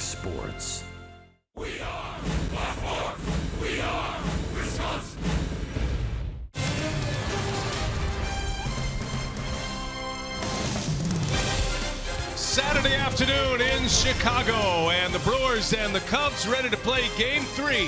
Sports. We are Black Hawks. We are Wisconsin. Saturday afternoon in Chicago, and the Brewers and the Cubs ready to play Game 3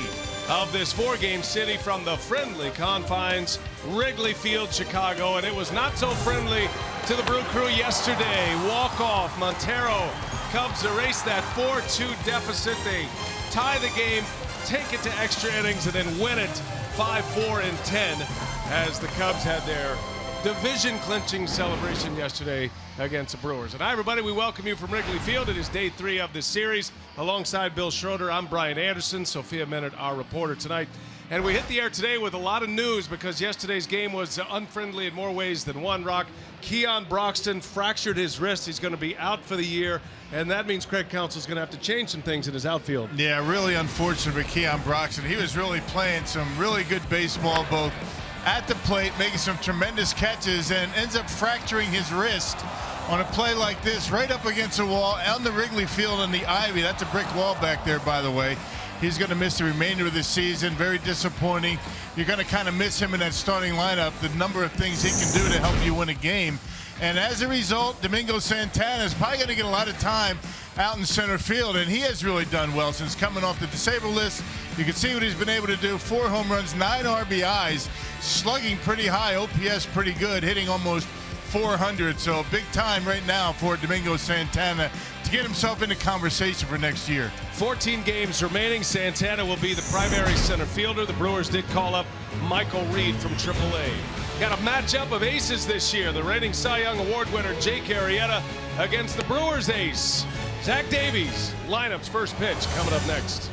of this four-game city from the friendly confines, Wrigley Field, Chicago. And it was not so friendly to the Brew Crew yesterday. Walk-off, Montero. Cubs erase that 4-2 deficit. They tie the game, take it to extra innings, and then win it 5-4-10 as the Cubs had their division-clinching celebration yesterday against the Brewers. And hi, everybody. We welcome you from Wrigley Field. It is day 3 of this series. Alongside Bill Schroeder, I'm Brian Anderson, Sophia Minnaert, our reporter tonight. And we hit the air today with a lot of news because yesterday's game was unfriendly in more ways than one. Rock, Keon Broxton fractured his wrist. He's going to be out for the year, and that means Craig Counsell's going to have to change some things in his outfield. Yeah, really unfortunate for Keon Broxton. He was really playing some really good baseball, both at the plate, making some tremendous catches, and ends up fracturing his wrist on a play like this, right up against the wall, on the Wrigley Field in the ivy. That's a brick wall back there, by the way. He's going to miss the remainder of the season. Very disappointing. You're going to kind of miss him in that starting lineup, the number of things he can do to help you win a game. And as a result, Domingo Santana is probably going to get a lot of time out in center field, and he has really done well since coming off the disabled list. You can see what he's been able to do. 4 home runs, 9 RBIs, slugging pretty high, OPS pretty good, hitting almost 400. So big time right now for Domingo Santana to get himself into conversation for next year. 14 games remaining. Santana will be the primary center fielder. The Brewers did call up Michael Reed from AAA. Got a matchup of aces this year. The reigning Cy Young Award winner Jake Arrieta against the Brewers ace Zach Davies. Lineup's first pitch coming up next.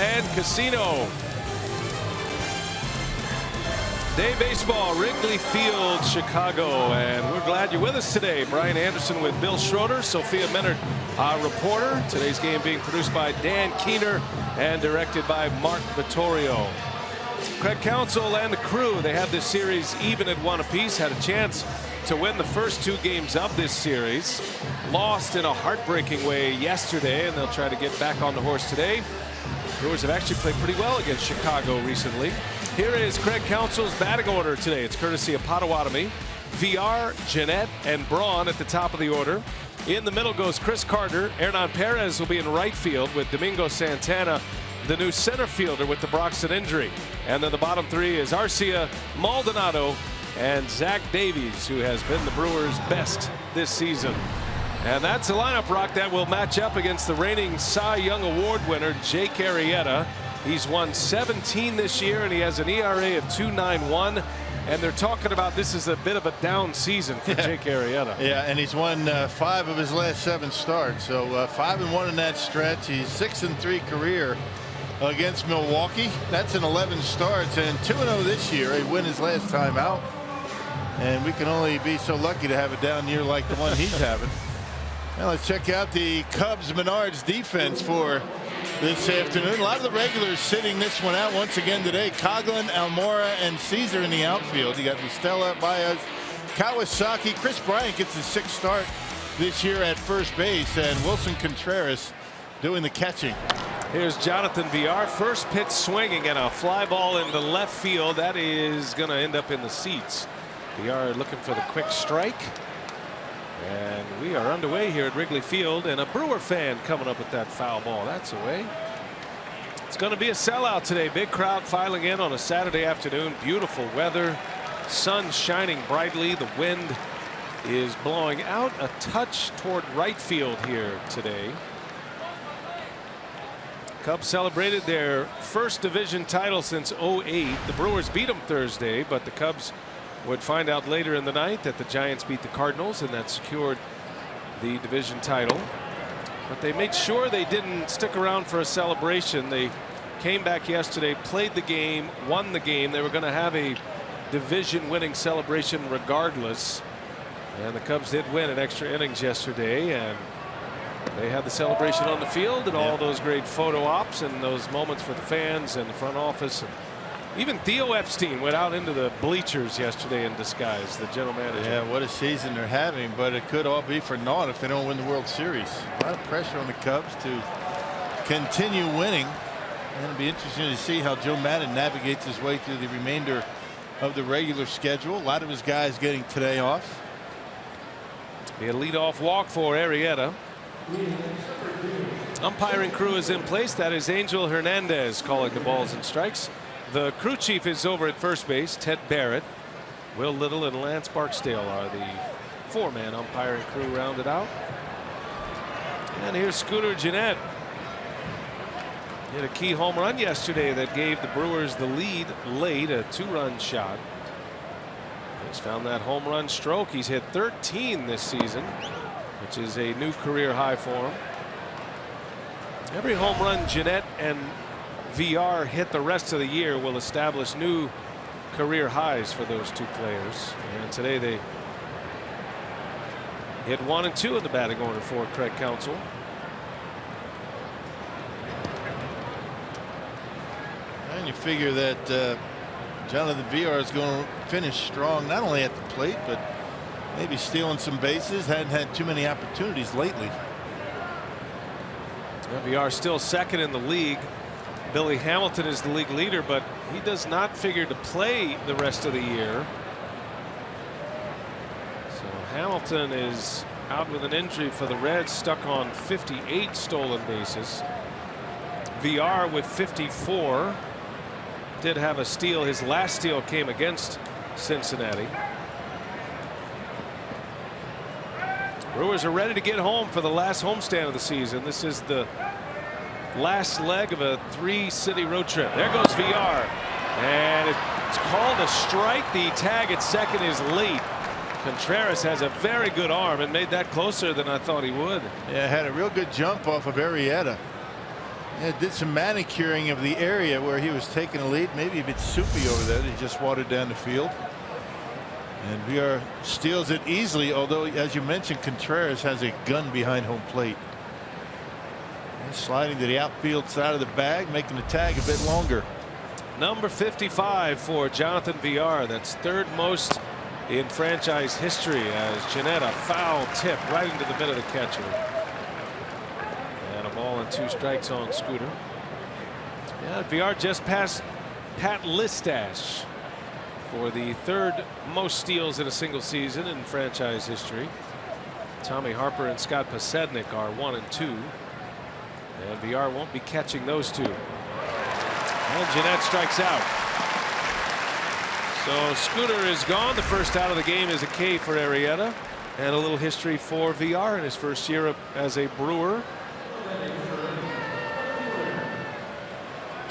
And Casino. Day baseball, Wrigley Field, Chicago, and we're glad you're with us today. Brian Anderson with Bill Schroeder, Sophia Menard, our reporter. Today's game being produced by Dan Keener and directed by Mark Vittorio. Craig Counsell and the crew, they have this series even at 1 apiece. Had a chance to win the first 2 games of this series. Lost in a heartbreaking way yesterday, and they'll try to get back on the horse today. Brewers have actually played pretty well against Chicago recently. Here is Craig Counsell's batting order today. It's courtesy of Potawatomi. VR, Jeanette, and Braun at the top of the order. In the middle goes Chris Carter. Hernan Perez will be in right field with Domingo Santana, the new center fielder with the Broxton injury. And then the bottom 3 is Arcia, Maldonado, and Zach Davies, who has been the Brewers' best this season. And that's a lineup, Rock, that will match up against the reigning Cy Young Award winner, Jake Arrieta. He's won 17 this year, and he has an ERA of 2.91. And they're talking about this is a bit of a down season for Jake Arrieta. Yeah, and he's won 5 of his last 7 starts. So 5-1 in that stretch. He's 6-3 career against Milwaukee. That's in 11 starts, and 2-0 this year. He win his last time out. And we can only be so lucky to have a down year like the one he's having. Now let's check out the Cubs Menards defense for this afternoon. A lot of the regulars sitting this one out once again today. Coghlan, Almora, and Caesar in the outfield. You got Vistella, Baez, Kawasaki. Chris Bryant gets his 6th start this year at first base, and Wilson Contreras doing the catching. Here's Jonathan VR. First pitch swinging and a fly ball into left field. That is going to end up in the seats. VR looking for the quick strike. And we are underway here at Wrigley Field, and a Brewer fan coming up with that foul ball. That's away. It's going to be a sellout today. Big crowd filing in on a Saturday afternoon. Beautiful weather. Sun shining brightly. The wind is blowing out a touch toward right field here today. Cubs celebrated their first division title since '08. The Brewers beat them Thursday, but the Cubs would find out later in the night that the Giants beat the Cardinals, and that secured the division title. But they made sure they didn't stick around for a celebration. They came back yesterday, played the game, won the game. They were going to have a division winning celebration regardless, and the Cubs did win in extra innings yesterday, and they had the celebration on the field and all those great photo ops and those moments for the fans and the front office. And even Theo Epstein went out into the bleachers yesterday in disguise, the general manager. Yeah, what a season they're having, but it could all be for naught if they don't win the World Series. A lot of pressure on the Cubs to continue winning, and it'll be interesting to see how Joe Maddon navigates his way through the remainder of the regular schedule. A lot of his guys getting today off. Be a leadoff walk for Arrieta. Umpiring crew is in place. That is Angel Hernandez calling the balls and strikes. The crew chief is over at first base. Ted Barrett, Will Little, and Lance Barksdale are the 4-man umpiring crew rounded out. And here's Scooter Gennett. Hit a key home run yesterday that gave the Brewers the lead late, a 2-run shot. He's found that home run stroke. He's hit 13 this season, which is a new career high for him. Every home run Gennett and VR hit the rest of the year will establish new career highs for those 2 players. And today they hit 1 and 2 in the batting order for Craig Counsell. And you figure that Jonathan VR is going to finish strong, not only at the plate, but maybe stealing some bases. Hadn't had too many opportunities lately. VR still second in the league. Billy Hamilton is the league leader, but he does not figure to play the rest of the year. So Hamilton is out with an injury for the Reds, stuck on 58 stolen bases. VR with 54. Did have a steal. His last steal came against Cincinnati. Brewers are ready to get home for the last homestand of the season. This is the last leg of a 3-city road trip. There goes VR, and it's called a strike. The tag at second is late. Contreras has a very good arm and made that closer than I thought he would. Yeah, had a real good jump off of Arrieta. Yeah, did some manicuring of the area where he was taking a lead. Maybe a bit soupy over there. He just watered down the field. And VR steals it easily, although, as you mentioned, Contreras has a gun behind home plate. And sliding to the outfield side of the bag, making the tag a bit longer. Number 55 for Jonathan VR. That's third most in franchise history, as Jeanette, a foul tip right into the middle of the catcher. And a ball and 2 strikes on Scooter. Yeah, VR just passed Pat Listash for the third most steals in a single season in franchise history. Tommy Harper and Scott Pasednik are 1 and 2. And VR won't be catching those 2. And Jeanette strikes out. So Scooter is gone. The first out of the game is a K for Arrieta. And a little history for VR in his first year as a Brewer.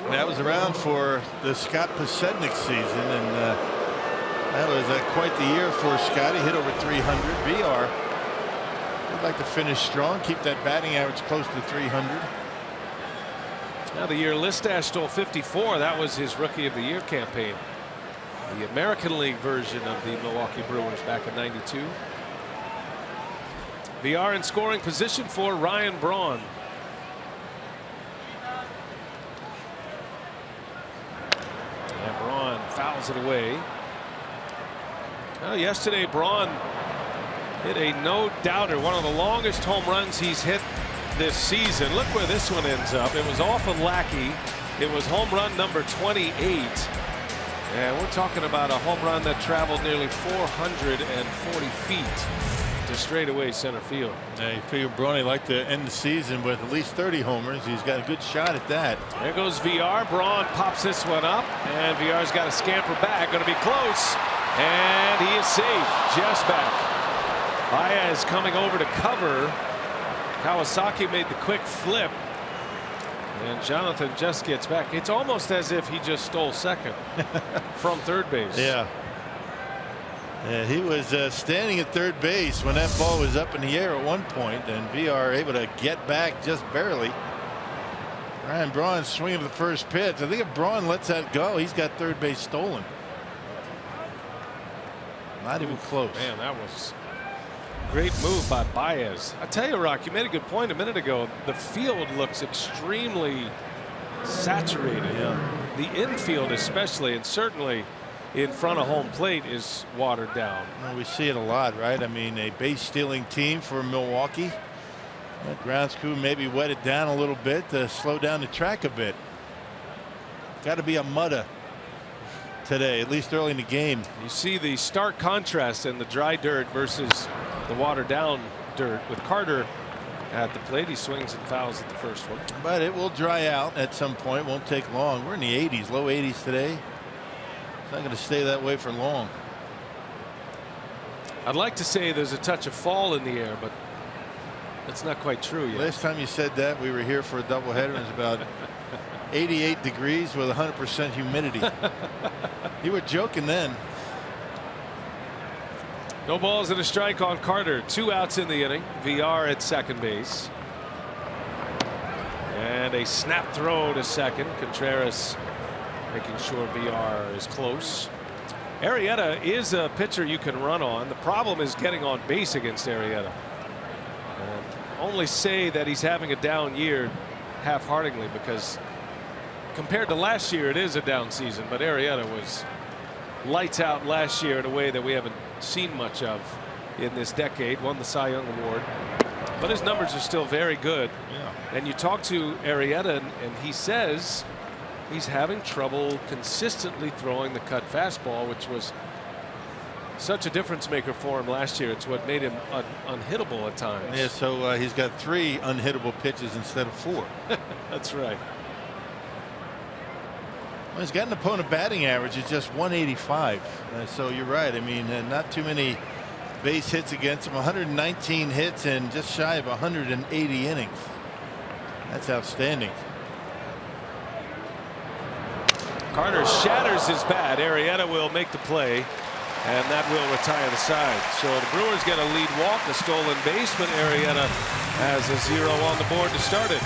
That was around for the Scott Pasednik season, and that was quite the year for Scotty. Hit over 300. VR would like to finish strong, keep that batting average close to 300. Now the year Listash stole 54, that was his Rookie of the Year campaign. The American League version of the Milwaukee Brewers back in '92. VR in scoring position for Ryan Braun. And Braun fouls it away. Well, yesterday Braun hit a no-doubter, one of the longest home runs he's hit this season. Look where this one ends up. It was off of Lackey. It was home run number 28. And we're talking about a home run that traveled nearly 440 feet to straightaway center field. Yeah, you figure Bronny liked to end the season with at least 30 homers. He's got a good shot at that. There goes VR. Braun pops this one up, and VR's got a scamper back. Going to be close, and he is safe. Just back. Baez coming over to cover. Kawasaki made the quick flip, and Jonathan just gets back. It's almost as if he just stole second from third base. Yeah. Yeah, he was standing at third base when that ball was up in the air at one point, and VR able to get back just barely. Ryan Braun swinging the first pitch. I think if Braun lets that go, he's got third base stolen. Not even close. Man, that was a great move by Baez. I tell you, Rock, you made a good point a minute ago. The field looks extremely saturated. Yeah. The infield especially, and certainly in front of home plate, is watered down. Well, we see it a lot, right? I mean, a base stealing team for Milwaukee. That grounds crew maybe wet it down a little bit to slow down the track a bit. Got to be a mudda today, at least early in the game. You see the stark contrast in the dry dirt versus the watered down dirt with Carter at the plate. He swings and fouls at the first one. But it will dry out at some point. Won't take long. We're in the 80s, low 80s today. It's not going to stay that way for long. I'd like to say there's a touch of fall in the air, but that's not quite true yet. Last time you said that, we were here for a doubleheader. It was about 88 degrees with 100% humidity. You were joking then. No balls and a strike on Carter. 2 outs in the inning. VR at second base. And a snap throw to second. Contreras making sure VR is close. Arrieta is a pitcher you can run on. The problem is getting on base against Arrieta. And only say that he's having a down year half-heartedly, because compared to last year, it is a down season. But Arrieta was lights out last year in a way that we haven't seen much of in this decade. Won the Cy Young Award, but his numbers are still very good. Yeah. And you talk to Arrieta, and he says he's having trouble consistently throwing the cut fastball, which was such a difference maker for him last year. It's what made him unhittable at times. Yeah, so he's got 3 unhittable pitches instead of 4. That's right. Well, he's got an opponent batting average is just 185. So you're right. I mean, not too many base hits against him. 119 hits and just shy of 180 innings. That's outstanding. Carter shatters his bat. Arrieta will make the play, and that will retire the side. So the Brewers get a lead walk, a stolen base, but Arrieta has a 0 on the board to start it.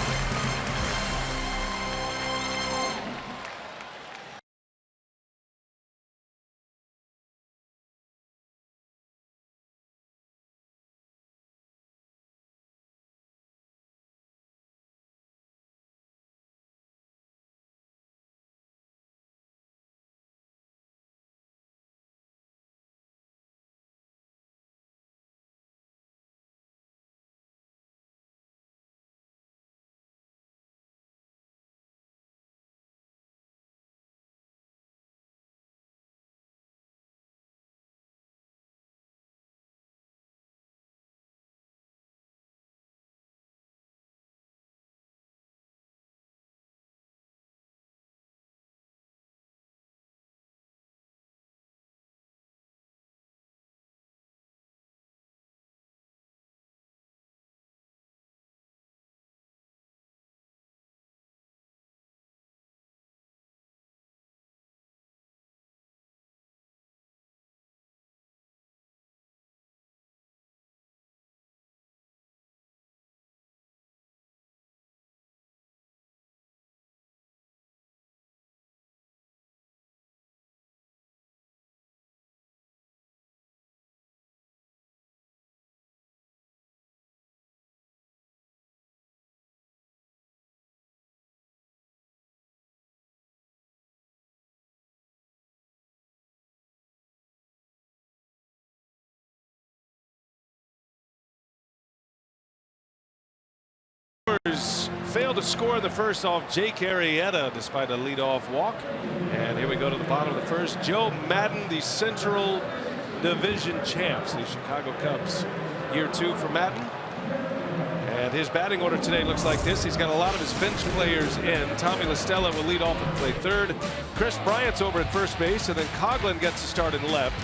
Brewers failed to score in the first off Jake Arrieta despite a leadoff walk. And here we go to the bottom of the first. Joe Maddon, the Central Division champs, the Chicago Cubs. Year 2 for Maddon. And his batting order today looks like this. He's got a lot of his bench players in. Tommy La Stella will lead off and play third. Chris Bryant's over at first base, and then Coghlan gets to start in left.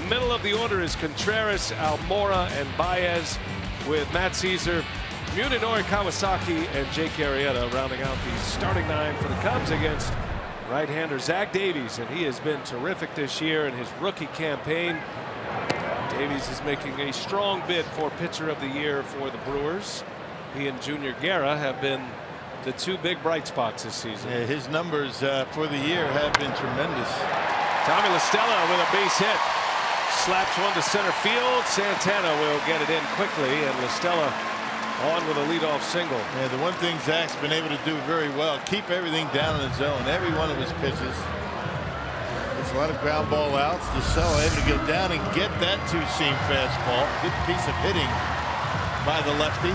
Middle of the order is Contreras, Almora, and Baez, with Matt Caesar, Munenori Kawasaki, and Jake Arrieta rounding out the starting 9 for the Cubs against right-hander Zach Davies. And he has been terrific this year in his rookie campaign. Davies is making a strong bid for pitcher of the year for the Brewers. He and Junior Guerra have been the 2 big bright spots this season. Yeah, his numbers for the year have been tremendous. Tommy La Stella with a base hit. Slaps one to center field. Santana will get it in quickly, and La Stella on with a leadoff single. Yeah, the one thing Zach's been able to do very well, keep everything down in the zone. Every one of his pitches. It's a lot of ground ball outs. La Stella able to go down and get that 2-seam fastball. Good piece of hitting by the lefty.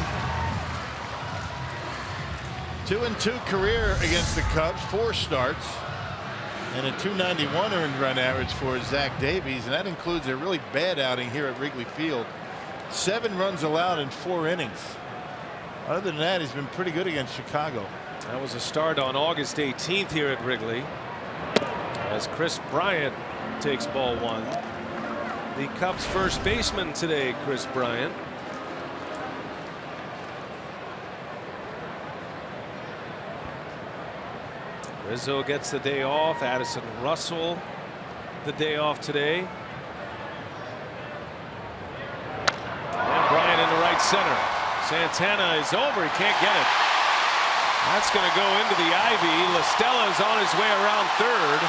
2-2 career against the Cubs, 4 starts, and a .291 earned run average for Zach Davies, and that includes a really bad outing here at Wrigley Field. 7 runs allowed in 4 innings. Other than that, he's been pretty good against Chicago. That was a start on August 18th here at Wrigley, as Chris Bryant takes ball 1. The Cubs first baseman today, Chris Bryant. Rizzo gets the day off. Addison Russell the day off today. And Bryant in the right center. Santana is over. He can't get it. That's going to go into the ivy. La Stella is on his way around third.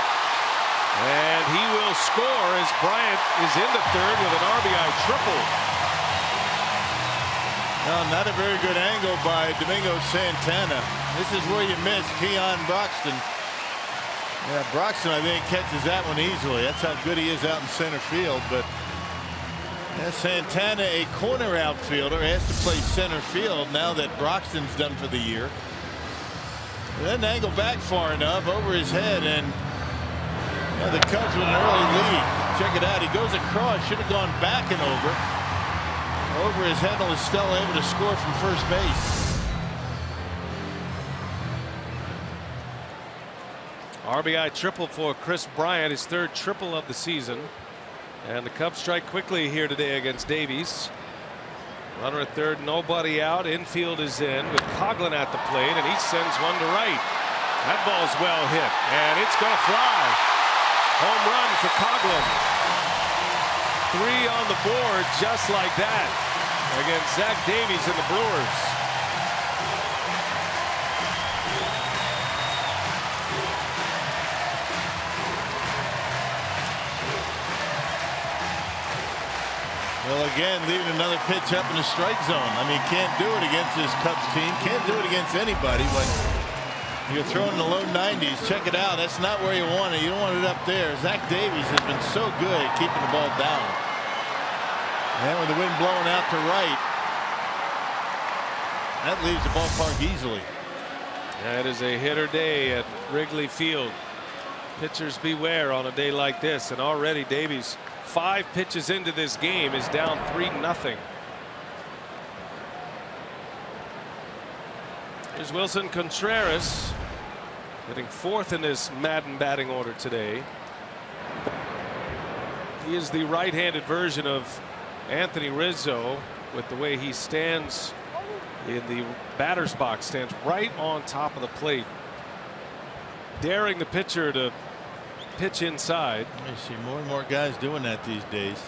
And he will score as Bryant is into third with an RBI triple. No, not a very good angle by Domingo Santana. This is where you miss Keon Broxton. Yeah, Broxton, I think, catches that one easily. That's how good he is out in center field. But yeah, Santana, a corner outfielder, has to play center field now that Broxton's done for the year. He doesn't angle back far enough over his head, and yeah, the Cubs with an early lead. Check it out. He goes across, should have gone back and over his head, and is still able to score from first base. RBI triple for Chris Bryant, his 3rd triple of the season. And the Cubs strike quickly here today against Davies. Runner at third, nobody out. Infield is in with Coghlan at the plate, and he sends one to right. That ball's well hit, and it's going to fly. Home run for Coghlan. 3 on the board just like that against Zach Davies and the Brewers. Well, again, leaving another pitch up in the strike zone. I mean, can't do it against this Cubs team. Can't do it against anybody when you're throwing in the low 90s. Check it out. That's not where you want it. You don't want it up there. Zach Davies has been so good at keeping the ball down. And with the wind blowing out to right, that leaves the ballpark easily. That is a hitter day at Wrigley Field. Pitchers beware on a day like this, and already Davies, 5 pitches into this game, is down 3-0. Here's Wilson Contreras, hitting 4th in this Maddon batting order today. He is the right-handed version of Anthony Rizzo, with the way he stands in the batter's box, stands right on top of the plate, daring the pitcher to pitch inside. You see more and more guys doing that these days.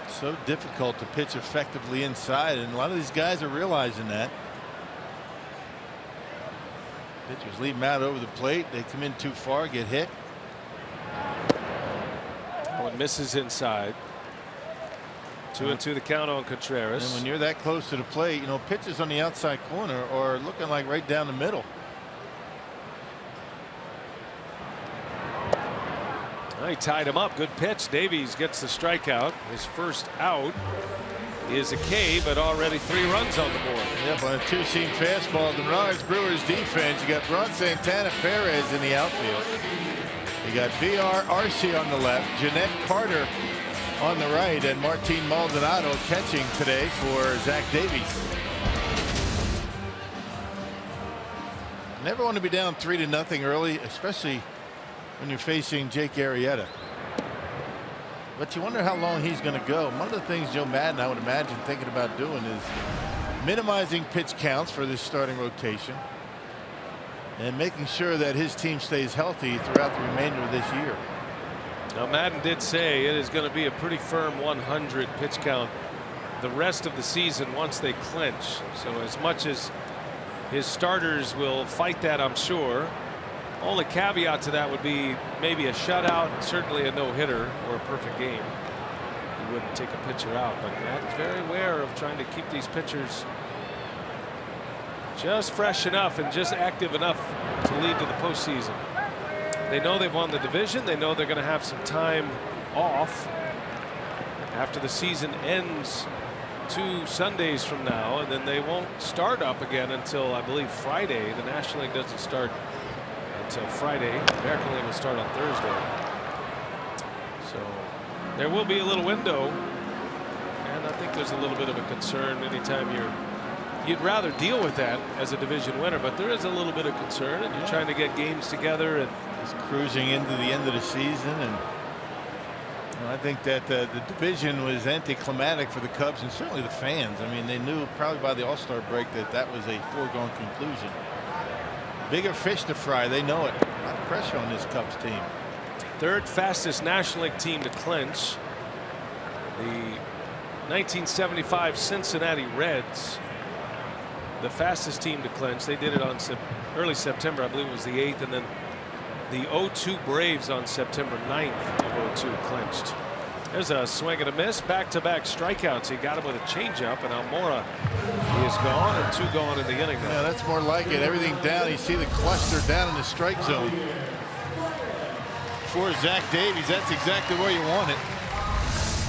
So difficult to pitch effectively inside, and a lot of these guys are realizing that. Pitchers leave them out over the plate. They come in too far, get hit. One misses inside. 2-2 the count on Contreras. And when you're that close to the plate, you know, pitches on the outside corner are looking like right down the middle. He tied him up. Good pitch. Davies gets the strikeout. His first out is a K, but already 3 runs on the board. Yep, on a 2-seam fastball. The Menards Brewers defense. You got Bron Santana Perez in the outfield. You got VR Arce on the left, Jeanette Carter on the right, and Martin Maldonado catching today for Zach Davies. Never want to be down 3-0 early, especially when you're facing Jake Arrieta. But you wonder how long he's going to go. One of the things Joe Madden, I would imagine, thinking about doing is minimizing pitch counts for this starting rotation and making sure that his team stays healthy throughout the remainder of this year. Now, Madden did say it is going to be a pretty firm 100 pitch count the rest of the season once they clinch. So as much as his starters will fight that, I'm sure. Only caveat to that would be maybe a shutout, certainly a no-hitter or a perfect game. He wouldn't take a pitcher out, but Madden's very aware of trying to keep these pitchers just fresh enough and just active enough to lead to the postseason. They know they've won the division. They know they're going to have some time off after the season ends 2 Sundays from now, and then they won't start up again until, I believe, Friday. The National League doesn't start until Friday. American League will start on Thursday. So there will be a little window, and I think there's a little bit of a concern anytime you'd rather deal with that as a division winner, but there is a little bit of concern, and you're trying to get games together and just cruising into the end of the season. And I think that the division was anticlimactic for the Cubs and certainly the fans. I mean, they knew probably by the All-Star break that that was a foregone conclusion. Bigger fish to fry. They know it. A lot of pressure on this Cubs team. 3rd fastest National League team to clinch. The 1975 Cincinnati Reds, the fastest team to clinch. They did it on early September. I believe it was the 8th, and then the 0-2 Braves on September 9th of 0-2 clinched. There's a swing and a miss. Back-to-back strikeouts. He got him with a changeup, and Almora is gone, and 2 gone in the inning now. Yeah, that's more like it. Everything down. You see the cluster down in the strike zone. For Zach Davies, that's exactly where you want it.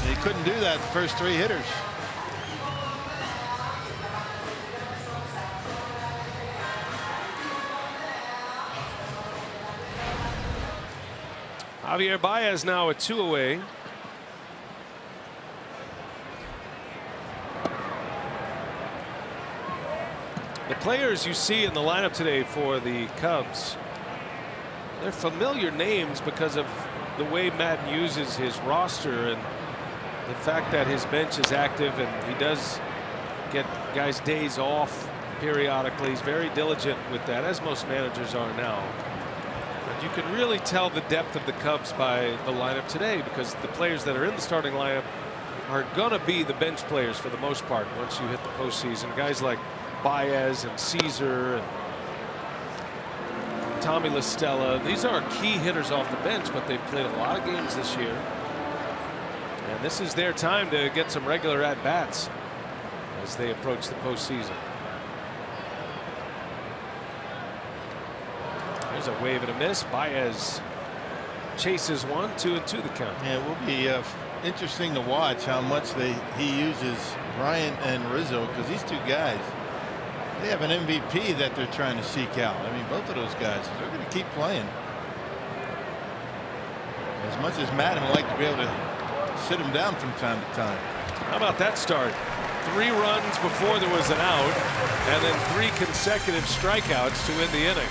And he couldn't do that the first 3 hitters. Javier Baez now at 2 away. The players you see in the lineup today for the Cubs, they're familiar names because of the way Madden uses his roster and the fact that his bench is active and he does get guys days off periodically. He's very diligent with that, as most managers are now. But you can really tell the depth of the Cubs by the lineup today, because the players that are in the starting lineup are going to be the bench players for the most part once you hit the postseason. Guys like Baez and Caesar and Tommy La Stella, these are key hitters off the bench, but they've played a lot of games this year. And this is their time to get some regular at-bats as they approach the postseason. There's a wave and a miss. Baez chases one, 2-2 the count. Yeah, it will be interesting to watch how much he uses Bryant and Rizzo, because these 2 guys, they have an MVP that they're trying to seek out. I mean, both of those guys, they're going to keep playing. As much as Madden would like to be able to sit them down from time to time. How about that start? 3 runs before there was an out, and then 3 consecutive strikeouts to end the inning.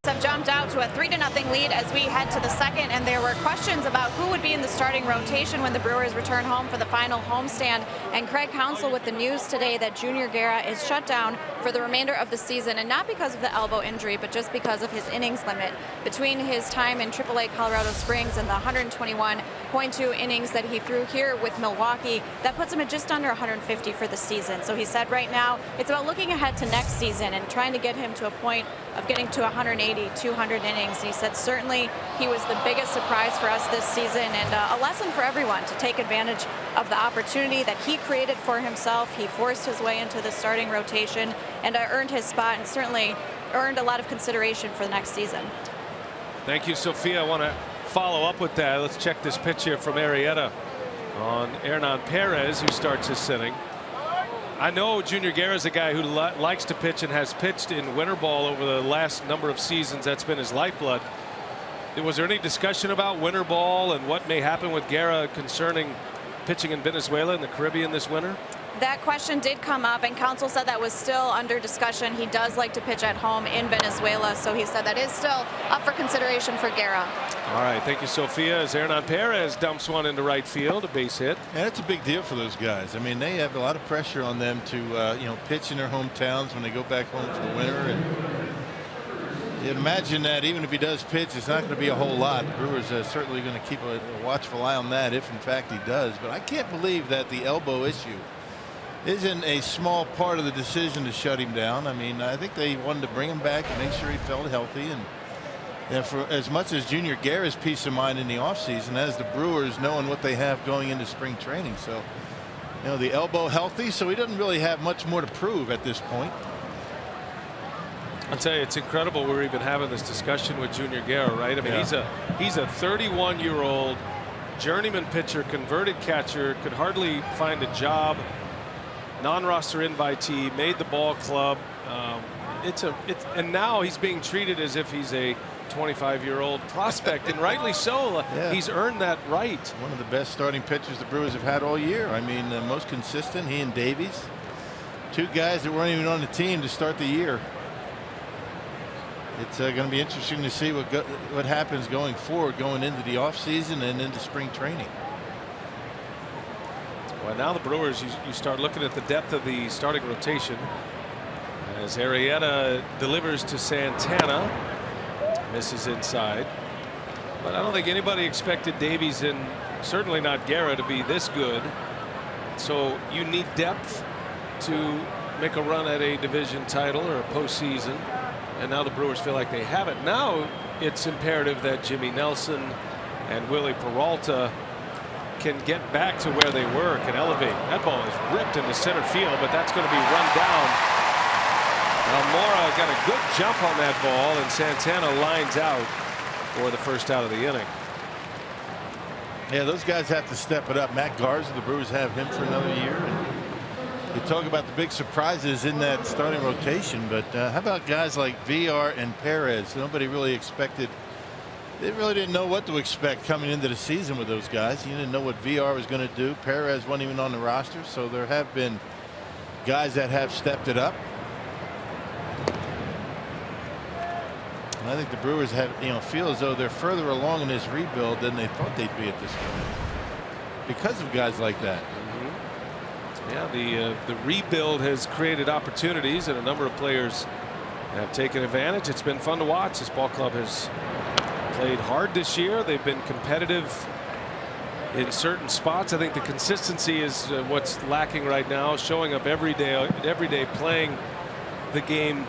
Have jumped out to a 3-0 lead as we head to the second, and there were questions about who would be in the starting rotation when the Brewers return home for the final homestand. And Craig Counsell with the news today that Junior Guerra is shut down for the remainder of the season, and not because of the elbow injury, but just because of his innings limit. Between his time in AAA Colorado Springs and the 121.2 innings that he threw here with Milwaukee, that puts him at just under 150 for the season. So he said right now it's about looking ahead to next season and trying to get him to a point of getting to 180, 200 innings. He said certainly he was the biggest surprise for us this season, and a lesson for everyone to take advantage of the opportunity that he created for himself. He forced his way into the starting rotation and earned his spot, and certainly earned a lot of consideration for the next season. Thank you, Sophia. I want to follow up with that. Let's check this pitch here from Arrieta on Hernan Perez, who starts his inning. I know Junior Guerra is a guy who likes to pitch and has pitched in winter ball over the last number of seasons. That's been his lifeblood. Was there any discussion about winter ball and what may happen with Guerra concerning pitching in Venezuela and the Caribbean this winter? That question did come up, and Counsell said that was still under discussion. He does like to pitch at home in Venezuela, so he said that is still up for consideration for Guerra. All right, thank you, Sophia. As Hernan Perez dumps one into right field, a base hit. And it's a big deal for those guys. I mean, they have a lot of pressure on them to pitch in their hometowns when they go back home for the winter. And you imagine that even if he does pitch, it's not going to be a whole lot. The Brewers are certainly going to keep a watchful eye on that if in fact he does. But I can't believe that the elbow issue isn't a small part of the decision to shut him down. I mean, I think they wanted to bring him back and make sure he felt healthy, and for as much as Junior Guerra's peace of mind in the offseason as the Brewers knowing what they have going into spring training. So the elbow healthy, so he doesn't really have much more to prove at this point. I'll tell you, it's incredible we're even having this discussion with Junior Guerra, right? I mean, he's a 31-year-old journeyman pitcher, converted catcher, could hardly find a job, non-roster invitee, made the ball club. And now he's being treated as if he's a 25-year-old prospect, and rightly so. Yeah. He's earned that right. One of the best starting pitchers the Brewers have had all year. I mean, most consistent. He and Davies, two guys that weren't even on the team to start the year. It's going to be interesting to see what happens going forward, going into the offseason and into spring training. Well, now the Brewers, you start looking at the depth of the starting rotation as Arrieta delivers to Santana, misses inside. But I don't think anybody expected Davies, and certainly not Guerra, to be this good. So you need depth to make a run at a division title or a postseason, and now the Brewers feel like they have it. Now it's imperative that Jimmy Nelson and Willie Peralta can get back to where they were, can elevate. That ball is ripped into center field, but that's going to be run down. Almora got a good jump on that ball, and Santana lines out for the first out of the inning. Yeah, those guys have to step it up. Matt Garza, the Brewers have him for another year. And you talk about the big surprises in that starting rotation, but how about guys like Villar and Perez? Nobody really expected. They really didn't know what to expect coming into the season with those guys. You didn't know what Villar was going to do. Perez wasn't even on the roster, so there have been guys that have stepped it up. And I think the Brewers have, feel as though they're further along in this rebuild than they thought they'd be at this point because of guys like that. Yeah, the rebuild has created opportunities, and a number of players have taken advantage. It's been fun to watch. This ball club has played hard this year. They've been competitive in certain spots. I think the consistency is what's lacking right now, showing up every day, playing the game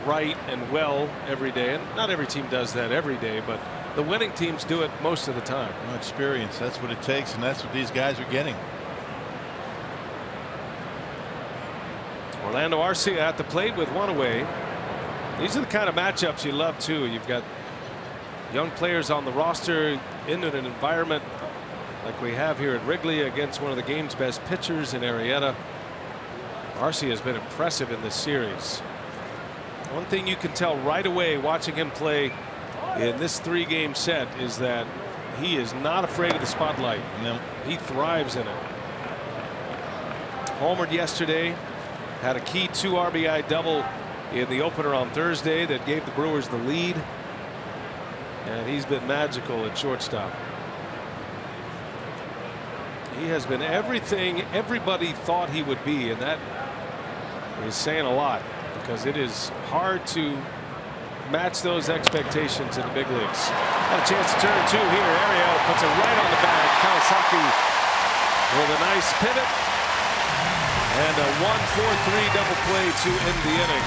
right and well every day. And not every team does that every day, but the winning teams do it most of the time. Well, experience, that's what it takes, and that's what these guys are getting. Orlando Arcia at the plate with one away. These are the kind of matchups you love too. You've got young players on the roster in an environment like we have here at Wrigley against one of the game's best pitchers in Arrieta. Arcia has been impressive in this series. One thing you can tell right away watching him play in this 3-game set is that he is not afraid of the spotlight. No. He thrives in it. Homered yesterday, had a key 2 RBI double in the opener on Thursday that gave the Brewers the lead. And he's been magical at shortstop. He has been everything everybody thought he would be, and that is saying a lot, because it is hard to match those expectations in the big leagues. Got a chance to turn two here. Ariel puts it right on the bag. Kawasaki with a nice pivot and a 1-4-3 double play to end the inning.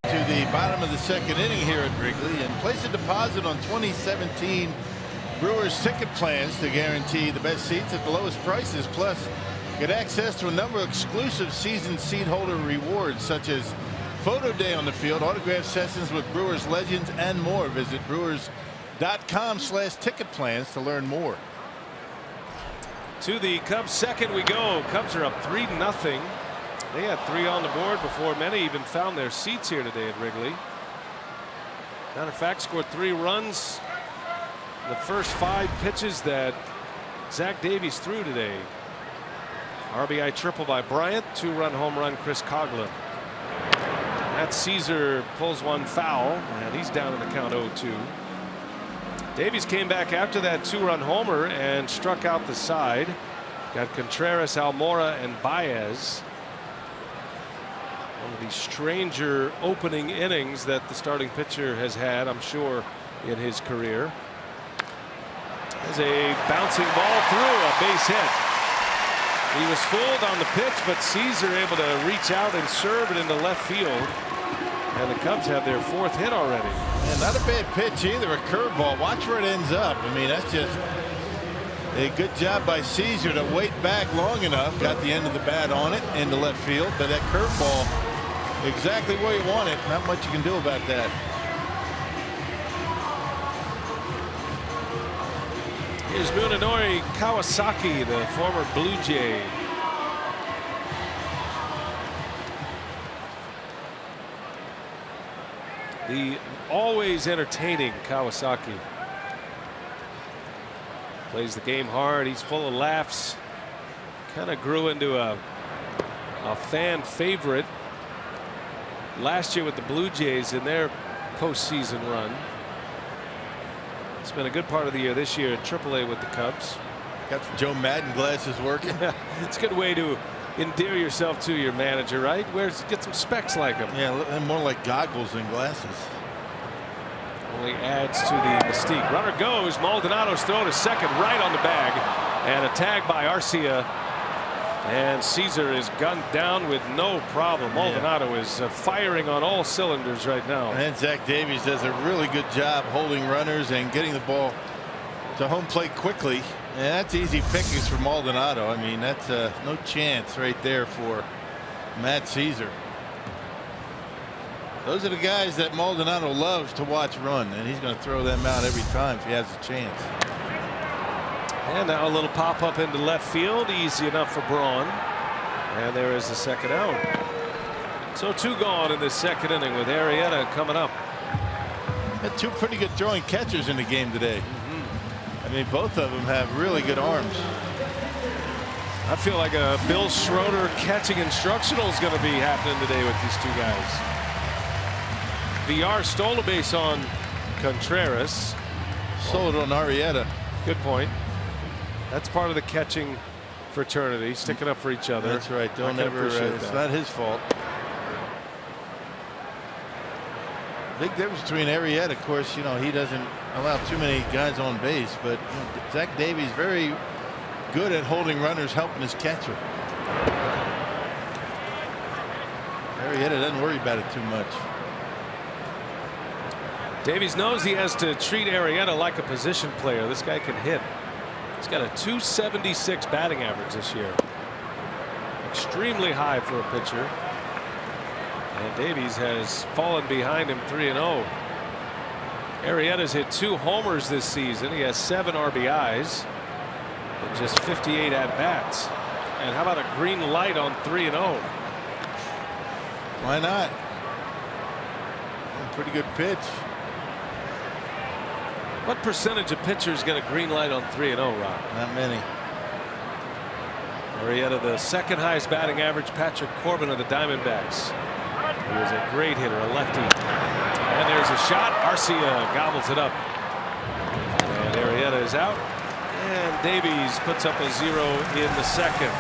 To the bottom of the second inning here at Wrigley, and place a deposit on 2017 Brewers ticket plans to guarantee the best seats at the lowest prices. Plus, get access to a number of exclusive season seat holder rewards, such as photo day on the field, autograph sessions with Brewers legends, and more. Visit Brewers.com/ticket plans to learn more. To the Cubs second we go. Cubs are up 3-0. They had 3 on the board before many even found their seats here today at Wrigley. Matter of fact, scored 3 runs the first 5 pitches that Zach Davies threw today. RBI triple by Bryant, 2-run home run Chris Coghlan. That Caesar pulls one foul, and he's down in the count 0-2. Davies came back after that 2-run homer and struck out the side. Got Contreras, Almora, and Baez. One of the stranger opening innings that the starting pitcher has had, I'm sure, in his career. There's a bouncing ball through, a base hit. He was fooled on the pitch, but Caesar able to reach out and serve it into left field. And the Cubs have their 4th hit already. And not a bad pitch either, a curveball. Watch where it ends up. I mean, that's just a good job by Caesar to wait back long enough. Got the end of the bat on it into left field, but that curveball exactly where you want it. Not much you can do about that. Here's Munenori Kawasaki, the former Blue Jay. The always entertaining Kawasaki. Plays the game hard. He's full of laughs. Kind of grew into a fan favorite last year with the Blue Jays in their postseason run. It's been a good part of the year this year in AAA with the Cubs. Got the Joe Madden glasses working. It's a good way to endear yourself to your manager, right? Get some specs like him. Yeah, more like goggles than glasses. Only adds to the mystique. Runner goes. Maldonado's throw to second, right on the bag, and a tag by Arcia. And Caesar is gunned down with no problem. Maldonado is firing on all cylinders right now. And Zach Davies does a really good job holding runners and getting the ball to home plate quickly. Yeah, that's easy pickings for Maldonado. I mean, that's no chance right there for Matt Caesar. Those are the guys that Maldonado loves to watch run, and he's going to throw them out every time if he has a chance. And now a little pop up into left field, easy enough for Braun, and there is the second out. So 2 gone in the second inning with Arrieta coming up. Had 2 pretty good throwing catchers in the game today. I mean, both of them have really good arms. I feel like a Bill Schroeder catching instructional is going to be happening today with these 2 guys. Villar stole a base on Contreras. Sold on Arrieta. Good point. That's part of the catching fraternity, sticking up for each other. That's right. Don't ever. It's not his fault. Big difference between Arrieta, of course, you know, he doesn't allow too many guys on base, but you know, Zach Davies very good at holding runners, helping his catcher. Arrieta doesn't worry about it too much. Davies knows he has to treat Arrieta like a position player. This guy can hit. He's got a .276 batting average this year. Extremely high for a pitcher. And Davies has fallen behind him 3-0. Arrieta's hit 2 homers this season. He has 7 RBIs and just 58 at bats. And how about a green light on 3-0? Why not? Pretty good pitch. What percentage of pitchers get a green light on 3-0, Rob? Not many. Arrieta, the second highest batting average. Patrick Corbin of the Diamondbacks. He was a great hitter, a lefty. And there's a shot. Arcia gobbles it up. And Arrieta is out. And Davies puts up a 0 in the second.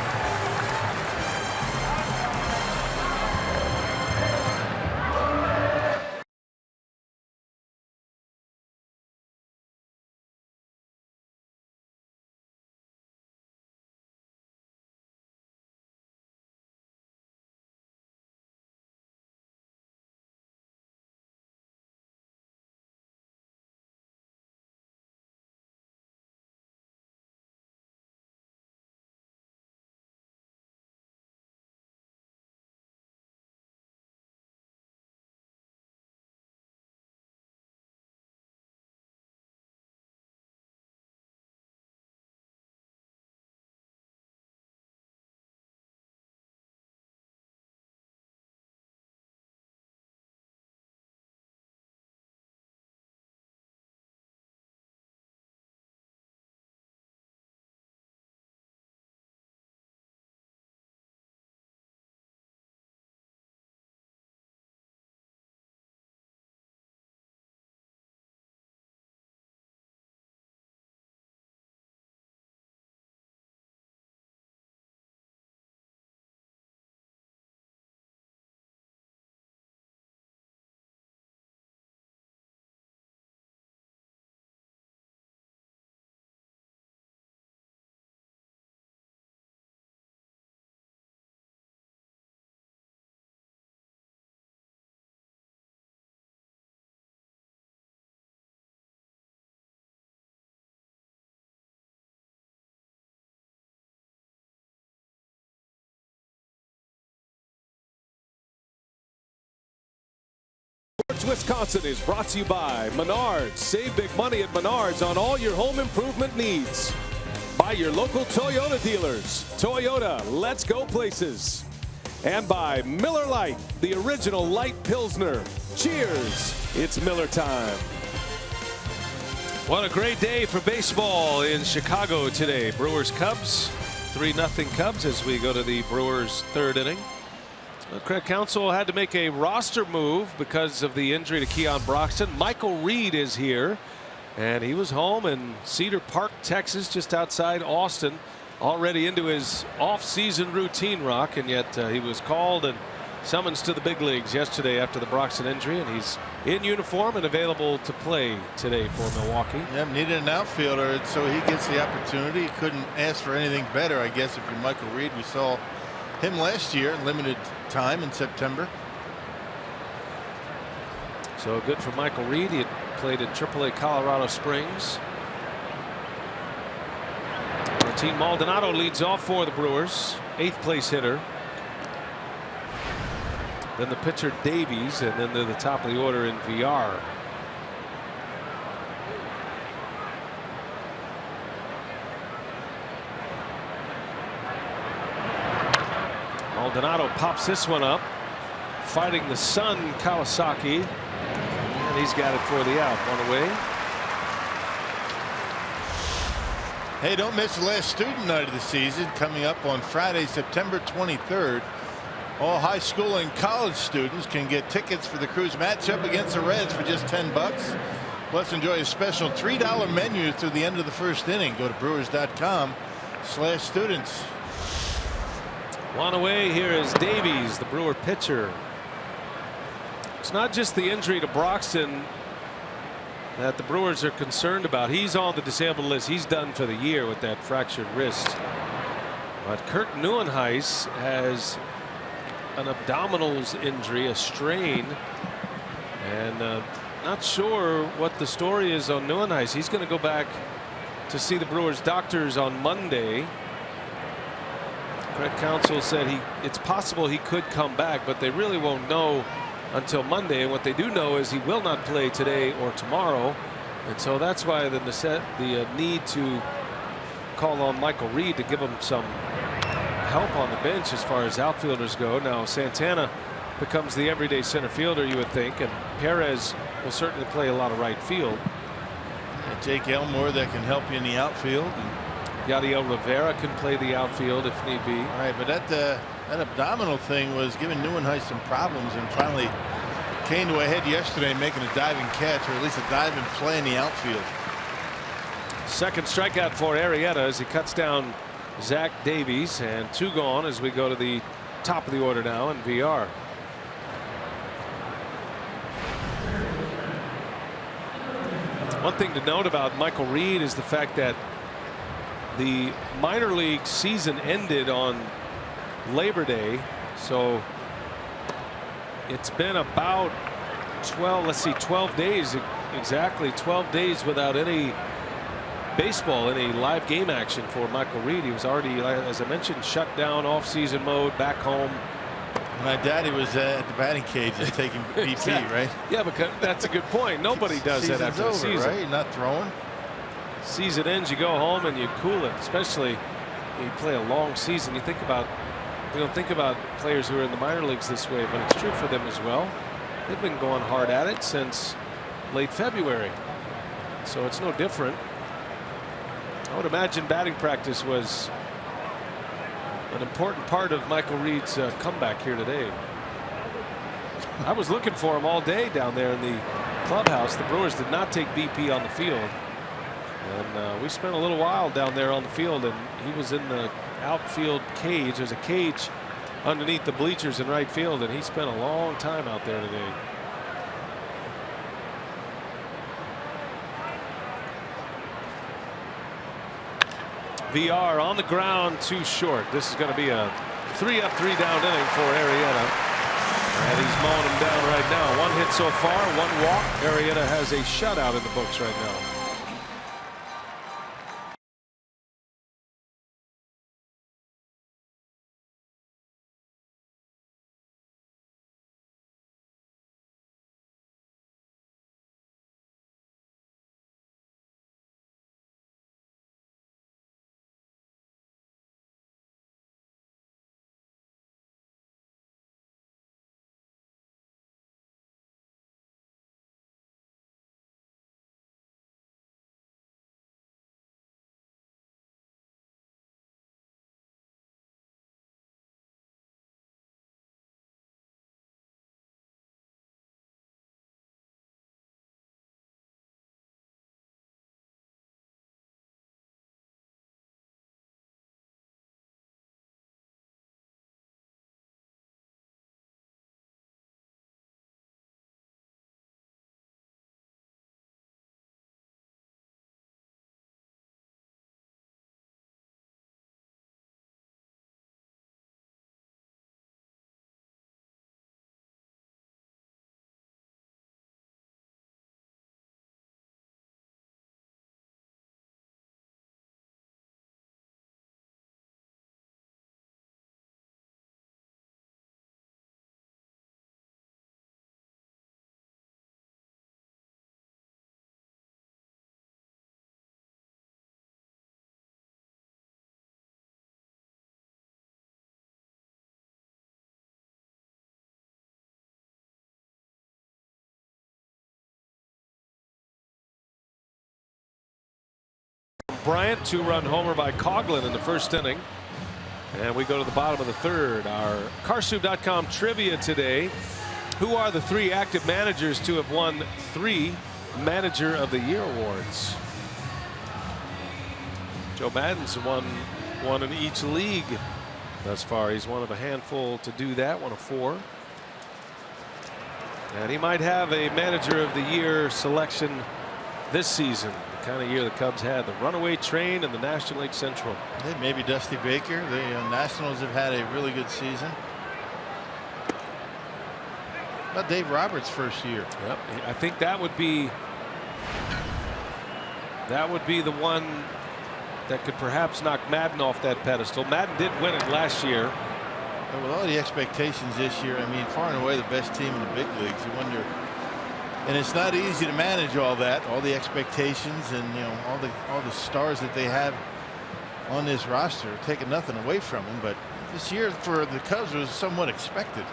Wisconsin is brought to you by Menards. Save big money at Menards on all your home improvement needs. By your local Toyota dealers. Toyota, let's go places. And by Miller Lite, the original light Pilsner. Cheers, it's Miller time. What a great day for baseball in Chicago today. Brewers Cubs, 3-0 Cubs as we go to the Brewers' third inning. Craig Counsell had to make a roster move because of the injury to Keon Broxton. Michael Reed is here, and he was home in Cedar Park, Texas, just outside Austin, already into his off-season routine, Rock, and yet he was called and summoned to the big leagues yesterday after the Broxton injury, and he's in uniform and available to play today for Milwaukee. Yep, needed an outfielder, so he gets the opportunity. He couldn't ask for anything better, I guess, if you're Michael Reed. We saw him last year in limited time in September. So good for Michael Reed. He had played at AAA Colorado Springs. Martin Maldonado leads off for the Brewers, 8th place hitter. Then the pitcher Davies, and then they're the top of the order in VR. Maldonado pops this one up, fighting the Sun Kawasaki, and he's got it for the out. One away. Hey, don't miss the last student night of the season coming up on Friday, September 23rd. All high school and college students can get tickets for the Crews matchup against the Reds for just $10. Plus enjoy a special $3 menu through the end of the first inning. Go to brewers.com/students. One away. Here is Davies, the Brewer pitcher. It's not just the injury to Broxton that the Brewers are concerned about. He's on the disabled list. He's done for the year with that fractured wrist. But Kurt Neuenhuis has an abdominals injury, a strain, and not sure what the story is on Neuenhuis. He's going to go back to see the Brewers doctors on Monday. Craig Counsell said it's possible he could come back, but they really won't know until Monday. And what they do know is he will not play today or tomorrow, and so that's why the need to call on Michael Reed to give him some help on the bench as far as outfielders go. Now Santana becomes the everyday center fielder, you would think, and Perez will certainly play a lot of right field. And Jake Elmore that can help you in the outfield. And Yadiel Rivera can play the outfield if need be. all right, but that abdominal thing was giving Neuenhuis some problems, and finally came to a head yesterday, making a diving catch, or at least a diving play in the outfield. Second strikeout for Arrieta as he cuts down Zach Davies, and 2 gone as we go to the top of the order now in VR. One thing to note about Michael Reed is the fact that the minor league season ended on Labor Day, so it's been about 12 days, exactly 12 days without any baseball, any live game action for Michael Reed. He was already, as I mentioned, shut down, off-season mode, back home. My daddy was at the batting cage just taking BP, right? Yeah, because that's a good point. Nobody does that after the Season's over, season. right? Not throwing. Season ends, you go home and you cool it. Especially you play a long season. You don't think about players who are in the minor leagues this way, but it's true for them as well. They've been going hard at it since late February, so it's no different. I would imagine batting practice was an important part of Michael Reed's comeback here today. I was looking for him all day down there in the clubhouse. The Brewers did not take BP on the field, and we spent a little while down there on the field, and he was in the outfield cage. There's a cage underneath the bleachers in right field, and he spent a long time out there today. VR on the ground, too short. This is going to be a 3-up, 3-down inning for Arrieta, and he's mowing him down right now. 1 hit so far, 1 walk. Arrieta has a shutout in the books right now. Bryant, 2-run homer by Coughlin in the first inning. And we go to the bottom of the third. Our Carsoup.com trivia today. Who are the 3 active managers to have won 3 Manager of the Year awards? Joe Maddon's won one in each league thus far. He's one of a handful to do that, one of 4. And he might have a Manager of the Year selection this season. The kind of year the Cubs had, the runaway train in the National League Central. Yeah, maybe Dusty Baker. The Nationals have had a really good season. About Dave Roberts' first year. Yep. I think that would be the one that could perhaps knock Maddon off that pedestal. Maddon did win it last year. But with all the expectations this year, I mean, far and away the best team in the big leagues. You wonder, and it's not easy to manage all that, all the expectations, and all the stars that they have on this roster, taking nothing away from them. But this year for the Cubs was somewhat expected.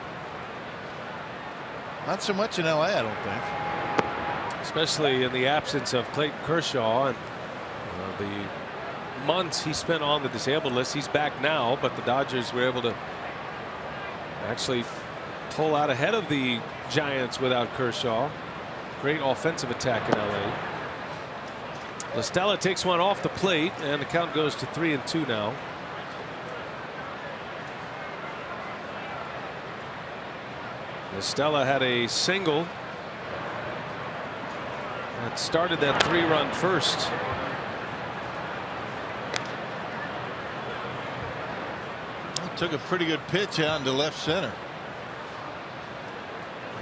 Not so much in LA, I don't think. Especially in the absence of Clayton Kershaw and the months he spent on the disabled list. He's back now, but the Dodgers were able to actually pull out ahead of the Giants without Kershaw. Great offensive attack in LA. La Stella takes one off the plate, and the count goes to 3-2 now. La Stella had a single that started that 3-run first. Took a pretty good pitch out into left center.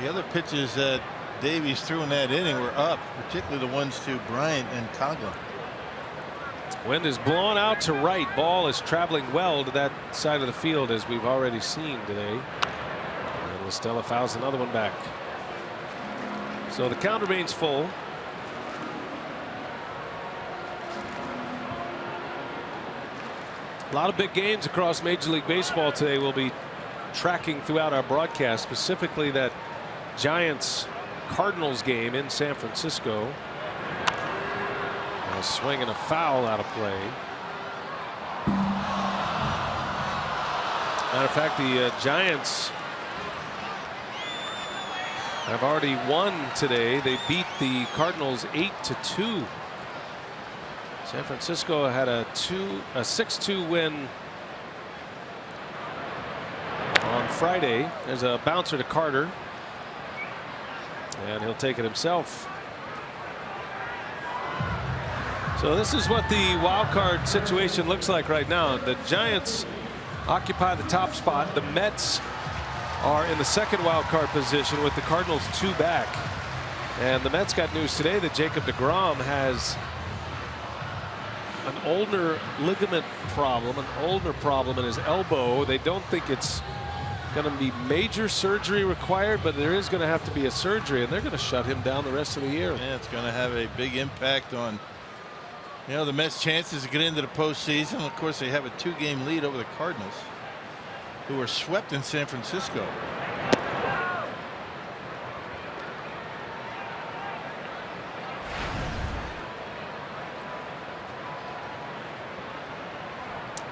The other pitches that Davies threw in that inning were up, particularly the ones to Bryant and Coughlin. Wind is blown out to right. Ball is traveling well to that side of the field, as we've already seen today. And La Stella fouls another one back. So the count remains full. A lot of big games across Major League Baseball today. We'll be tracking throughout our broadcast, specifically that Giants-Cardinals game in San Francisco. A swing and a foul out of play. Matter of fact, the Giants have already won today. They beat the Cardinals 8-2. San Francisco had a 6-2 win on Friday. There's a bouncer to Carter, and he'll take it himself. So this is what the wild card situation looks like right now. The Giants occupy the top spot. The Mets are in the second wild card position with the Cardinals 2 back. And the Mets got news today that Jacob deGrom has an ulnar ligament problem, an ulnar problem in his elbow. They don't think it's going to be major surgery required, but there is going to have to be a surgery, and they're going to shut him down the rest of the year. Yeah, it's going to have a big impact on the Mets' chances to get into the postseason. Of course, they have a 2-game lead over the Cardinals, who were swept in San Francisco.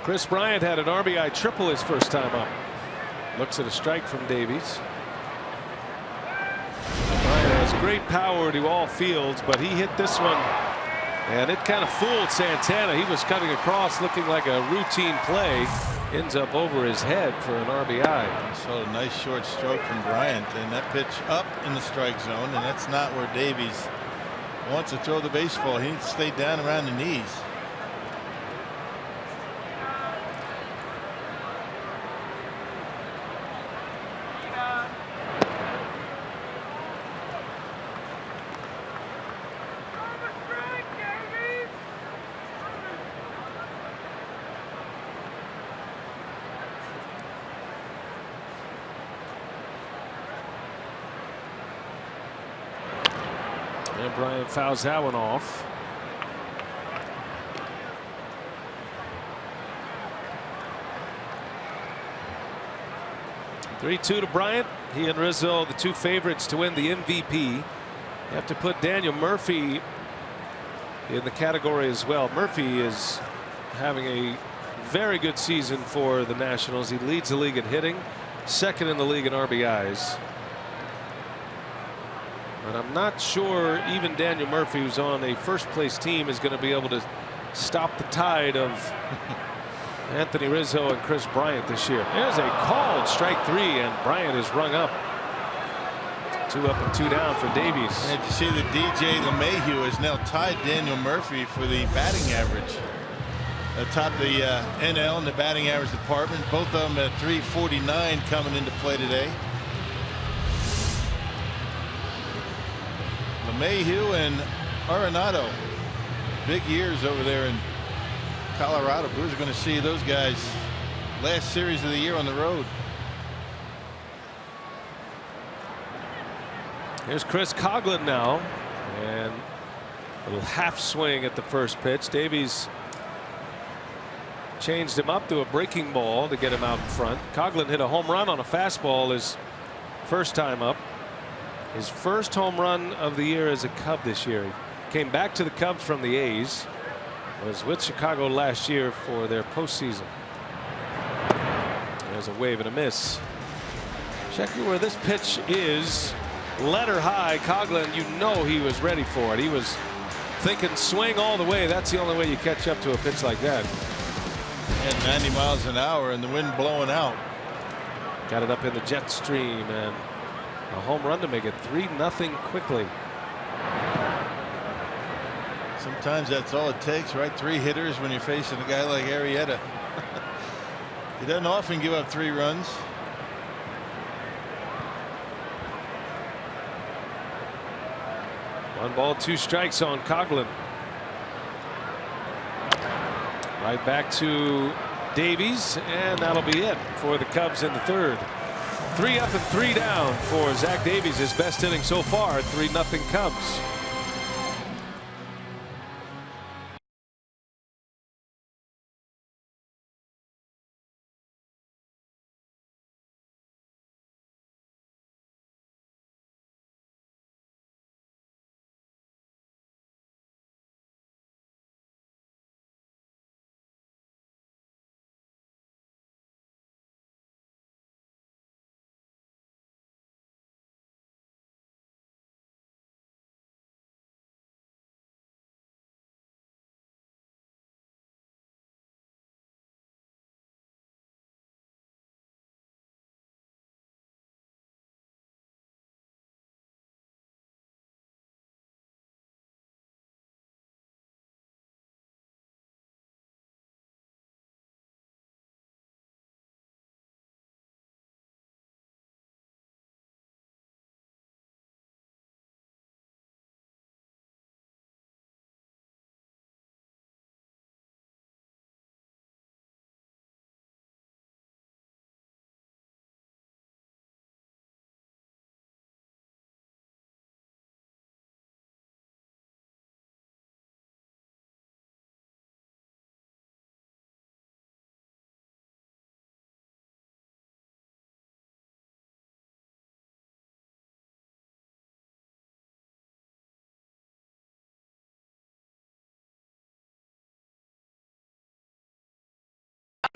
Chris Bryant had an RBI triple his first time up. Looks at a strike from Davies. Bryant has great power to all fields, but he hit this one, and it kind of fooled Santana. He was cutting across looking like a routine play. Ends up over his head for an RBI. I saw a nice short stroke from Bryant, and that pitch up in the strike zone, and that's not where Davies wants to throw the baseball. He needs to stay down around the knees. Bryant fouls that one off. (3-2) to Bryant. He and Rizzo, the 2 favorites to win the MVP. You have to put Daniel Murphy in the category as well. Murphy is having a very good season for the Nationals. He leads the league in hitting, second in the league in RBIs. But I'm not sure even Daniel Murphy, who's on a first place team, is going to be able to stop the tide of Anthony Rizzo and Chris Bryant this year. There's a called strike 3, and Bryant is rung up. 2 up and 2 down for Davies. And you see that DJ LeMahieu has now tied Daniel Murphy for the batting average atop the NL in the batting average department. Both of them at 349 coming into play today. LeMahieu and Arenado, big years over there in Colorado. Brewers are going to see those guys last series of the year on the road. Here's Chris Coghlan now, and a little half swing at the first pitch. Davies changed him up to a breaking ball to get him out in front. Coghlan hit a home run on a fastball his first time up. His first home run of the year as a Cub this year. He came back to the Cubs from the A's. Was with Chicago last year for their postseason. There's a wave and a miss. Check where this pitch is. Letter high. Coghlan, you know he was ready for it. He was thinking swing all the way. That's the only way you catch up to a pitch like that. And 90 miles an hour and the wind blowing out. Got it up in the jet stream and a home run to make it 3-0 quickly. Sometimes that's all it takes, right? 3 hitters when you're facing a guy like Arrieta. He doesn't often give up 3 runs. One ball, 2 strikes on Coghlan. Right back to Davies, and that'll be it for the Cubs in the third. 3 up and 3 down for Zach Davies, his best inning so far. 3-0 Cubs.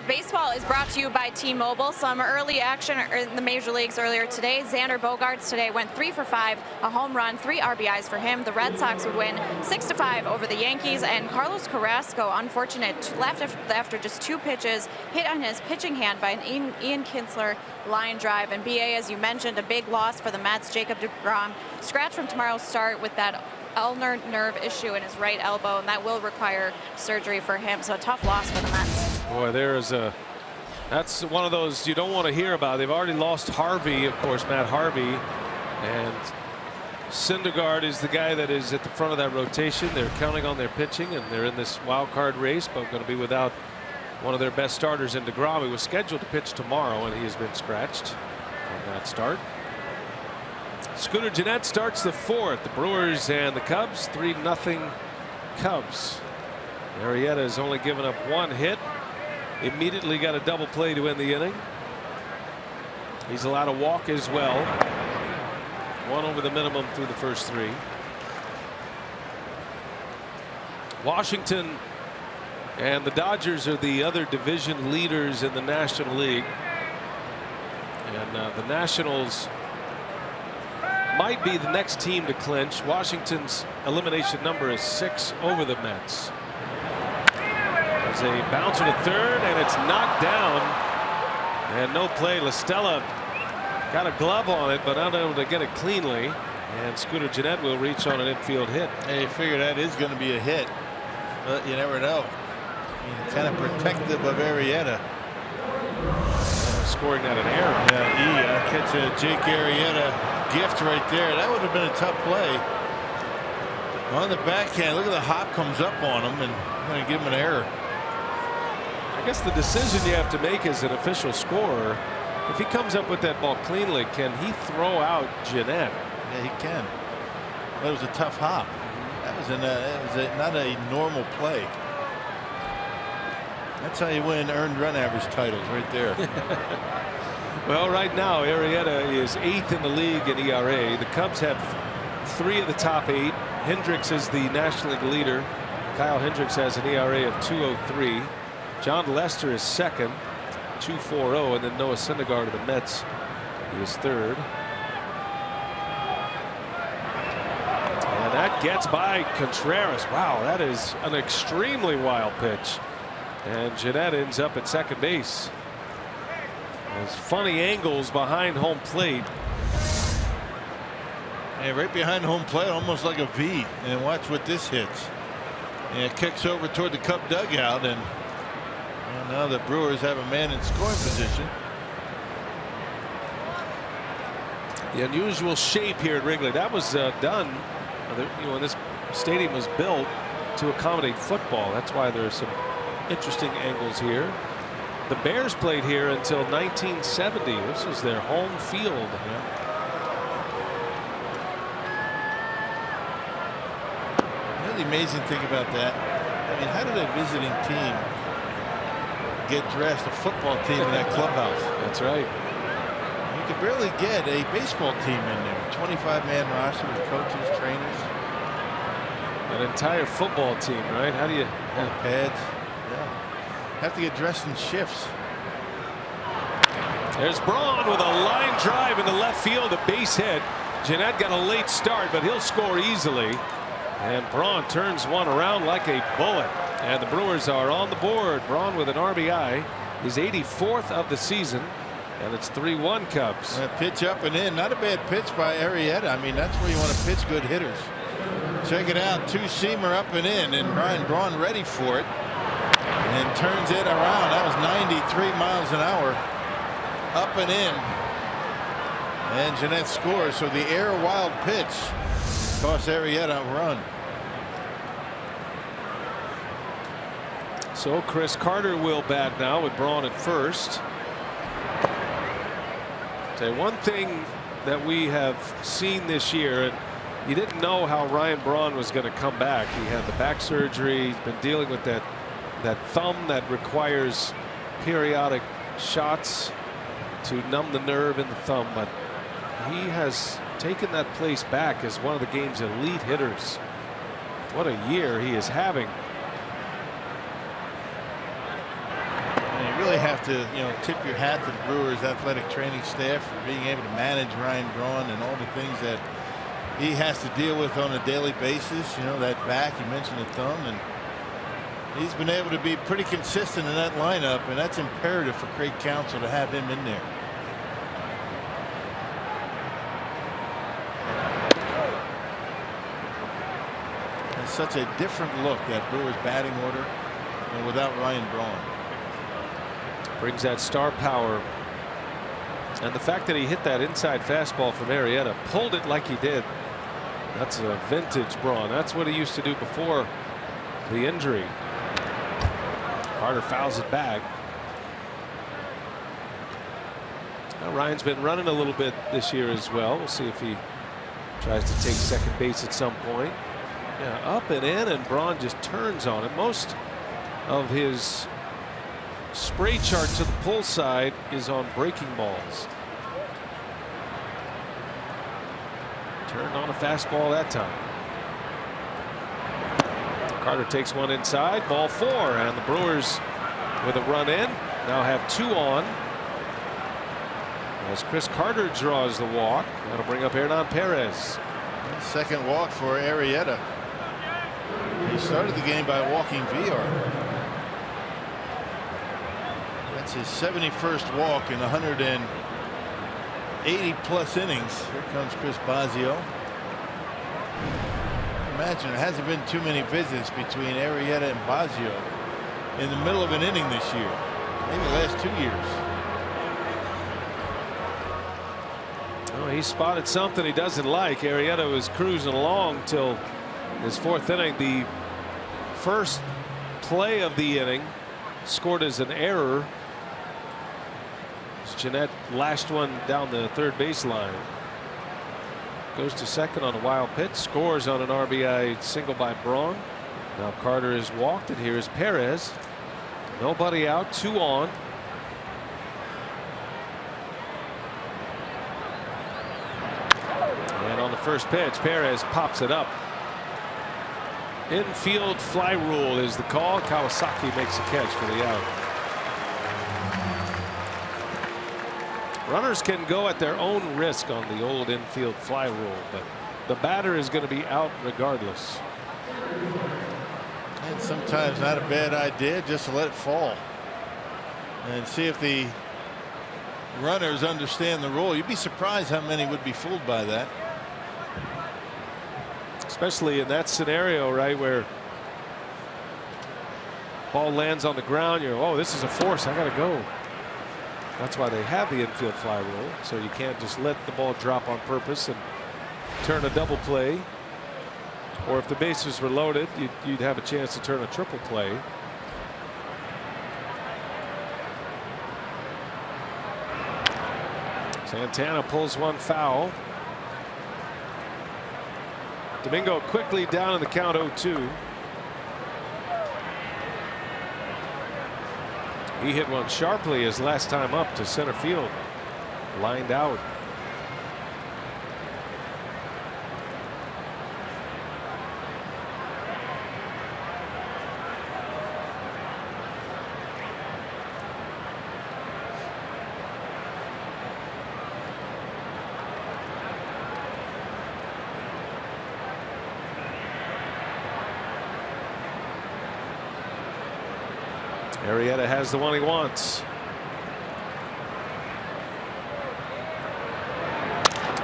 Baseball is brought to you by T-Mobile. Some early action in the major leagues earlier today. Xander Bogaerts today went 3 for 5, a home run, 3 RBIs for him. The Red Sox would win 6-5 over the Yankees, and Carlos Carrasco, unfortunate, left after just 2 pitches, hit on his pitching hand by an Ian Kinsler line drive. And BA, as you mentioned, a big loss for the Mets. Jacob deGrom scratched from tomorrow's start with that ulnar nerve issue in his right elbow, and that will require surgery for him. So a tough loss for the Mets. Boy, that's one of those you don't want to hear about. They've already lost Harvey, of course, Matt Harvey, and Syndergaard is the guy that is at the front of that rotation. They're counting on their pitching, and they're in this wild card race, but going to be without one of their best starters in deGrom. He was scheduled to pitch tomorrow, and he has been scratched from that start. Scooter Gennett starts the 4th. The Brewers and the Cubs, 3-0 Cubs. Arrieta has only given up 1 hit. Immediately got a double play to end the inning. He's allowed a walk as well. 1 over the minimum through the first 3. Washington and the Dodgers are the other division leaders in the National League. And the Nationals might be the next team to clinch. Washington's elimination number is 6 over the Mets. There's a bouncer to third, and it's knocked down. And no play. La Stella got a glove on it, but not able to get it cleanly. And Scooter Gennett will reach on an infield hit. Hey, you figure that is going to be a hit, but you never know. Kind of protective of Arrieta. Scoring that an error. Yeah, catch a Jake Arrieta gift right there. That would have been a tough play. On the backhand, look at the hop comes up on him, and going to give him an error. I guess the decision you have to make as an official scorer, if he comes up with that ball cleanly, can he throw out Gennett? Yeah, he can. That was a tough hop. That was not a normal play. That's how you win earned run average titles right there. Well, right now Arrieta is 8th in the league in ERA. The Cubs have 3 of the top 8. Hendricks is the National League leader. Kyle Hendricks has an ERA of 2.03. John Lester is 2nd, 2.40, and then Noah Syndergaard of the Mets is 3rd. And that gets by Contreras. Wow, that is an extremely wild pitch. And Gennett ends up at second base. Those funny angles behind home plate. Yeah, right behind home plate, almost like a V. And watch what this hits. And it kicks over toward the Cub dugout, and well, now the Brewers have a man in scoring position. The unusual shape here at Wrigley, that was done when this stadium was built to accommodate football. That's why there's some interesting angles here. The Bears played here until 1970. This was their home field. Yeah. You know the amazing thing about that? I mean, how did a visiting team get dressed, a football team, in that clubhouse? That's right. You could barely get a baseball team in there. 25-man roster with coaches, trainers. An entire football team, right? How do you pads? Yeah. Have to get dressed in shifts. There's Braun with a line drive into left field, a base hit. Gennett got a late start, but he'll score easily. And Braun turns one around like a bullet. And the Brewers are on the board. Braun with an RBI, his 84th of the season. And it's 3-1 Cubs. Pitch up and in. Not a bad pitch by Arrieta. I mean, that's where you want to pitch good hitters. Check it out. Two-seamer up and in. And Ryan Braun ready for it. And turns it around. That was 93 miles an hour. Up and in. And Gennett scores. So the air wild pitch cost Arrieta a run. So Chris Carter will bat now with Braun at first. Say one thing that we have seen this year, and you didn't know how Ryan Braun was going to come back. He had the back surgery. He's been dealing with that thumb that requires periodic shots to numb the nerve in the thumb, but he has taken that place back as one of the game's elite hitters. What a year he is having. And you really have to, tip your hat to the Brewers athletic training staff for being able to manage Ryan Braun and all the things that he has to deal with on a daily basis. That back, you mentioned the thumb, and he's been able to be pretty consistent in that lineup, and that's imperative for Craig Counsell to have him in there. It's such a different look, that Brewers batting order, without Ryan Braun. Brings that star power. And the fact that he hit that inside fastball from Arrieta, pulled it like he did. That's a vintage Braun. That's what he used to do before the injury. Carter fouls it back. Now Ryan's been running a little bit this year as well. We'll see if he tries to take second base at some point. Yeah, up and in, and Braun just turns on it. Most of his spray chart to the pull side is on breaking balls. Turned on a fastball that time. Carter takes one inside, ball 4, and the Brewers with a run in now have 2 on. As Chris Carter draws the walk, that'll bring up Hernan Perez. Second walk for Arrieta. He started the game by walking Villar. That's his 71st walk in 180+ innings. Here comes Chris Bosio. Imagine there hasn't been too many visits between Arrieta and Bosio in the middle of an inning this year. Maybe the last 2 years. Oh, he spotted something he doesn't like. Arrieta was cruising along till his 4th inning. The first play of the inning scored as an error. Jeanette lashed one down the 3rd baseline. Goes to second on a wild pitch, scores on an RBI single by Braun. Now Carter is walked, and here is Perez. Nobody out, 2 on. And on the first pitch, Perez pops it up. Infield fly rule is the call. Kawasaki makes a catch for the out. Runners can go at their own risk on the old infield fly rule, but the batter is going to be out regardless. And sometimes not a bad idea just to let it fall and see if the runners understand the rule. You'd be surprised how many would be fooled by that. Especially in that scenario, right, where ball lands on the ground, you're, oh, this is a force, I gotta go. That's why they have the infield fly rule, so you can't just let the ball drop on purpose and turn a double play. Or if the bases were loaded, you'd have a chance to turn a triple play. Santana pulls one foul. Domingo quickly down in the count, 0-2. He hit one sharply his last time up to center field. Lined out. Arrieta has the one he wants.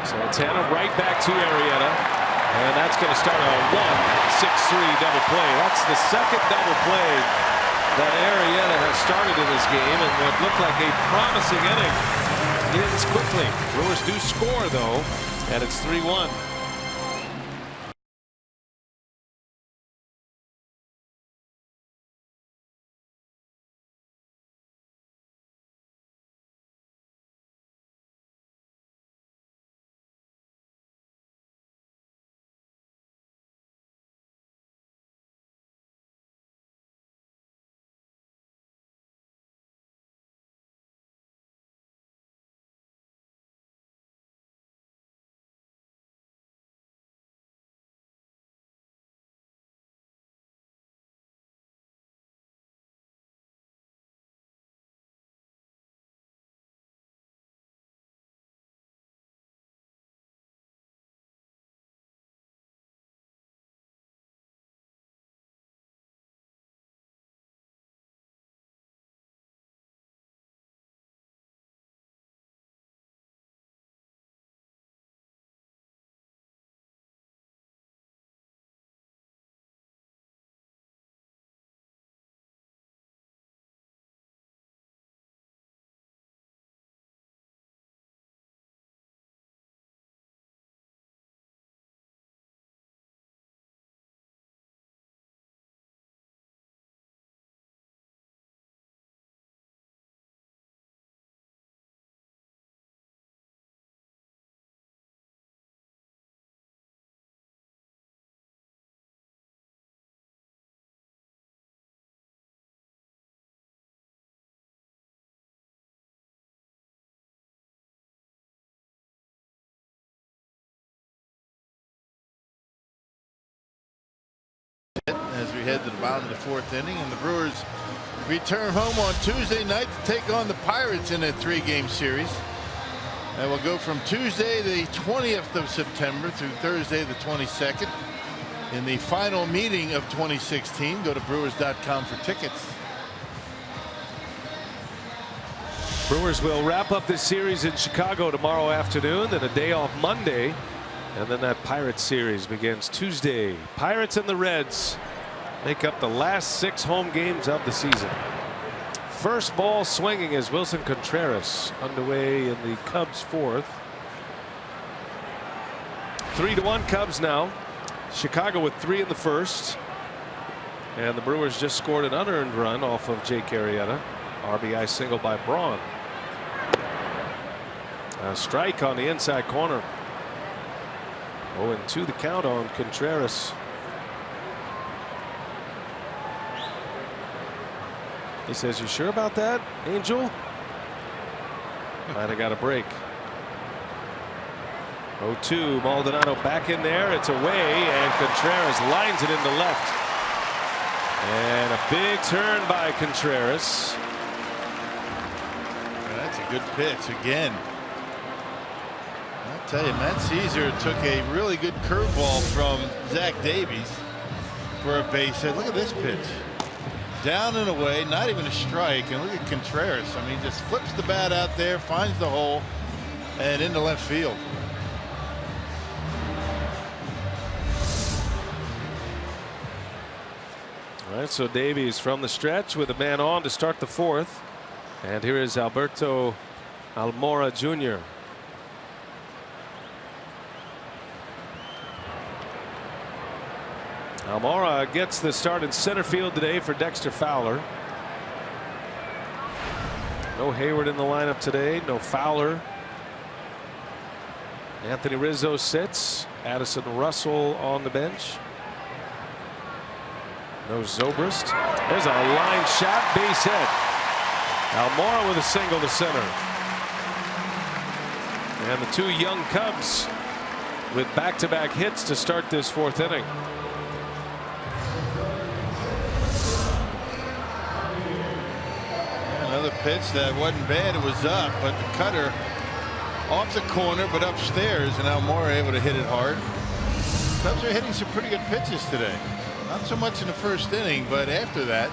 Santana right back to Arrieta, and that's going to start a 1-6-3 double play. That's the second double play that Arrieta has started in this game, and what looked like a promising inning ends quickly. Brewers do score though, and it's 3-1. head to the bottom of the 4th inning, and the Brewers return home on Tuesday night to take on the Pirates in a 3-game series. That will go from Tuesday the 20th of September through Thursday the 22nd. In the final meeting of 2016, go to Brewers.com for tickets. Brewers will wrap up this series in Chicago tomorrow afternoon, then a day off Monday, and then that Pirates series begins Tuesday. Pirates and the Reds make up the last 6 home games of the season. First ball swinging is Wilson Contreras, underway in the Cubs 4th. 3-1 Cubs now. Chicago with 3 in the 1st, and the Brewers just scored an unearned run off of Jake Arrieta. RBI single by Braun. A strike on the inside corner. 0-2 the count on Contreras. He says, "You sure about that, Angel?" Might have got a break. 0-2, Maldonado back in there. It's away, and Contreras lines it into left. And a big turn by Contreras. That's a good pitch again. I'll tell you, Matt Caesar took a really good curveball from Zach Davies for a base hit. Look at this pitch. Down and away, not even a strike. And look at Contreras. I mean, just flips the bat out there, finds the hole, and into left field. All right, so Davies from the stretch with a man on to start the 4th. And here is Alberto Almora Jr. Almora gets the start in center field today for Dexter Fowler. No Hayward in the lineup today. No Fowler. Anthony Rizzo sits. Addison Russell on the bench. No Zobrist. There's a line shot, base hit. Almora with a single to center. And the 2 young Cubs with back-to-back hits to start this 4th inning. Another pitch that wasn't bad. It was up, but the cutter off the corner, but upstairs, and Almora able to hit it hard. Cubs are hitting some pretty good pitches today. Not so much in the 1st inning, but after that,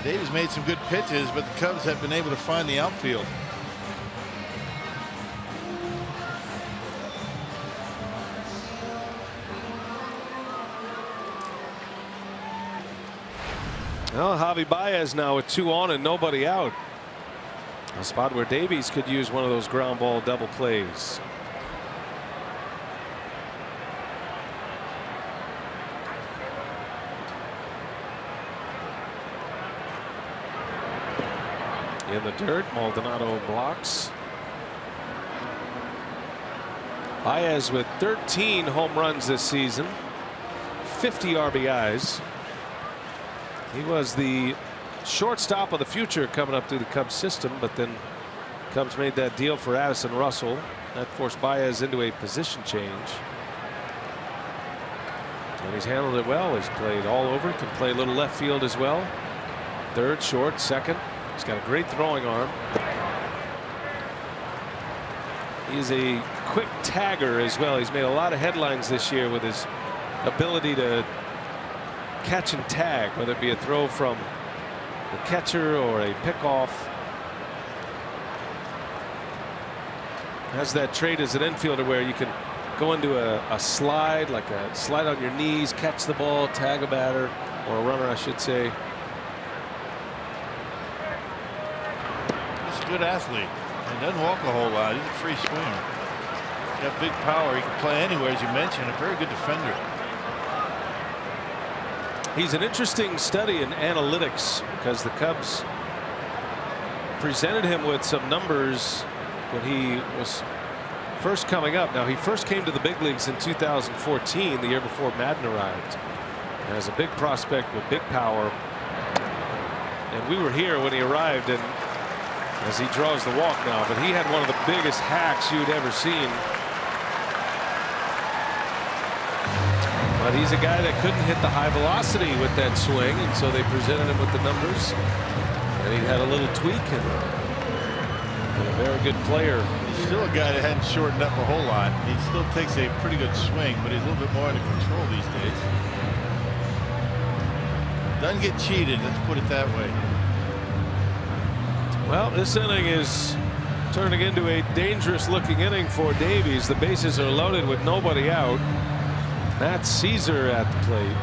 Davies made some good pitches, but the Cubs have been able to find the outfield. Well, Javi Baez now with 2 on and nobody out. A spot where Davies could use one of those ground ball double plays. In the dirt, Maldonado blocks. Baez with 13 home runs this season, 50 RBIs. He was the shortstop of the future coming up through the Cubs system, but then Cubs made that deal for Addison Russell. That forced Baez into a position change. And he's handled it well. He's played all over. Can play a little left field as well. Third, short, second. He's got a great throwing arm. He's a quick tagger as well. He's made a lot of headlines this year with his ability to catch and tag, whether it be a throw from the catcher or a pickoff. Has that trait as an infielder where you can go into a slide, like a slide on your knees, catch the ball, tag a batter, or a runner, I should say. He's a good athlete. He doesn't walk a whole lot. He's a free swinger. He's got big power. He can play anywhere, as you mentioned. A very good defender. He's an interesting study in analytics because the Cubs presented him with some numbers when he was first coming up. Now, he first came to the big leagues in 2014, the year before Madden arrived, as a big prospect with big power. And we were here when he arrived, and as he draws the walk now, but he had one of the biggest hacks you'd ever seen. But But he's a guy that couldn't hit the high velocity with that swing, and so they presented him with the numbers. And he had a little tweak, and a very good player. He's still a guy that hadn't shortened up a whole lot. He still takes a pretty good swing, but he's a little bit more under control these days. Doesn't get cheated, let's put it that way. Well, this inning is turning into a dangerous looking inning for Davies. The bases are loaded with nobody out. Matt Caesar at the plate.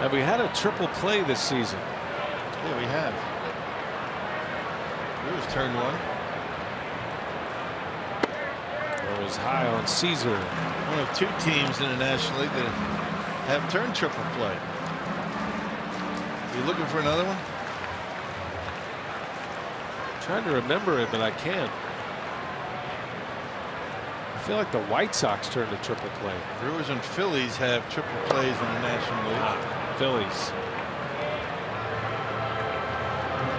Have we had a triple play this season? Yeah, we have. Here's turn one. It was high on Caesar. One of two teams in the National League that have turned triple play. You looking for another one? Trying to remember it, but I can't. I feel like the White Sox turned a triple play. Brewers and Phillies have triple plays in the National League. Phillies.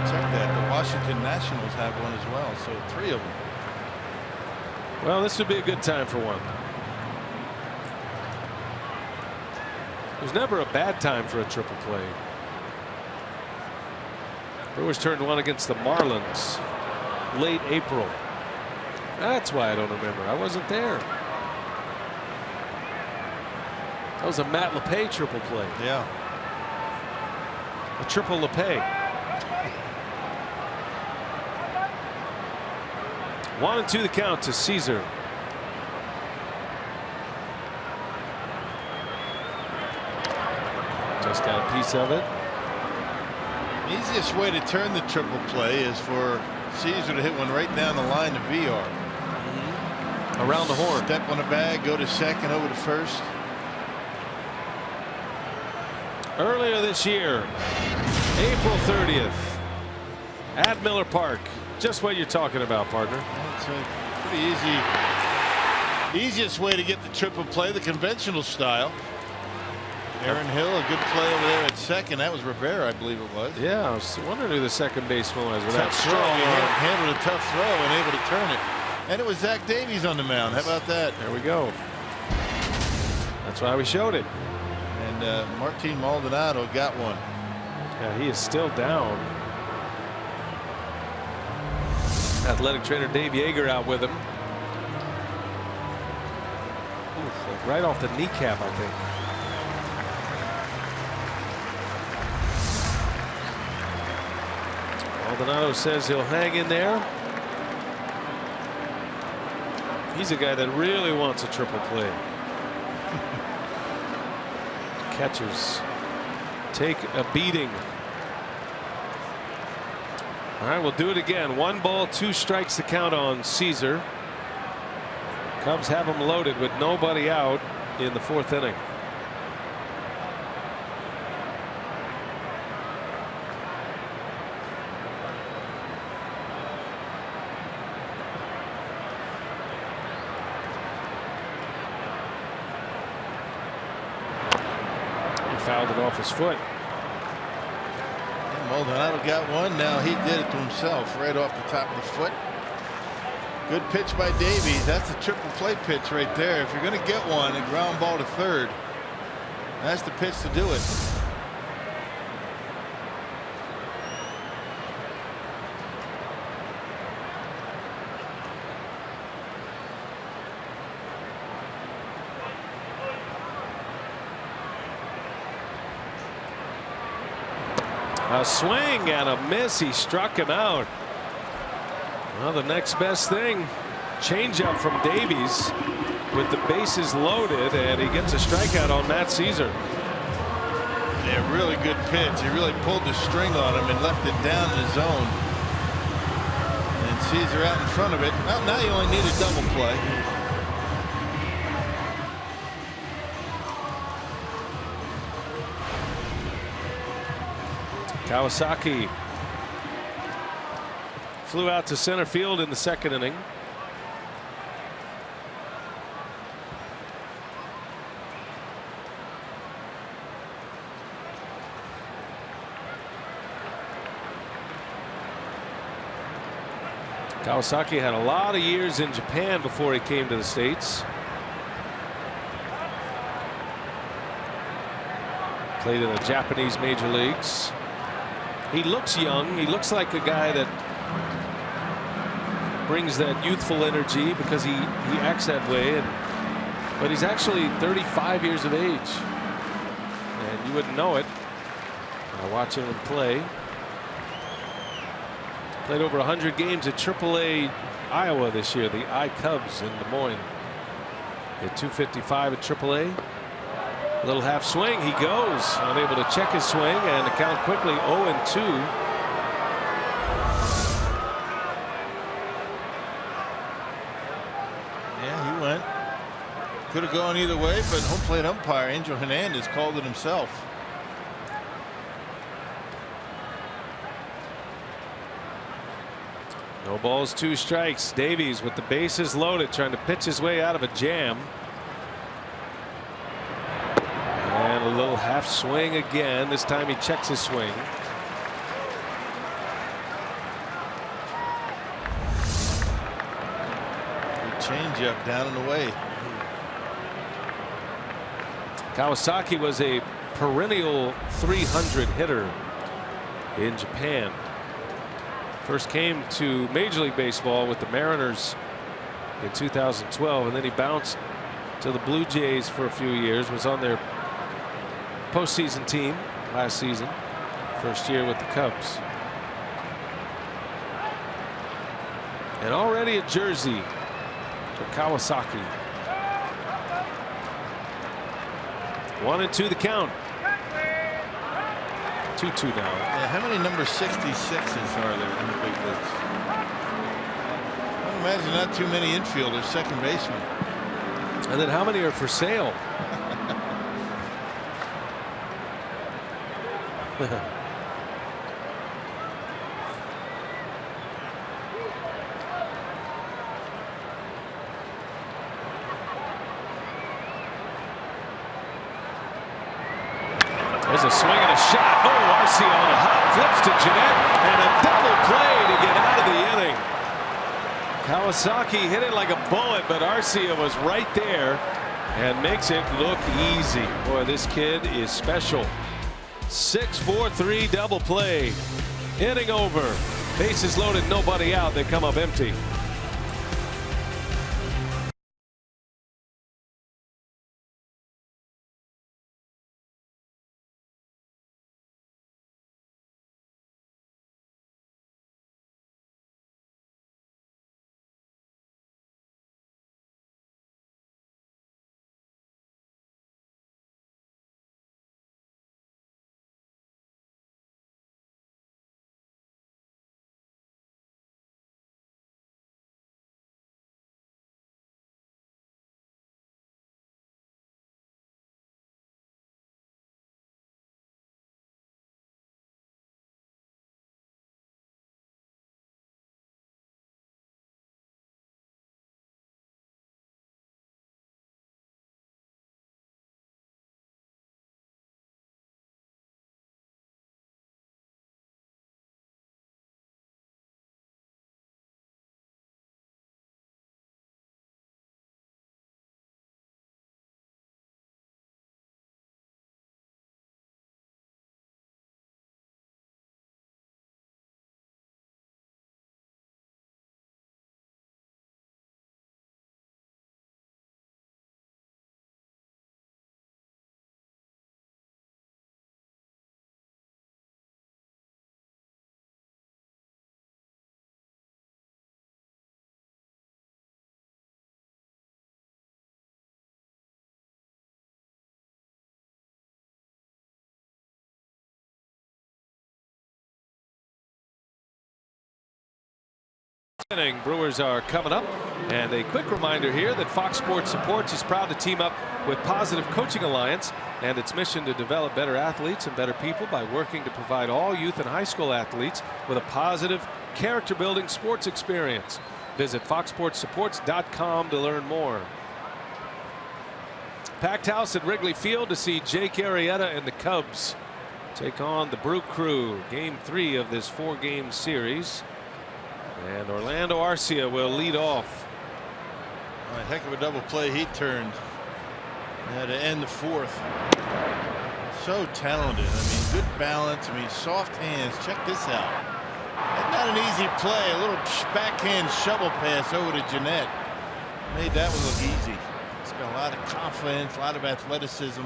Check that. The Washington Nationals have one as well, so 3 of them. Well, this would be a good time for one. There's never a bad time for a triple play. Brewers turned one against the Marlins late April. That's why I don't remember. I wasn't there. That was a Matt LePay triple play. Yeah. A triple LePay. 1-2 the count to Caesar. Just got a piece of it. The easiest way to turn the triple play is for Caesar to hit one right down the line to VR. Around the horn. Step on the bag, go to second, over to first. Earlier this year, April 30th, at Miller Park. Just what you're talking about, partner. It's a pretty easy. Easiest way to get the triple play, the conventional style. Aaron Hill, a good play over there at second. That was Rivera, I believe it was. Yeah, I was wondering who the second baseman was. With that Tough throw. strong He arm. handled a tough throw and able to turn it. And it was Zach Davies on the mound. How about that? There we go. That's why we showed it. And Martin Maldonado got one. Yeah, he is still down. Athletic trainer Dave Yeager out with him. Oof, like right off the kneecap, I think. Maldonado says he'll hang in there. He's a guy that really wants a triple play. Catchers take a beating. All right, we'll do it again. 1 ball, 2 strikes to count on Caesar. Cubs have him loaded with nobody out in the 4th inning. Fouled it off his foot. And Maldonado got one. Now he did it to himself right off the top of the foot. Good pitch by Davies. That's a triple play pitch right there. If you're going to get one, a ground ball to third, that's the pitch to do it. A swing and a miss. He struck him out. Well, the next best thing, changeup from Davies with the bases loaded, and he gets a strikeout on Matt Caesar. Yeah, really good pitch. He really pulled the string on him and left it down in the zone. And Caesar out in front of it. Well, now you only need a double play. Kawasaki flew out to center field in the 2nd inning. Kawasaki had a lot of years in Japan before he came to the States. Played in the Japanese major leagues. He looks young. He looks like a guy that brings that youthful energy because he acts that way. But he's actually 35 years of age. And you wouldn't know it by watching him play. Played over 100 games at AAA Iowa this year, the I-Cubs in Des Moines. Hit .255 at AAA. Little half swing, he goes. Unable to check his swing, and the count quickly 0-2. Yeah, he went. Could have gone either way, but home plate umpire Angel Hernandez called it himself. No balls, 2 strikes. Davies with the bases loaded, trying to pitch his way out of a jam. And a little half swing again. This time he checks his swing. Changeup down and away. Kawasaki was a perennial 300 hitter in Japan. First came to Major League Baseball with the Mariners in 2012, and then he bounced to the Blue Jays for a few years. Was on their postseason team last season. First year with the Cubs. And already a jersey for Kawasaki. 1-2 the count. 2-2 now. Yeah, how many number 66s are there in the big leagues? I imagine not too many infielders, second baseman. And then how many are for sale? There's a swing and a shot. Oh, Arcia on a hop, flips to Jeanette, and a double play to get out of the inning. Kawasaki hit it like a bullet, but Arcia was right there and makes it look easy. Boy, this kid is special. 6-4-3 double play. Inning over. Bases loaded, nobody out. They come up empty. Brewers are coming up, and a quick reminder here that Fox Sports Supports is proud to team up with Positive Coaching Alliance and its mission to develop better athletes and better people by working to provide all youth and high school athletes with a positive, character-building sports experience. Visit foxsportsupports.com to learn more. Packed house at Wrigley Field to see Jake Arrieta and the Cubs take on the Brew Crew. Game 3 of this 4-game series. And Orlando Arcia will lead off. A heck of a double play he turned. To end the fourth. So talented. I mean, good balance. I mean, soft hands. Check this out. Not an easy play. A little backhand shovel pass over to Jeanette. Made that one look easy. He's got a lot of confidence, a lot of athleticism.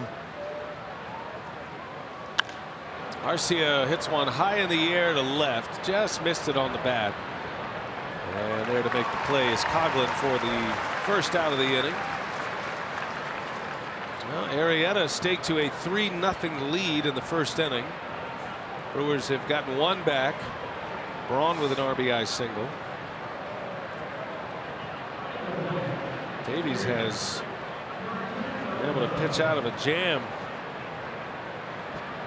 Arcia hits one high in the air to left. Just missed it on the bat. And there to make the play is Coghlan for the first out of the inning. Well, Arrieta staked to a 3-0 lead in the first inning. Brewers have gotten one back. Braun with an RBI single. Davies has been able to pitch out of a jam.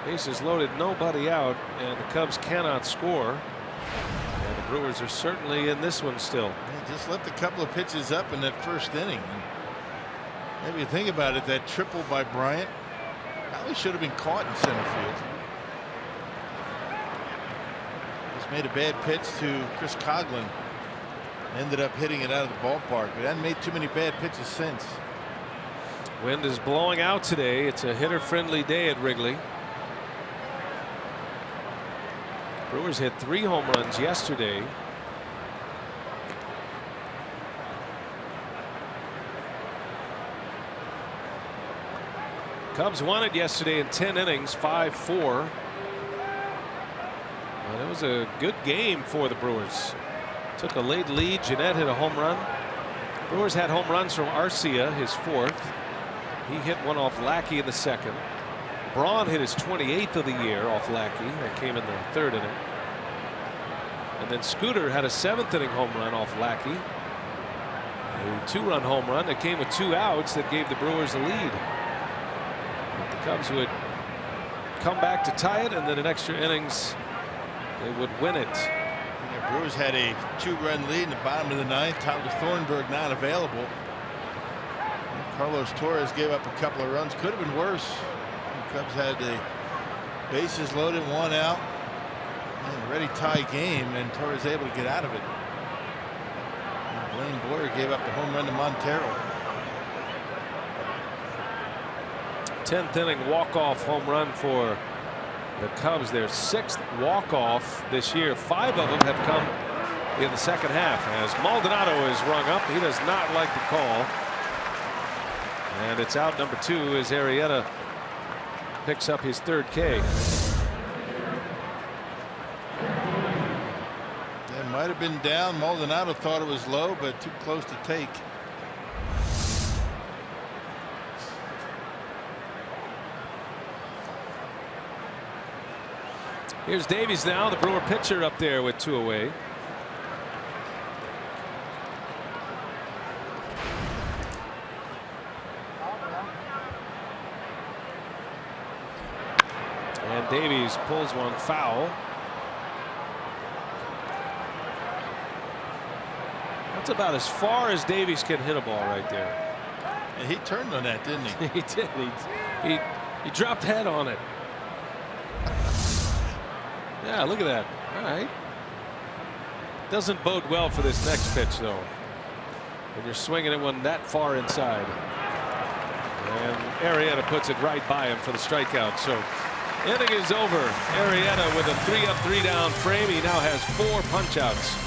Bases loaded, nobody out, and the Cubs cannot score. And the Brewers are certainly in this one still. Yeah, just left a couple of pitches up in that first inning. Maybe you think about it, that triple by Bryant probably should have been caught in center field. Just made a bad pitch to Chris Coghlan. Ended up hitting it out of the ballpark, but hadn't made too many bad pitches since. Wind is blowing out today. It's a hitter-friendly day at Wrigley. Brewers hit 3 home runs yesterday. Cubs won it yesterday in 10 innings, 5-4. And it was a good game for the Brewers. Took a late lead. Jeanette hit a home run. Brewers had home runs from Arcia, his 4th. He hit one off Lackey in the 2nd. Braun hit his 28th of the year off Lackey. That came in the 3rd inning. And then Scooter had a 7th inning home run off Lackey. A 2-run home run that came with 2 outs that gave the Brewers a lead. But the Cubs would come back to tie it, and then in extra innings they would win it. Yeah, Brewers had a 2-run lead in the bottom of the 9th. Tyler Thornburg not available. Carlos Torres gave up a couple of runs. Could have been worse. The Cubs had the bases loaded, 1 out, and a ready tie game, and Torres able to get out of it. And Blaine Boyer gave up the home run to Montero. 10th inning walk-off home run for the Cubs. Their 6th walk-off this year. 5 of them have come in the second half as Maldonado is rung up. He does not like the call. And it's out number 2 as Arrieta picks up his 3rd K. It might have been down. Maldonado thought it was low, but too close to take. Here's Davies now, the Brewer pitcher up there with 2 away. And Davies pulls one foul. That's about as far as Davies can hit a ball right there. And he turned on that, didn't he? He did. He dropped head on it. Yeah, look at that. All right. Doesn't bode well for this next pitch, though. When you're swinging at one that far inside. And Arrieta puts it right by him for the strikeout. So inning is over. Arrieta with a 3-up, 3-down frame. He now has 4 punch-outs.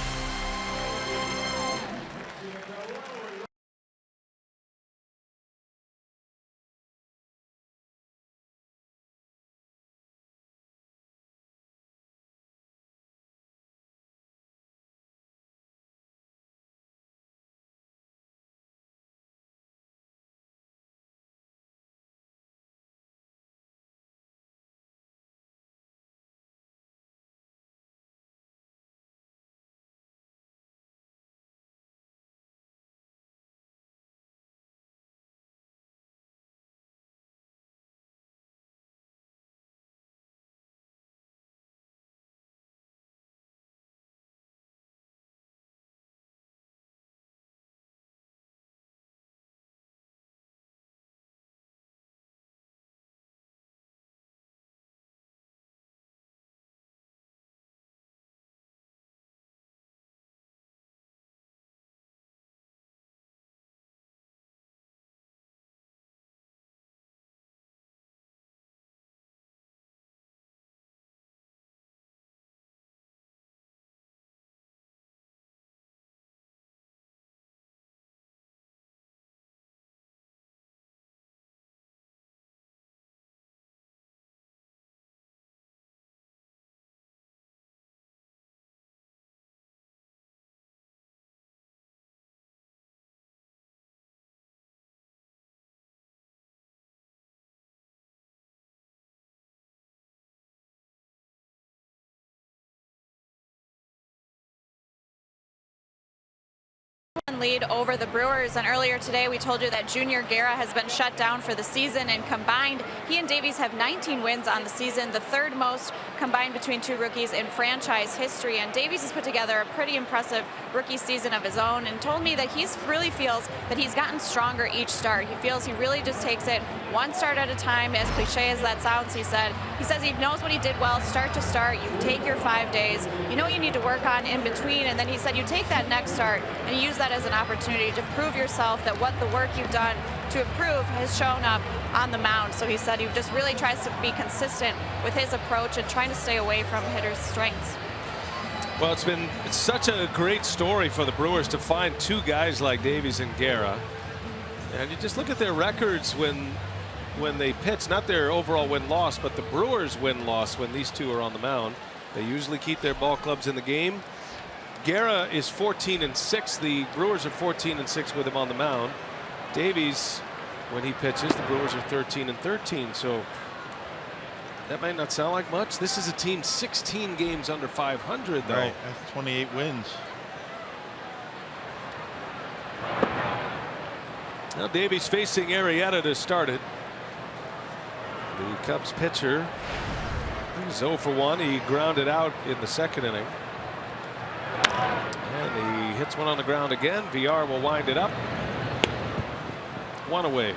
Lead over the Brewers, and earlier today we told you that Junior Guerra has been shut down for the season, and combined he and Davies have 19 wins on the season, the third most combined between two rookies in franchise history. And Davies has put together a pretty impressive rookie season of his own and told me that he really feels that he's gotten stronger each start. He feels he really just takes it one start at a time, as cliche as that sounds. He says he knows what he did well start to start. You take your 5 days, you know what you need to work on in between, and then he said you take that next start and you use that as an opportunity to prove yourself that what the work you've done to improve has shown up on the mound. So he said he just really tries to be consistent with his approach and trying to stay away from hitters' strengths. Well, it's such a great story for the Brewers to find two guys like Davies and Guerra. And you just look at their records when they pitch, not their overall win-loss, but the Brewers win-loss when these two are on the mound. They usually keep their ball clubs in the game. Guerra is 14-6. The Brewers are 14-6 with him on the mound. Davies, when he pitches, the Brewers are 13-13. So that might not sound like much. This is a team 16 games under 500, though. Right, that's 28 wins. Now Davies facing Arrieta to start it. The Cubs pitcher, he's 0 for 1. He grounded out in the second inning. And he hits one on the ground again. VR will wind it up. 1 away.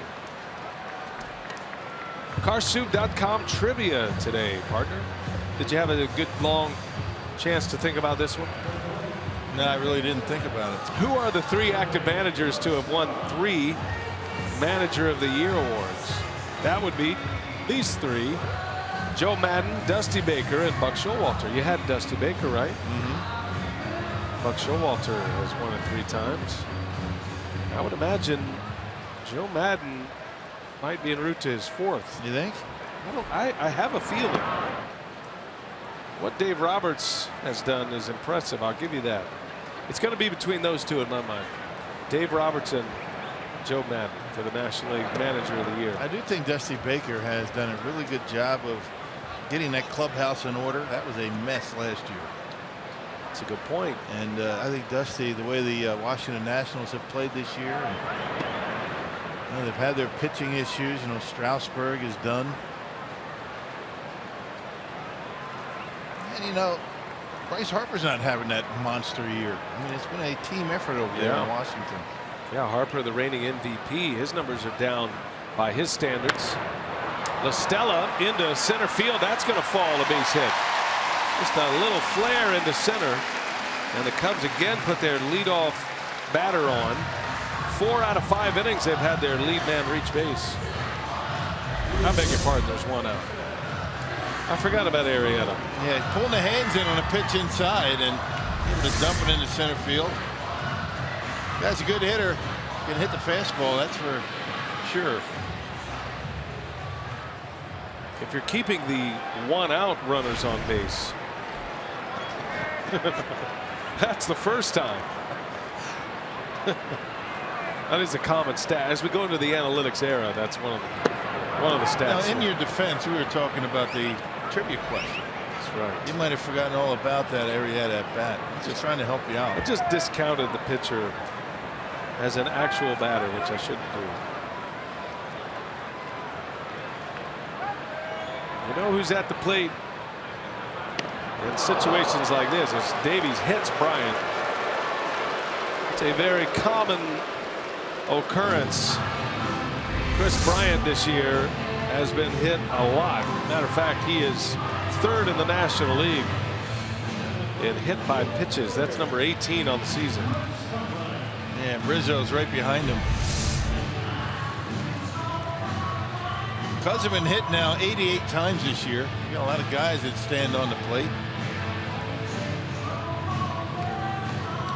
Carsoup.com trivia today, partner. Did you have a good long chance to think about this one? No, I really didn't think about it. Who are the 3 active managers to have won 3 Manager of the Year awards? That would be these 3: Joe Maddon, Dusty Baker, and Buck Showalter. You had Dusty Baker, right? Mm-hmm. Buck Showalter has won it 3 times. I would imagine Joe Maddon might be en route to his 4th. You think? I have a feeling. What Dave Roberts has done is impressive. I'll give you that. It's going to be between those two in my mind. Dave Roberts and Joe Maddon for the National League Manager of the Year. I do think Dusty Baker has done a really good job of getting that clubhouse in order. That was a mess last year. That's a good point. And I think Dusty, the way the Washington Nationals have played this year, and, you know, they've had their pitching issues. You know, Strasburg is done. And, you know, Bryce Harper's not having that monster year. I mean, it's been a team effort over there in Washington. Yeah, Harper, the reigning MVP, his numbers are down by his standards. La Stella into center field. That's going to fall, a base hit. Just a little flare into center. And the Cubs again put their leadoff batter on. 4 out of 5 innings they've had their lead man reach base. I beg your pardon, there's 1 out. I forgot about Arrieta. Yeah, pulling the hands in on a pitch inside and able to dump it into center field. Guy's a good hitter. Can hit the fastball, that's for sure. If you're keeping the 1 out runners on base, that's the first time. That is a common stat. As we go into the analytics era, that's one of the stats. Now, in your defense, we were talking about the trivia question. That's right. You might have forgotten all about that Arrieta at bat. Just trying to help you out. I just discounted the pitcher as an actual batter, which I shouldn't do. You know who's at the plate in situations like this? As Davies hits Bryant. It's a very common occurrence. Chris Bryant this year has been hit a lot. Matter of fact, he is 3rd in the National League in hit by pitches. That's number 18 on the season. Yeah, Rizzo's right behind him. Cubs have been hit now 88 times this year. You got a lot of guys that stand on the plate.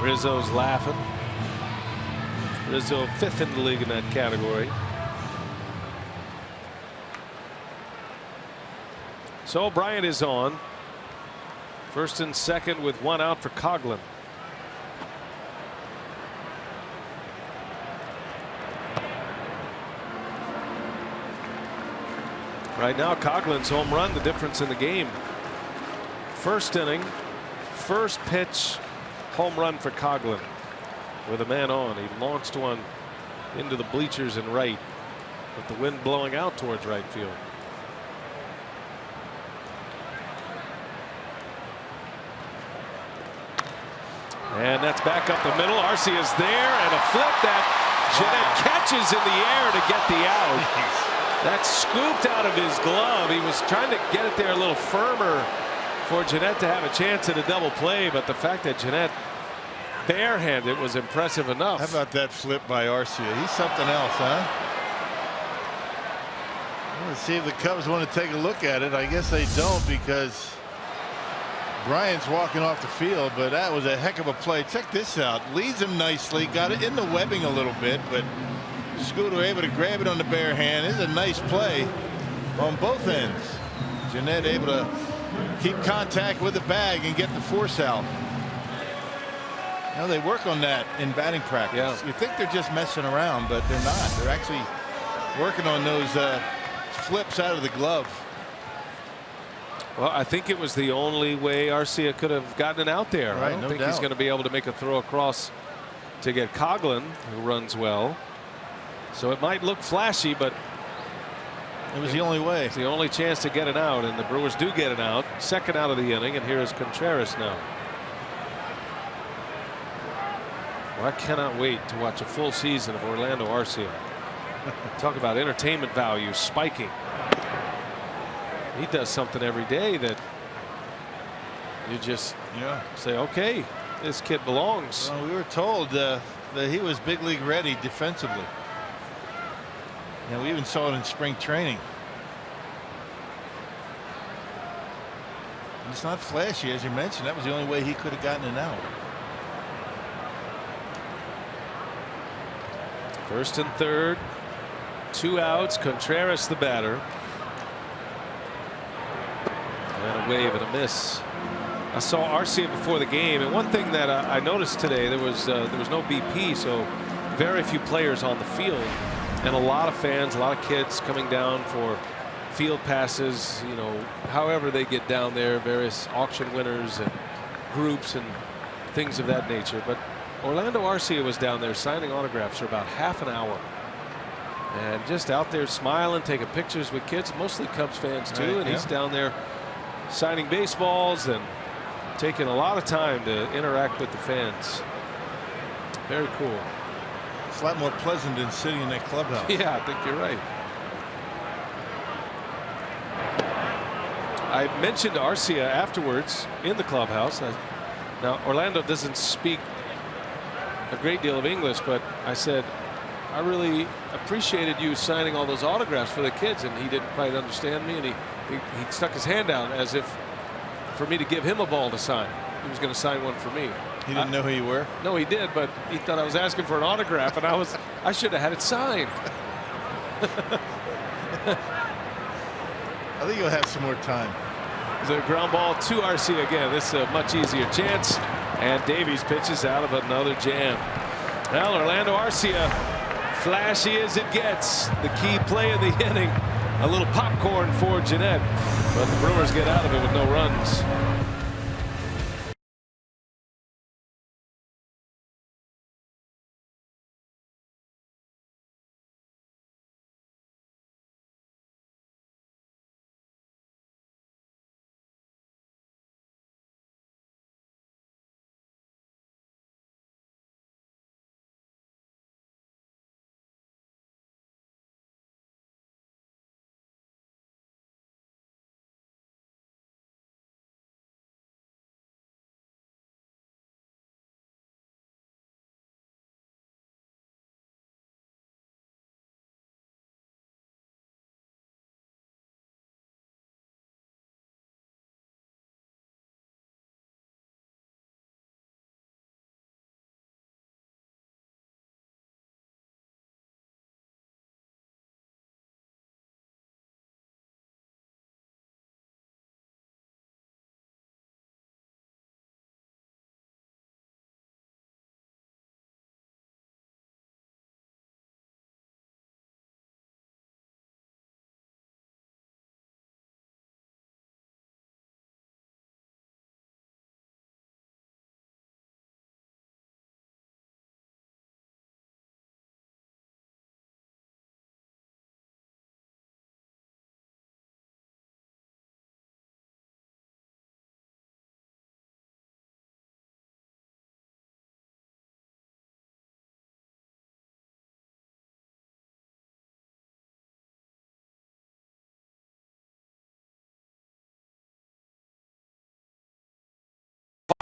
Rizzo's laughing. Rizzo 5th in the league in that category. So Bryant is on. 1st and 2nd with 1 out for Coghlan. Right now, Coghlan's home run, the difference in the game. 1st inning, 1st pitch, home run for Coghlan. with a man on. He launched one into the bleachers in right, with the wind blowing out towards right field. And that's back up the middle. Arcia's there, and a flip that Gennett catches in the air to get the out. That's scooped out of his glove. He was trying to get it there a little firmer for Gennett to have a chance at a double play, but the fact that Gennett barehanded was impressive enough. How about that flip by Arcia? He's something else, huh? Let's see if the Cubs want to take a look at it. I guess they don't, because Bryant's walking off the field, but that was a heck of a play. Check this out. Leads him nicely. Got it in the webbing a little bit, but Scooter able to grab it on the bare hand. This is a nice play on both ends. Gennett able to keep contact with the bag and get the force out. Now they work on that in batting practice. Yeah. You think they're just messing around, but they're not. They're actually working on those flips out of the glove. Well, I think it was the only way Arcia could have gotten it out there. Right, I don't no think doubt. he's going to be able to make a throw across to get Coghlan, who runs well. So it might look flashy, but It was the only way. it's the only chance to get it out, and the Brewers do get it out. Second out of the inning, and here is Contreras now. Well, I cannot wait to watch a full season of Orlando Arcia. Talk about entertainment value spiking. He does something every day that you just say, okay, this kid belongs. Well, we were told that he was big league ready defensively. And we even saw it in spring training. And it's not flashy, as you mentioned. That was the only way he could have gotten it out. First and third, 2 outs. Contreras the batter. And a wave and a miss. I saw Arcia before the game, and one thing that I noticed today, there was no BP, so very few players on the field, and a lot of fans, a lot of kids coming down for field passes. You know, however they get down there, various auction winners and groups and things of that nature. But Orlando Arcia was down there signing autographs for about half an hour, and just out there smiling, taking pictures with kids, mostly Cubs fans too. Right, and he's down there signing baseballs and taking a lot of time to interact with the fans. Very cool. It's a lot more pleasant than sitting in that clubhouse. Yeah, I think you're right. I mentioned Arcia afterwards in the clubhouse. Now Orlando doesn't speak a great deal of English, but I said, I really appreciated you signing all those autographs for the kids, and he didn't quite understand me, and he stuck his hand out as if for me to give him a ball to sign. He was going to sign one for me. He didn't know who you were? No, he did, but he thought I was asking for an autograph, and I should have had it signed. I think you'll have some more time. The ground ball to Arcia again. This is a much easier chance, and Davies pitches out of another jam. Well, Orlando Arcia, flashy as it gets. The key play of the inning. A little popcorn for Gennett, but the Brewers get out of it with no runs.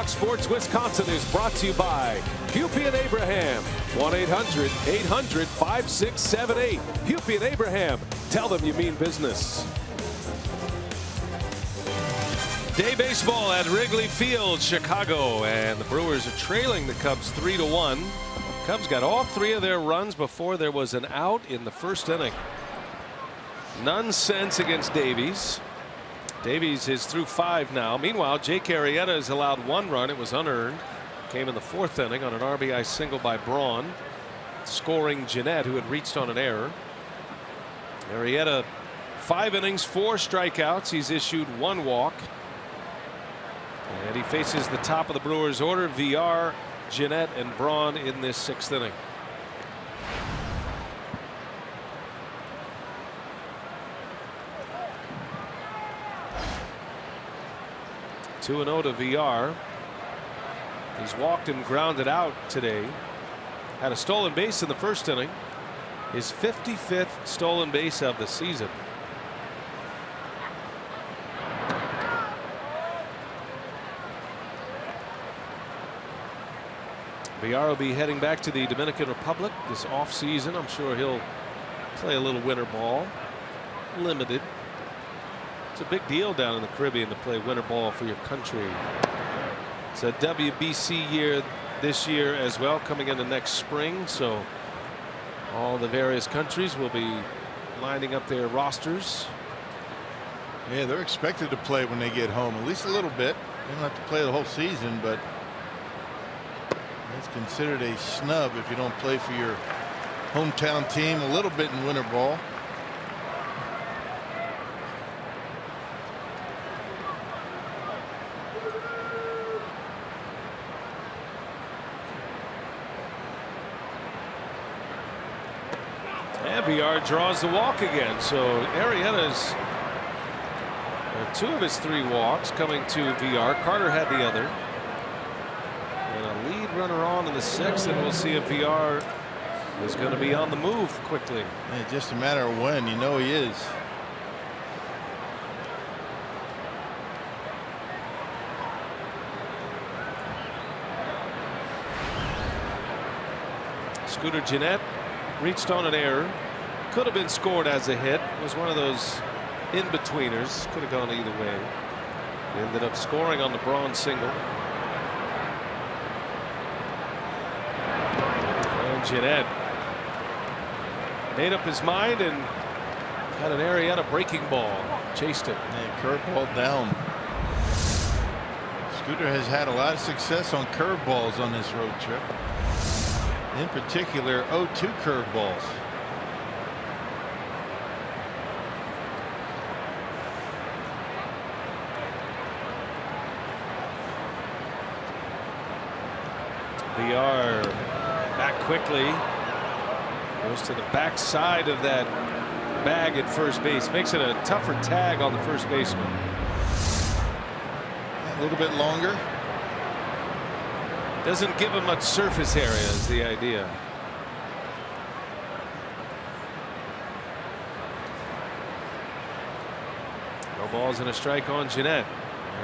Fox Sports Wisconsin is brought to you by Hupy and Abraham. 1-800-800-5678. Hupy and Abraham. Tell them you mean business. Day baseball at Wrigley Field, Chicago, and the Brewers are trailing the Cubs 3-1. Cubs got all 3 of their runs before there was an out in the first inning. None since against Davies. Davies is through 5 now. Meanwhile, Jake Arrieta has allowed 1 run. It was unearned. Came in the 4th inning on an RBI single by Braun, scoring Jeanette, who had reached on an error. Arrieta, 5 innings, 4 strikeouts. He's issued 1 walk. And he faces the top of the Brewers order: VR, Jeanette, and Braun in this 6th inning. Two 2-0 to VR. He's walked and grounded out today. Had a stolen base in the 1st inning. His 55th stolen base of the season. VR will be heading back to the Dominican Republic this offseason. I'm sure he'll play a little winter ball. Limited. It's a big deal down in the Caribbean to play winter ball for your country. It's a WBC year this year as well, coming into next spring. So all the various countries will be lining up their rosters. Yeah, they're expected to play when they get home, at least a little bit. They don't have to play the whole season, but it's considered a snub if you don't play for your hometown team a little bit in winter ball. And VR draws the walk again. So Arrieta's 2 of his 3 walks coming to VR. Carter had the other. And a lead runner on in the 6th, and we'll see if VR is going to be on the move quickly. Yeah, just a matter of when. You know he is. Scooter Jeanette reached on an error. Could have been scored as a hit. It was one of those in-betweeners. Could have gone either way. He ended up scoring on the Braun single. And Jeanette made up his mind and got an Arrieta breaking ball. Chased it. And curveball down. Scooter has had a lot of success on curveballs on this road trip. In particular, 0-2 curveballs. VR back quickly. Goes to the back side of that bag at first base. Makes it a tougher tag on the first baseman. A little bit longer. Doesn't give him much surface area is the idea. No balls and a strike on Jeanette.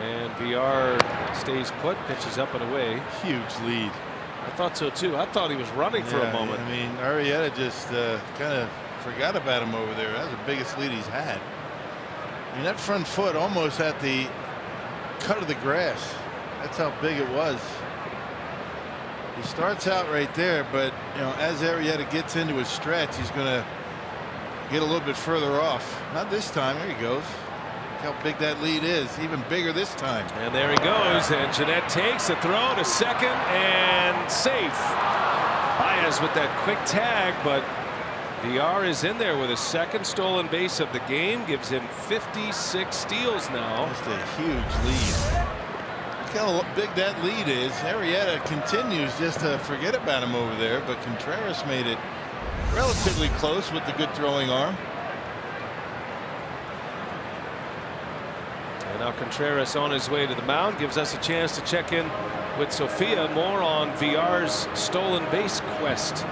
And VR stays put, pitches up and away. Huge lead. I thought so too. I thought he was running for a moment. I mean, Arrieta just kind of forgot about him over there. That's the biggest lead he's had. I mean, that front foot almost at the cut of the grass. That's how big it was. He starts out right there, but you know, as Arrieta gets into his stretch, he's going to get a little bit further off. Not this time. There he goes. Look how big that lead is. Even bigger this time. And there he goes. And Jeanette takes a throw to second and safe. Baez with that quick tag, but VR is in there with his 2nd stolen base of the game. Gives him 56 steals now. Just a huge lead. Look how big that lead is. Arrieta continues just to forget about him over there, but Contreras made it relatively close with the good throwing arm. And now Contreras on his way to the mound, gives us a chance to check in with Sophia. More on VR's stolen base quest.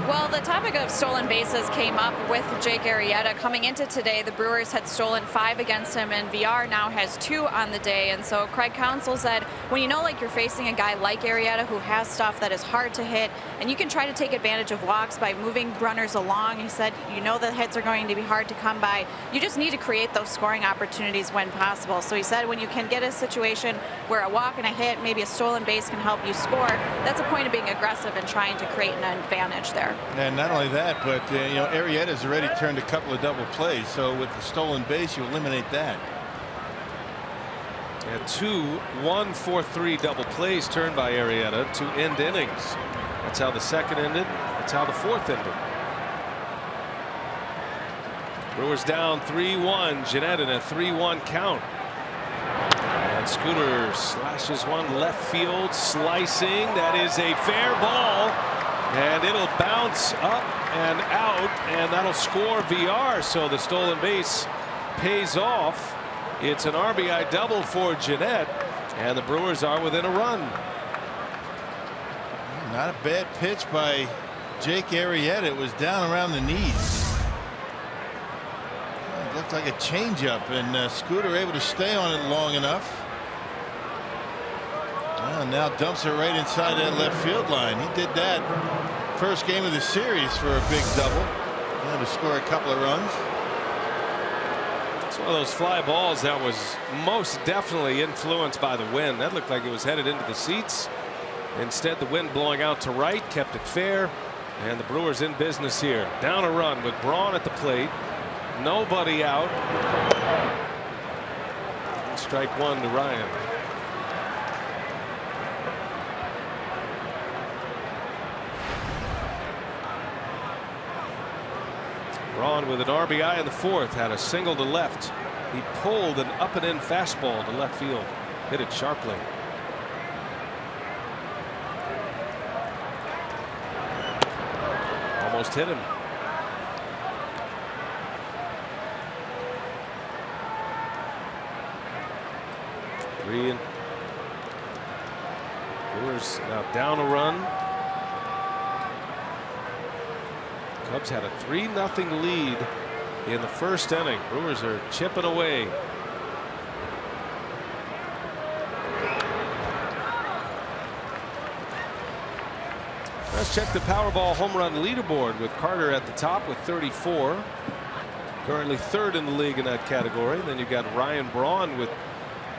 Well, the topic of stolen bases came up with Jake Arrieta. Coming into today, the Brewers had stolen 5 against him, and VR now has 2 on the day. And so Craig Counsell said, when you know like you're facing a guy like Arrieta who has stuff that is hard to hit, and you can try to take advantage of walks by moving runners along, he said, you know the hits are going to be hard to come by. You just need to create those scoring opportunities when possible. So he said when you can get a situation where a walk and a hit, maybe a stolen base can help you score, that's a point of being aggressive and trying to create an advantage there. And not only that, but you know, Arrieta's already turned a couple of double plays, so with the stolen base, you eliminate that. And 2 1-4-3 double plays turned by Arrieta to end innings. That's how the second ended. That's how the fourth ended. Brewers down 3-1. Jeanette in a 3-1 count. And Scooter slashes one left field, slicing. That is a fair ball. And it'll bounce up and out, and that'll score VR. So the stolen base pays off. It's an RBI double for Jeanette, and the Brewers are within a run. Not a bad pitch by Jake Arrieta. It was down around the knees. It looked like a changeup, and Scooter able to stay on it long enough. Well, now dumps it right inside that left field line. He did that first game of the series for a big double. To score a couple of runs. It's one of those fly balls that was most definitely influenced by the wind. That looked like it was headed into the seats. Instead, the wind blowing out to right kept it fair, and the Brewers in business here. Down a run with Braun at the plate. Nobody out. Strike 1 to Ryan. Braun with an RBI in the fourth, had a single to left. He pulled an up and in fastball to left field, hit it sharply. Almost hit him. Brewers now down a run. Cubs had a 3-0 lead in the first inning. Brewers are chipping away. Let's check the Powerball home run leaderboard with Carter at the top with 34. Currently third in the league in that category. Then you've got Ryan Braun with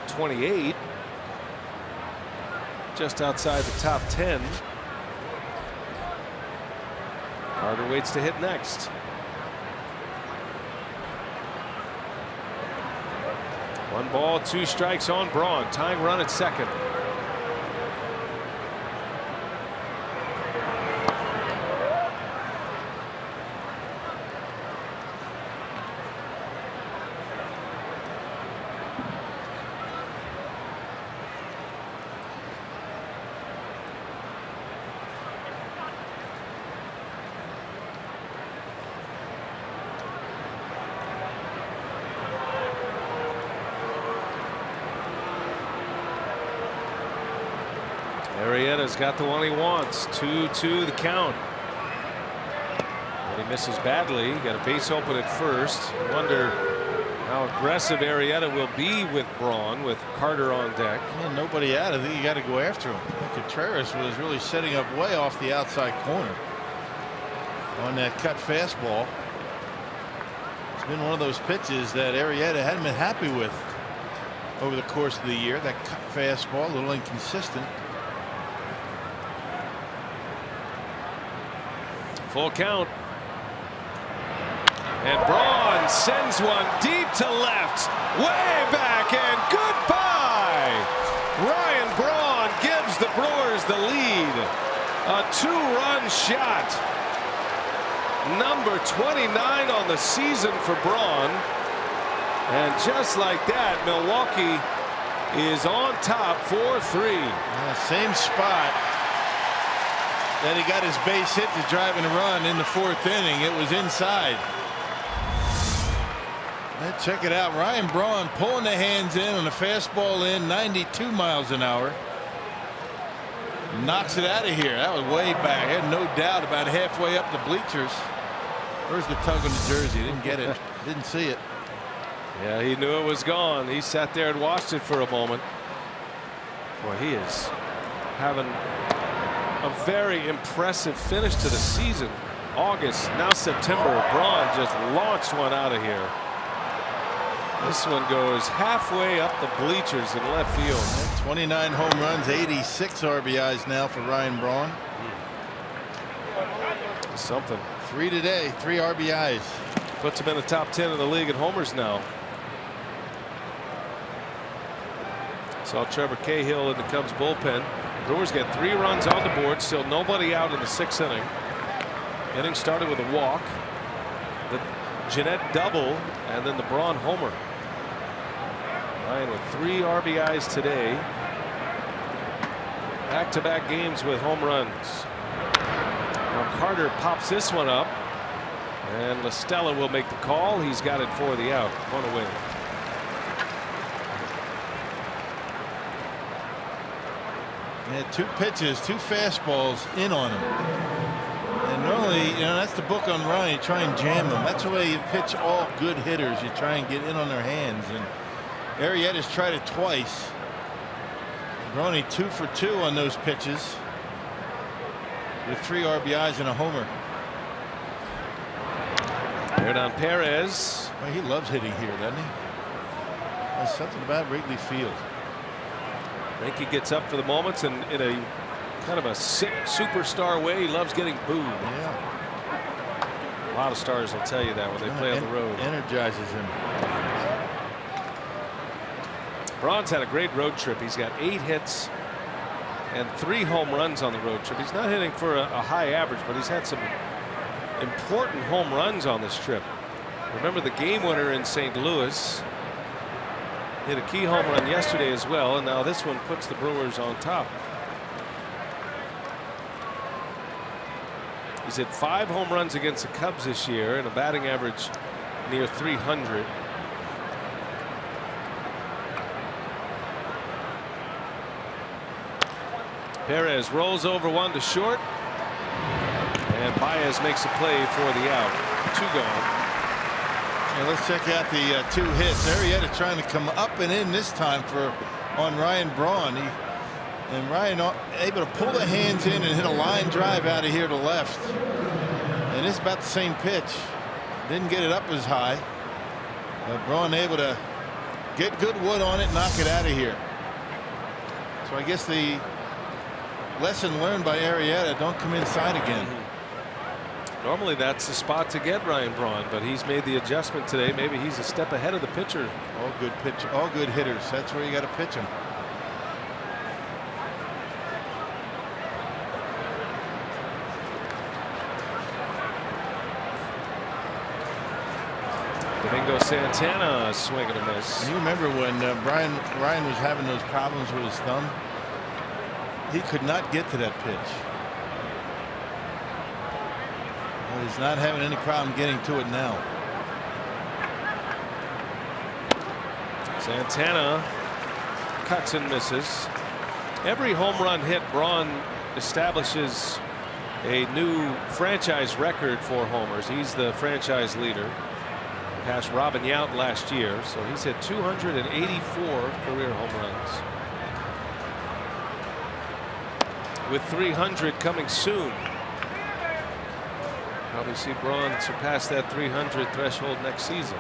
28. Just outside the top 10. Carter waits to hit next. 1 ball, 2 strikes on Braun. Tying run at second. Arrieta's got the one he wants. 2-2 the count. And he misses badly. Got a base open at first. Wonder how aggressive Arrieta will be with Braun with Carter on deck. Yeah, nobody out. I think you got to go after him. I think Contreras was really setting up way off the outside corner on that cut fastball. It's been one of those pitches that Arrieta hadn't been happy with over the course of the year. That cut fastball, a little inconsistent. Full count. And Braun sends one deep to left, way back, and goodbye. Ryan Braun gives the Brewers the lead. A 2-run shot. Number 29 on the season for Braun. And just like that, Milwaukee is on top 4-3. Same spot that he got his base hit to drive and run in the fourth inning. It was inside. Let's check it out. Ryan Braun pulling the hands in on a fastball in 92 miles an hour. Knocks it out of here. That was way back. I had no doubt about halfway up the bleachers. Where's the tug on the jersey? Didn't get it. Didn't see it. Yeah, he knew it was gone. He sat there and watched it for a moment. Boy, he is having a very impressive finish to the season. August, now September. Braun just launched one out of here. This one goes halfway up the bleachers in left field. 29 home runs, 86 RBIs now for Ryan Braun. Something. 3 today, 3 RBIs. Puts him in the top 10 of the league in homers now. Saw Trevor Cahill in the Cubs bullpen. Brewers get 3 runs on the board. Still nobody out in the 6th inning. Inning started with a walk, the Jeanette double, and then the Braun homer. Ryan with 3 RBIs today. Back-to-back games with home runs. Now Carter pops this one up, and La Stella will make the call. He's got it for the out. 1 away. Yeah, 2 pitches, 2 fastballs in on him. And normally, that's the book on Ryan. You try and jam them. That's the way you pitch all good hitters. You try and get in on their hands. And Arrieta's tried it twice. Only 2 for 2 on those pitches, with 3 RBIs and a homer. Hernan Perez. Well, he loves hitting here, doesn't he? There's something about Wrigley Field. I think he gets up for the moments, and in a kind of a sick superstar way, he loves getting booed. Yeah. A lot of stars will tell you that when they play on the road. Energizes him. Braun's had a great road trip. He's got 8 hits and 3 home runs on the road trip. He's not hitting for a high average, but he's had some important home runs on this trip. Remember the game winner in St. Louis. Hit a key home run yesterday as well, and now this one puts the Brewers on top. He's hit 5 home runs against the Cubs this year and a batting average near 300. Perez rolls over 1 to short, and Baez makes a play for the out. 2 gone. Yeah, let's check out the 2 hits. Arrieta trying to come up and in this time on Ryan Braun. And Ryan able to pull the hands in and hit a line drive out of here to left. And it's about the same pitch. Didn't get it up as high. But Braun able to get good wood on it, knock it out of here. So I guess the lesson learned by Arrieta, don't come inside again. Normally that's the spot to get Ryan Braun, but he's made the adjustment today. Maybe he's a step ahead of the pitcher. All good pitch, all good hitters. That's where you got to pitch them. Domingo Santana swinging a miss. And you remember when Ryan was having those problems with his thumb? He could not get to that pitch. Well, he's not having any problem getting to it now. Santana cuts and misses. Every home run hit, Braun establishes a new franchise record for homers. He's the franchise leader. Passed Robin Yount last year, so he's hit 284 career home runs. With 300 coming soon. Probably see Braun surpass that 300 threshold next season.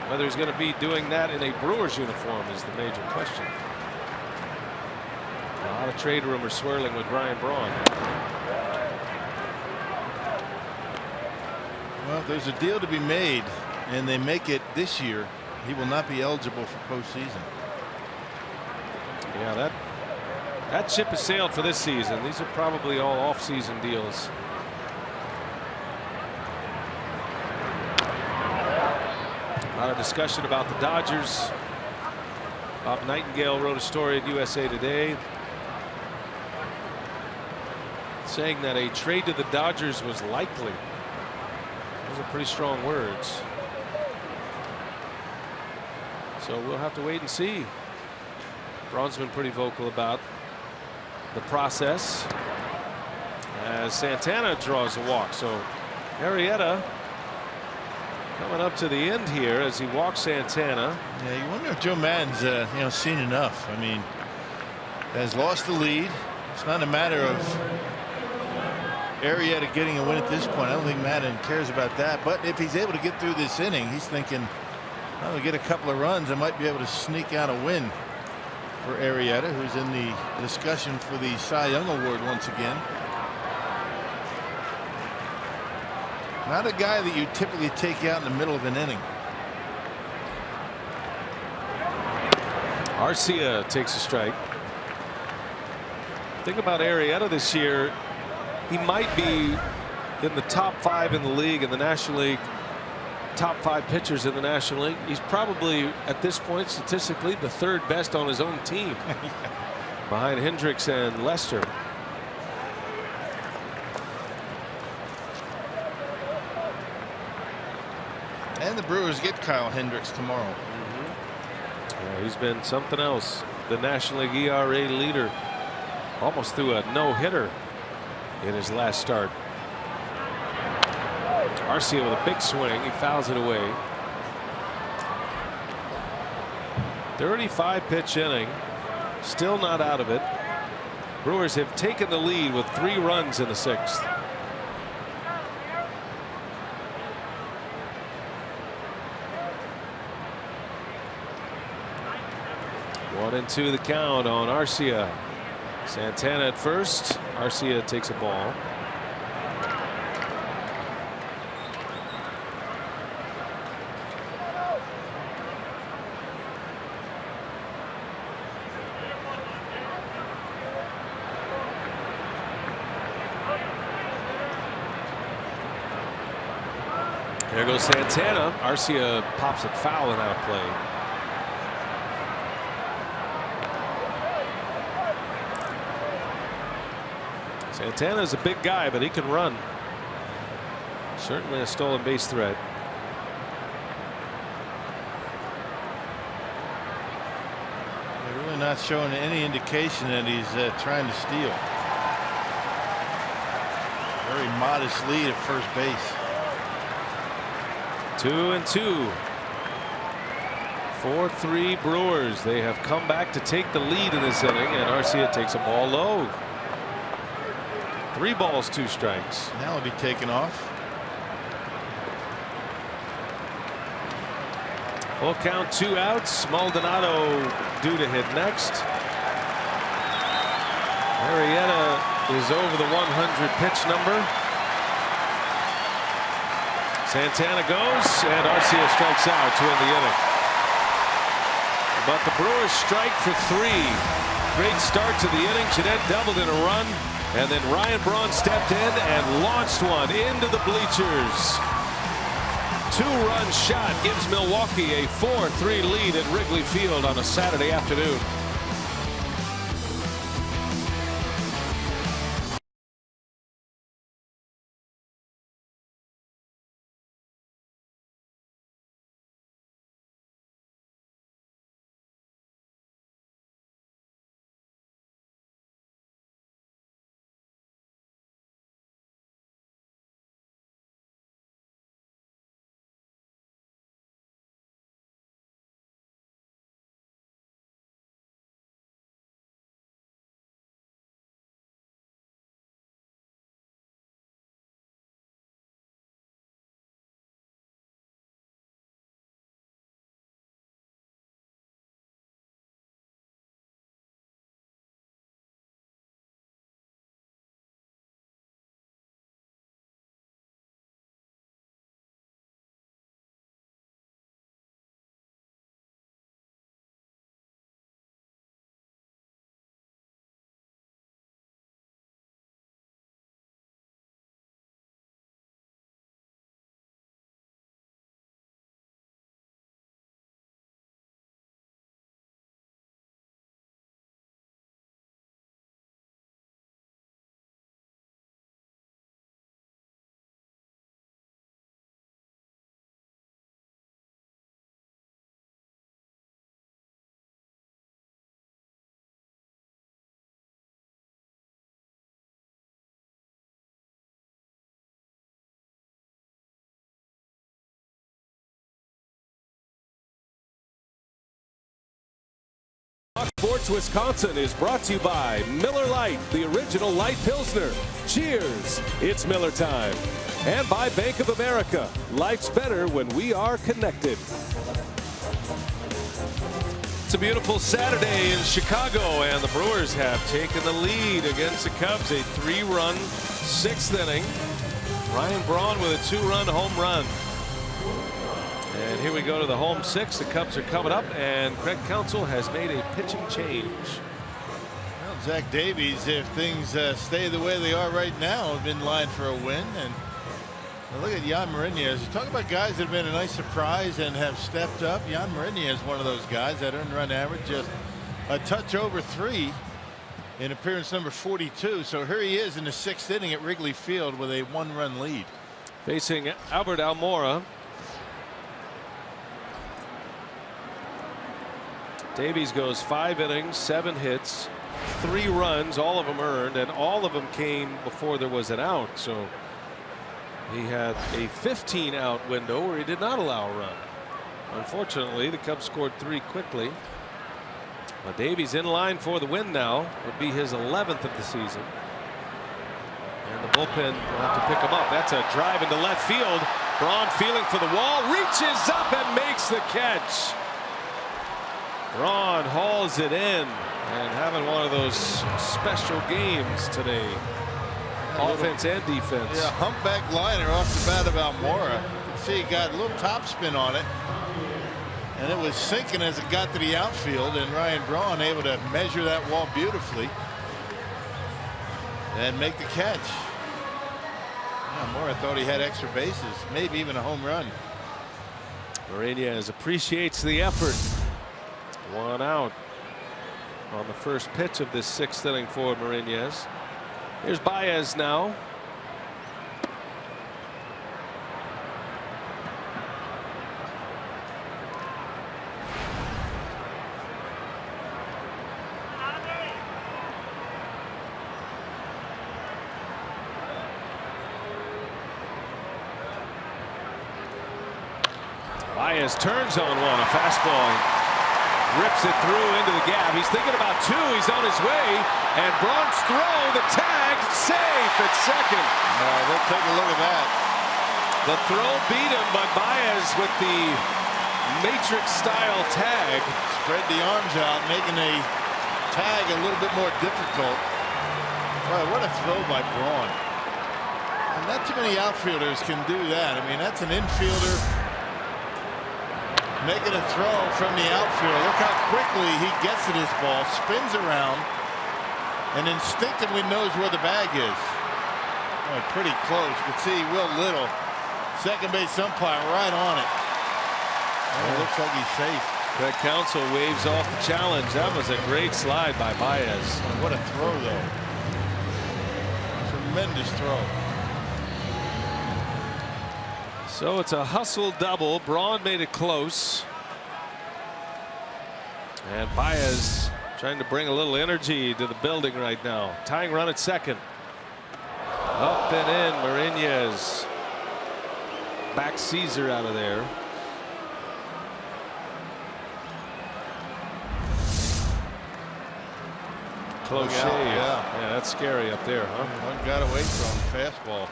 Whether he's going to be doing that in a Brewers uniform is the major question. A lot of trade rumors swirling with Ryan Braun. Well, if there's a deal to be made and they make it this year, he will not be eligible for postseason. Yeah, that ship has sailed for this season. These are probably all off-season deals. A lot of discussion about the Dodgers. Bob Nightingale wrote a story in USA Today saying that a trade to the Dodgers was likely. Those are pretty strong words. So we'll have to wait and see. Braun's been pretty vocal about the process as Santana draws a walk. So Arrieta coming up to the end here as he walks Santana. Yeah, you wonder if Joe Maddon's seen enough. I mean, has lost the lead. It's not a matter of Arrieta getting a win at this point. I don't think Maddon cares about that. But if he's able to get through this inning, he's thinking, "I'll get a couple of runs. I might be able to sneak out a win." For Arrieta, who's in the discussion for the Cy Young Award once again. Not a guy that you typically take out in the middle of an inning. Arcia takes a strike. Think about Arrieta this year. He might be in the top 5 in the league, in the National League. Top 5 pitchers in the National League. He's probably at this point statistically the 3rd best on his own team behind Hendricks and Lester. And the Brewers get Kyle Hendricks tomorrow. Yeah, he's been something else. The National League ERA leader almost threw a no-hitter in his last start. Arcia with a big swing. He fouls it away. 35 pitch inning. Still not out of it. Brewers have taken the lead with 3 runs in the 6th. One and 2 the count on Arcia. Santana at first. Arcia takes a ball. There goes Santana. Arcia pops it foul and out of play. Santana's a big guy, but he can run. Certainly a stolen base threat. They're really not showing any indication that he's trying to steal. Very modest lead at first base. 2 and 2. 4-3 Brewers. They have come back to take the lead in this inning, and Arcia takes a ball low. 3 balls, 2 strikes. Now he'll be taken off. Full count, 2 outs. Maldonado due to hit next. Arrieta is over the 100 pitch number. Santana goes, and Arcia strikes out to end the inning. But the Brewers strike for 3. Great start to the inning. Jeanette doubled in a run, and then Ryan Braun stepped in and launched one into the bleachers. 2-run shot gives Milwaukee a 4-3 lead at Wrigley Field on a Saturday afternoon. Sports Wisconsin is brought to you by Miller Lite, the original light Pilsner. Cheers, it's Miller time. And by Bank of America, life's better when we are connected. It's a beautiful Saturday in Chicago, and the Brewers have taken the lead against the Cubs. A 3-run 6th inning. Ryan Braun with a 2-run home run. And here we go to the home 6. The Cubs are coming up, and Craig Counsell has made a pitching change. Well, Zach Davies, if things stay the way they are right now, have been in line for a win. And look at Jan Marinez. You talk about guys that have been a nice surprise and have stepped up. Jan Marinez is one of those guys. That earned run average just a touch over 3 in appearance number 42. So here he is in the 6th inning at Wrigley Field with a 1-run lead. Facing Albert Almora. Davies goes 5 innings, 7 hits, 3 runs, all of them earned, and all of them came before there was an out. So he had a 15-out window where he did not allow a run. Unfortunately, the Cubs scored 3 quickly. But Davies in line for the win now. Would be his 11th of the season. And the bullpen will have to pick him up. That's a drive into left field. Braun feeling for the wall, reaches up and makes the catch. Braun hauls it in, and having one of those special games today. Offense and defense. Yeah, humpback liner off the bat of Almora. You can see he got a little topspin on it. And it was sinking as it got to the outfield, and Ryan Braun able to measure that wall beautifully and make the catch. Almora thought he had extra bases, maybe even a home run. Marinez appreciates the effort. 1 out on the first pitch of this 6th inning for Marinez. Here's Baez now. Baez turns on one, a fastball. Rips it through into the gap. He's thinking about 2. He's on his way. And Braun's throw, the tag, safe at second. Let's take a look at that. The throw beat him, but Baez with the Matrix-style tag. Spread the arms out, making a tag a little bit more difficult. Boy, what a throw by Braun. And not too many outfielders can do that. I mean, that's an infielder making a throw from the outfield. Look how quickly he gets at his ball, spins around, and instinctively knows where the bag is. Oh, pretty close. You can see Will Little, second base umpire, right on it. Oh, it looks like he's safe. Craig Counsell waves off the challenge. That was a great slide by Baez. What a throw, though. Tremendous throw. So it's a hustle double. Braun made it close. And Baez trying to bring a little energy to the building right now. Tying run at second. Up and in. Marinez back Caesar out of there. Close shave. Yeah, that's scary up there, huh? One got away from him. Fastball.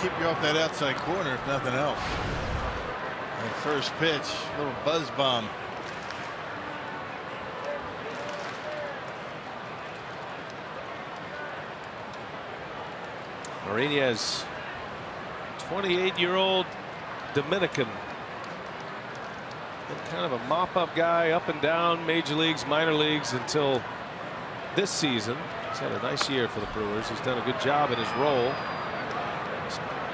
Keep you off that outside corner if nothing else. And first pitch, little buzz bomb. Marinez, 28-year-old Dominican. Been kind of a mop-up guy, up and down major leagues, minor leagues until this season. He's had a nice year for the Brewers. He's done a good job in his role.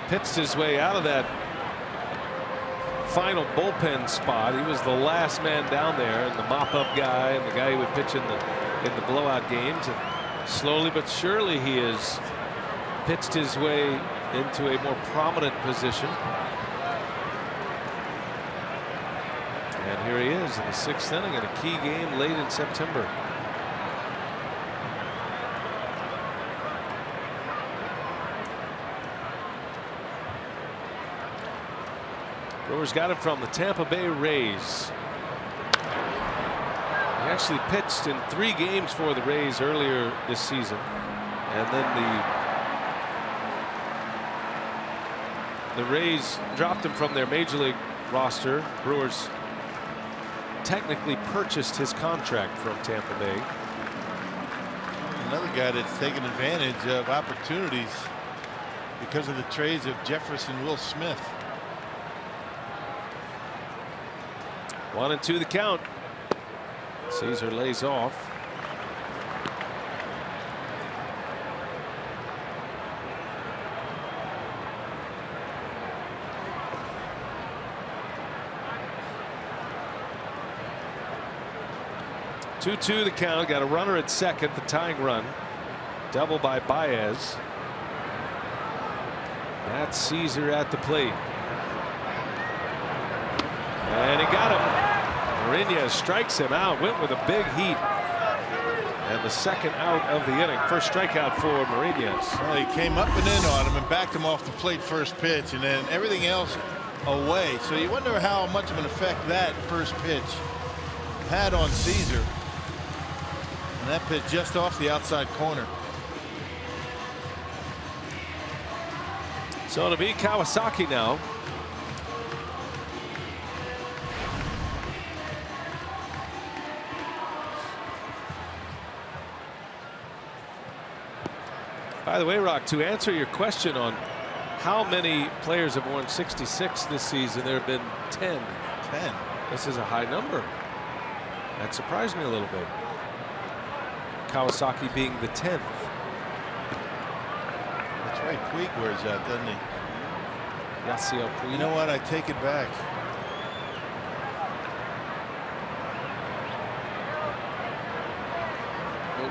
Pitched his way out of that final bullpen spot. He was the last man down there, and the mop-up guy, and the guy who would pitch in the blowout games. And slowly but surely, he has pitched his way into a more prominent position. And here he is in the 6th inning in a key game late in September. Brewers got him from the Tampa Bay Rays. He actually pitched in 3 games for the Rays earlier this season, and then the Rays dropped him from their major league roster. Brewers technically purchased his contract from Tampa Bay. Another guy that's taken advantage of opportunities because of the trades of Jefferson Will Smith. 1-2 the count. Caesar lays off. Two the count. Got a runner at second, the tying run. Double by Baez. That's Caesar at the plate. And he got him. Mariñez strikes him out, went with a big heat. And the second out of the inning. First strikeout for Mariñez. Well, he came up and in on him and backed him off the plate first pitch, and then everything else away. So you wonder how much of an effect that first pitch had on Caesar. And that pitch just off the outside corner. So to be Kawasaki now. By the way, Rock, to answer your question on how many players have worn 66 this season, there have been 10. 10. This is a high number. That surprised me a little bit. Kawasaki being the 10th. That's right. Puig wears that, doesn't he? Yasiel Puig. You know what? I take it back.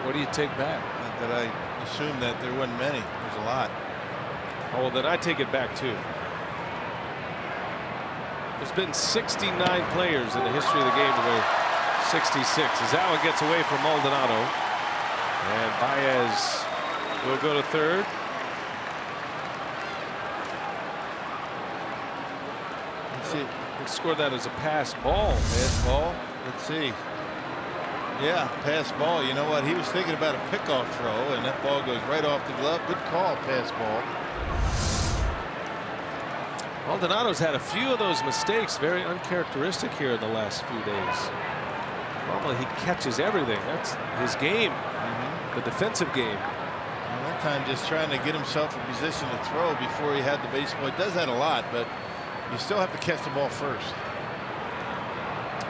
What do you take back? That I assumed that there wasn't many. There's a lot. Oh, well, then I take it back too. There's been 69 players in the history of the game to wear 66. As that one gets away from Maldonado, and Baez will go to third. Let's see. He scored that as a pass ball. Pass ball. Let's see. Yeah, pass ball. You know what? He was thinking about a pickoff throw, and that ball goes right off the glove. Good call, pass ball. Maldonado's had a few of those mistakes, very uncharacteristic here in the last few days. Normally he catches everything. That's his game, the defensive game. Well, that time just trying to get himself in position to throw before he had the baseball. He does that a lot, but you still have to catch the ball first.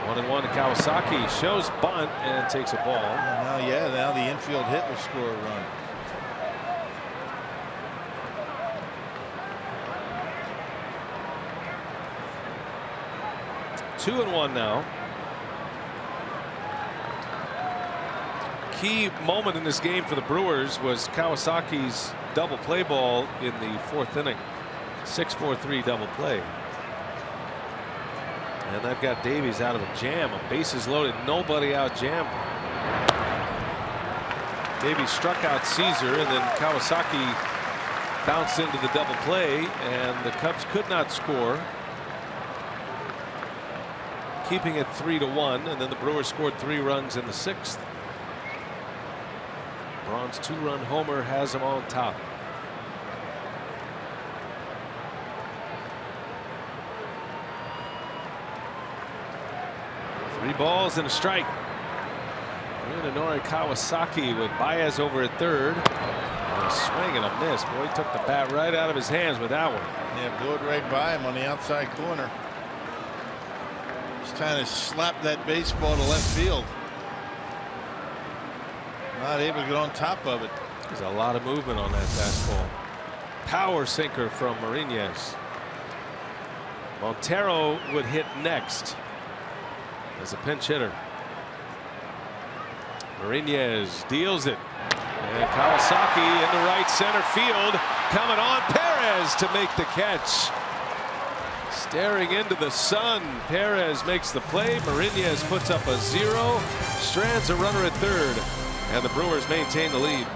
1-1 to Kawasaki, shows bunt and takes a ball. Now the infield hit will score a run. Two and one now. Key moment in this game for the Brewers was Kawasaki's double play ball in the 4th inning. 6-4-3 double play. And they've got Davies out of a jam. A bases loaded, nobody out jam. Davies struck out Caesar, and then Kawasaki bounced into the double play, and the Cubs could not score, keeping it 3-1. And then the Brewers scored 3 runs in the 6th. Braun's 2-run homer has them on top. Three balls and a strike. Munenori Kawasaki with Baez over at third. And a swing and a miss. Boy, he took the bat right out of his hands with that one. Yeah, blew it right by him on the outside corner. Just trying to slap that baseball to left field. Not able to get on top of it. There's a lot of movement on that fastball. Power sinker from Mariñez. Montero would hit next as a pinch hitter. Mariñez deals it, and Kawasaki into right center field, coming on. Perez to make the catch. Staring into the sun, Perez makes the play. Mariñez puts up a 0, strands a runner at third, and the Brewers maintain the lead.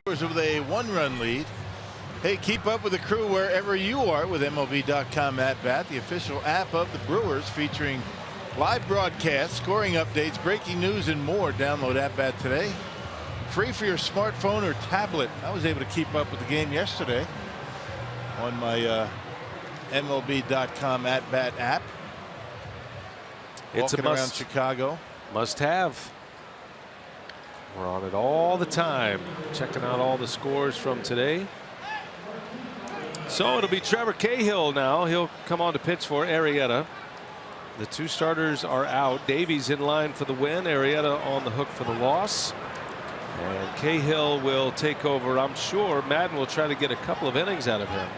With a 1-run lead. Hey, keep up with the crew wherever you are with MLB.com At Bat, the official app of the Brewers, featuring live broadcasts, scoring updates, breaking news, and more. Download At Bat today, free for your smartphone or tablet. I was able to keep up with the game yesterday on my MLB.com At Bat app. It's a Walking around must. Chicago. Must have. We're on it all the time, checking out all the scores from today. So it'll be Trevor Cahill now. He'll come on to pitch for Arrieta. The two starters are out. Davies in line for the win. Arrieta on the hook for the loss. And Cahill will take over. I'm sure Madden will try to get a couple of innings out of him.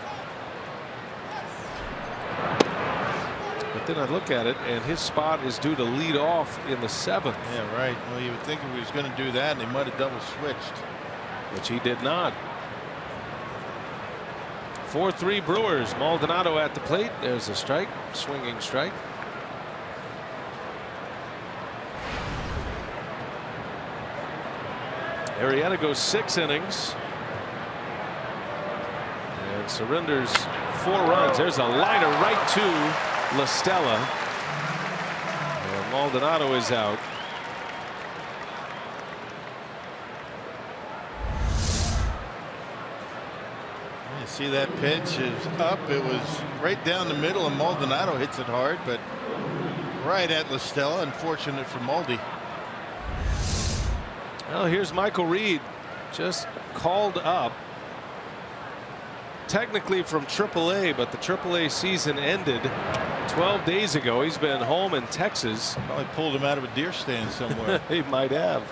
But then I look at it, and his spot is due to lead off in the 7th. Yeah, right. Well, you would think if he was going to do that, and he might have double switched, Which he did not. 4-3 Brewers. Maldonado at the plate. There's a strike. Swinging strike. Arrieta goes 6 innings and surrenders 4 runs. There's a liner right to La Stella, and Maldonado is out. you see that pitch is up. It was right down the middle, and Maldonado hits it hard, but right at La Stella. Unfortunate for Maldi. Well, here's Michael Reed, just called up. Technically from AAA, but the AAA season ended 12 days ago. He's been home in Texas. Probably pulled him out of a deer stand somewhere. He might have.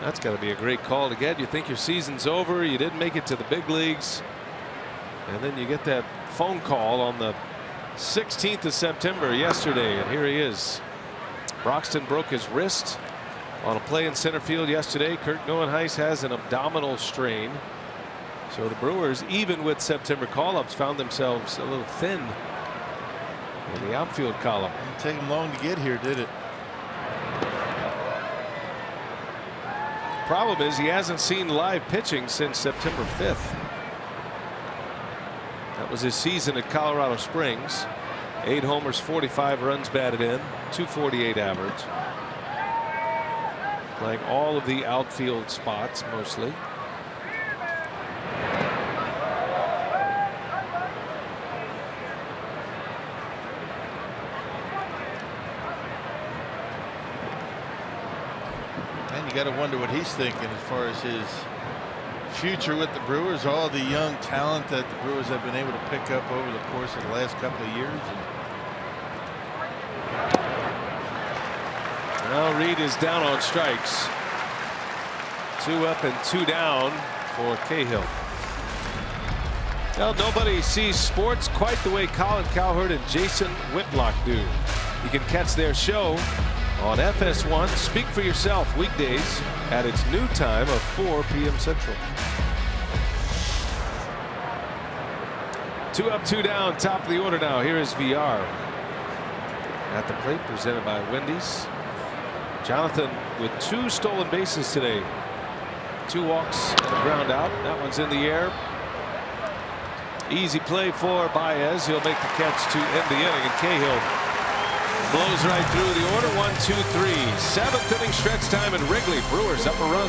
That's got to be a great call to get. You think your season's over, you didn't make it to the big leagues, and then you get that phone call on the 16th of September yesterday, and here he is. Broxton broke his wrist on a play in center field yesterday. Kurt Neuenhuis has an abdominal strain. So the Brewers, even with September call-ups, found themselves a little thin in the outfield column. Didn't take him long to get here, did it? Problem is he hasn't seen live pitching since September 5th. That was his season at Colorado Springs. 8 homers, 45 runs batted in, 248 average. Playing all of the outfield spots mostly. And you got to wonder what he's thinking as far as his future with the Brewers, all the young talent that the Brewers have been able to pick up over the course of the last couple of years. Now Reed is down on strikes. 2 up and 2 down for Cahill. Well, nobody sees sports quite the way Colin Cowherd and Jason Whitlock do. You can catch their show on FS1. Speak for Yourself weekdays at its new time of 4 p.m. Central. 2 up, 2 down, top of the order now. Here is VR at the plate, presented by Wendy's. Jonathan with 2 stolen bases today. 2 walks and a ground out. That one's in the air. Easy play for Baez. He'll make the catch to end the inning, and Cahill blows right through the order. 1, 2, 3. 7th inning stretch time in Wrigley. Brewers up a run.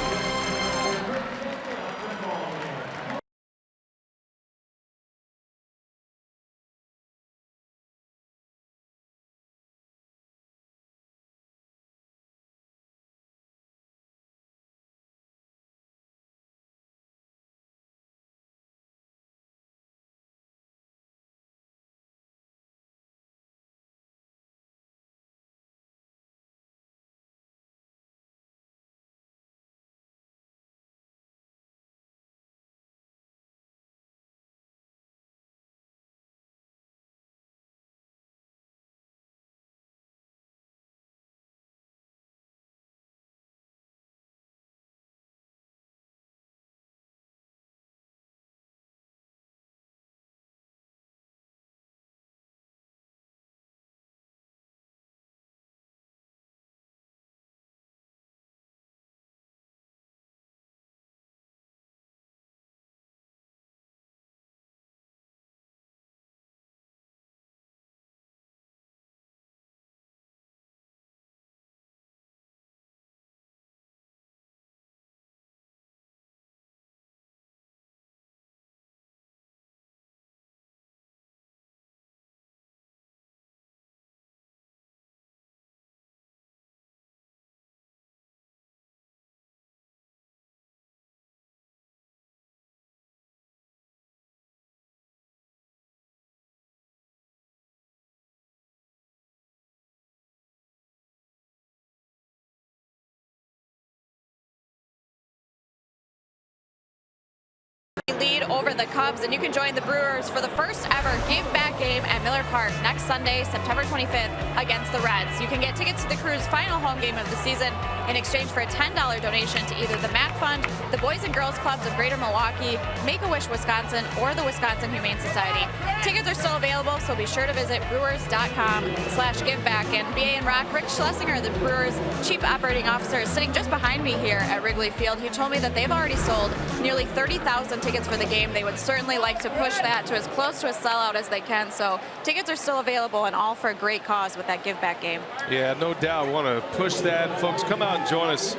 lead over the Cubs, and you can join the Brewers for the first ever Give Back game at Miller Park next Sunday, September 25th against the Reds. You can get tickets to the Crew's final home game of the season in exchange for a $10 donation to either the MAC Fund, the Boys and Girls Clubs of Greater Milwaukee, Make-A-Wish Wisconsin, or the Wisconsin Humane Society. Tickets are still available, so be sure to visit brewers.com/giveback. And BA and Rock, Rick Schlesinger, the Brewers Chief Operating Officer, is sitting just behind me here at Wrigley Field. He told me that they've already sold nearly 30,000 tickets for the game. They would certainly like to push that to as close to a sellout as they can. So tickets are still available, and all for a great cause with that Give Back game. Yeah, no doubt. Want to push that. Folks, come out and join us.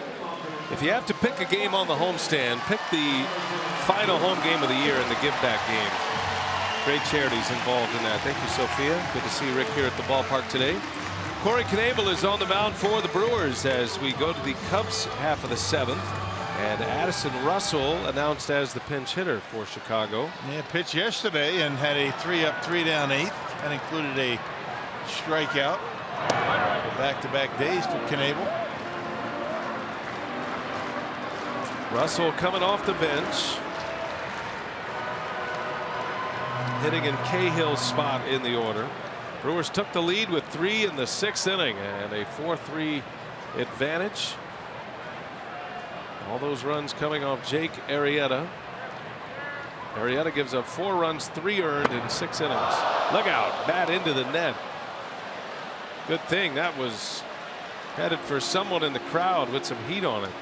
If you have to pick a game on the homestand, pick the final home game of the year in the Give Back game. Great charities involved in that. Thank you, Sophia. Good to see Rick here at the ballpark today. Corey Knebel is on the mound for the Brewers as we go to the Cubs half of the 7th. And Addison Russell announced as the pinch hitter for Chicago. Yeah, pitched yesterday and had a 3-up, 3-down 8th. That included a strikeout. Back-to-back days for Knebel. Russell coming off the bench. Hitting in Cahill's spot in the order. Brewers took the lead with 3 in the 6th inning and a 4-3 advantage. All those runs coming off Jake Arrieta. Arrieta gives up 4 runs, 3 earned in 6 innings. Look out, bat into the net. Good thing that was headed for someone in the crowd with some heat on it.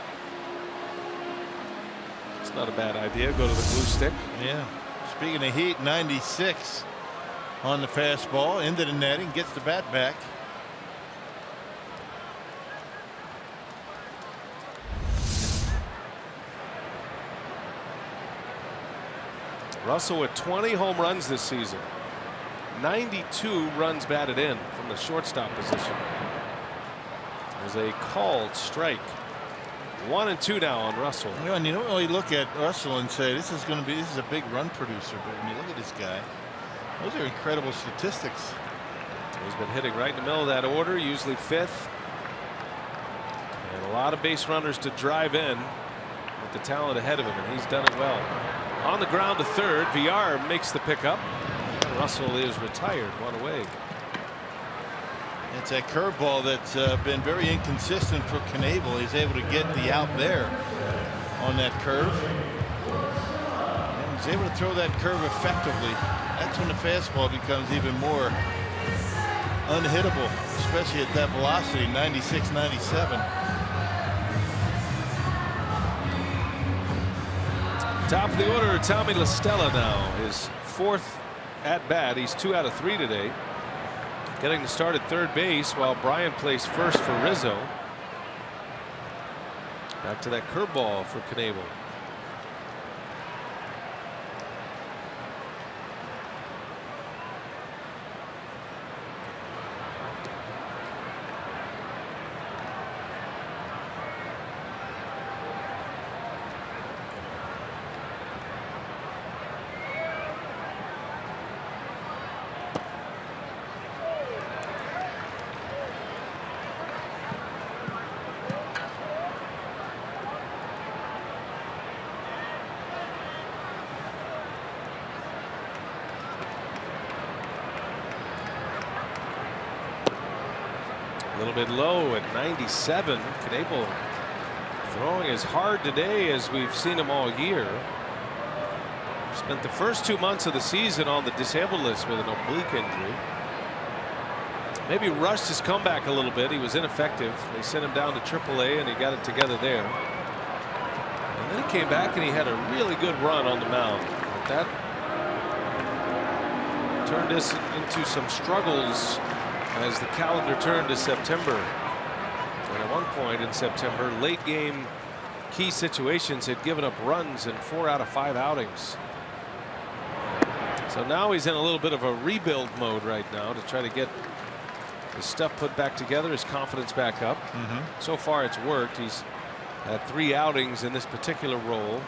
It's not a bad idea. Go to the blue stick. Yeah. Speaking of heat, 96 on the fastball into the netting, gets the bat back. Russell with 20 home runs this season. 92 runs batted in from the shortstop position. There's a called strike. 1-2 now on Russell. You know, and you don't really look at Russell and say this is a big run producer, but when you look at this guy, those are incredible statistics. He's been hitting right in the middle of that order, usually 5th. And a lot of base runners to drive in with the talent ahead of him, and he's done it well. On the ground to 3rd, Villar makes the pickup. Russell is retired, 1 away. It's that curveball that's been very inconsistent for Knebel. He's able to get the out there on that curve. And he's able to throw that curve effectively. That's when the fastball becomes even more unhittable, especially at that velocity, 96, 97. Top of the order, Tommy La Stella now. His 4th at bat. He's 2 out of 3 today. Getting the start at 3rd base while Brian plays first for Rizzo. Back to that curveball for Knebel. A little bit low at 97. Knebel throwing as hard today as we've seen him all year. Spent the first 2 months of the season on the disabled list with an oblique injury. Maybe rushed his comeback a little bit. He was ineffective. They sent him down to AAA and he got it together there. And then he came back and he had a really good run on the mound. But that turned this into some struggles as the calendar turned to September. And at one point in September, late game key situations had given up runs in 4 out of 5 outings. So now he's in a little bit of a rebuild mode right now to try to get his stuff put back together, his confidence back up. So far it's worked. He's had 3 outings in this particular role.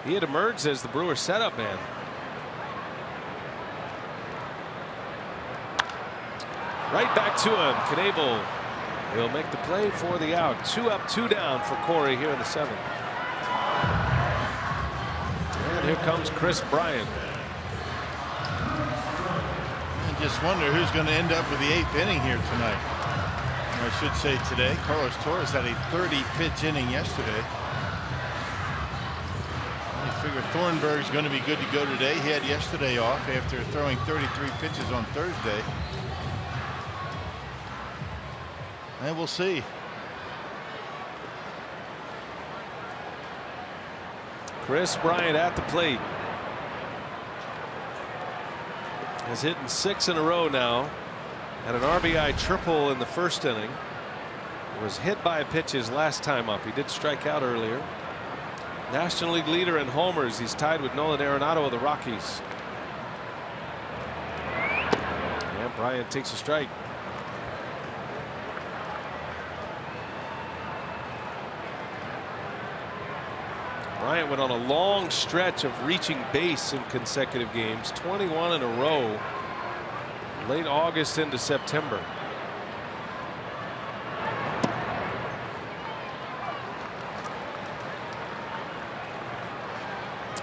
He had emerged as the Brewers setup man. Right back to him. Knebel will make the play for the out. 2 up, 2 down for Corey here in the 7th. And here comes Chris Bryant. I just wonder who's going to end up with the 8th inning here tonight. Or I should say today. Carlos Torres had a 30-pitch inning yesterday. You figure Thornburg's going to be good to go today. He had yesterday off after throwing 33 pitches on Thursday. And we'll see. Chris Bryant at the plate. Has hit in 6 in a row now. Had an RBI triple in the first inning. Was hit by a pitch his last time up. He did strike out earlier. National League leader in homers. He's tied with Nolan Arenado of the Rockies. And Bryant takes a strike. Bryant went on a long stretch of reaching base in consecutive games, 21 in a row, late August into September.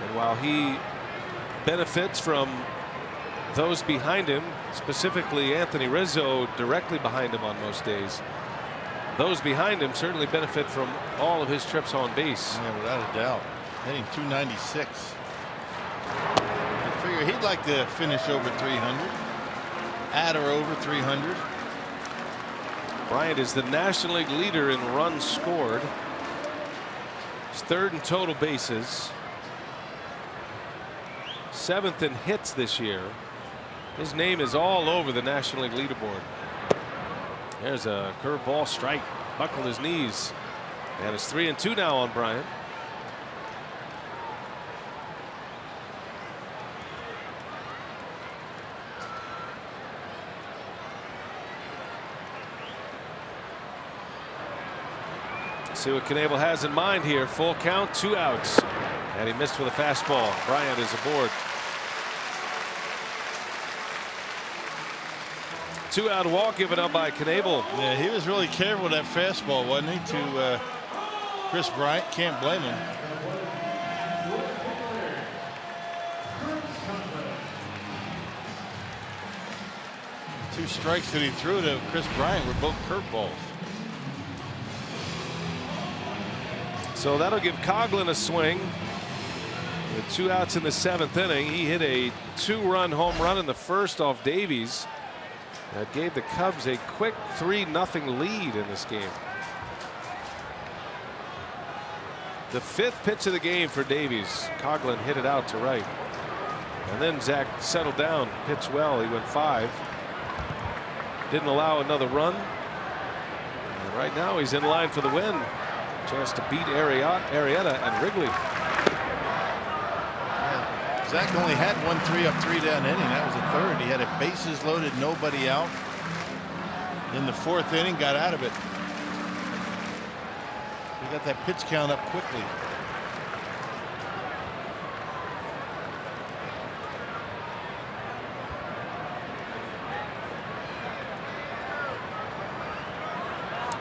And while he benefits from those behind him, specifically Anthony Rizzo directly behind him on most days, those behind him certainly benefit from all of his trips on base. Yeah, without a doubt. Hitting 296. I figure he'd like to finish over 300. At or over 300. Bryant is the National League leader in runs scored. He's 3rd in total bases. 7th in hits this year. His name is all over the National League leaderboard. There's a curveball strike. Buckled his knees. And it's 3-2 now on Bryant. See what Knebel has in mind here. Full count, 2 outs. And he missed with a fastball. Bryant is aboard. 2-out walk given up by Knebel. Yeah, he was really careful with that fastball, wasn't he, to Chris Bryant? Can't blame him. Two strikes that he threw to Chris Bryant were both curveballs. So that'll give Coghlan a swing. With 2 outs in the 7th inning, he hit a 2-run home run in the first off Davies. That gave the Cubs a quick 3-0 lead in this game. The 5th pitch of the game for Davies. Coghlan hit it out to right. And then Zach settled down, pitched well. He went 5. Didn't allow another run. And right now he's in line for the win. Chance to beat Arrieta and Wrigley. Yeah. Zach only had 1 3-up 3-down inning. That was the 3rd. He had a bases loaded, nobody out. In the 4th inning, got out of it. He got that pitch count up quickly.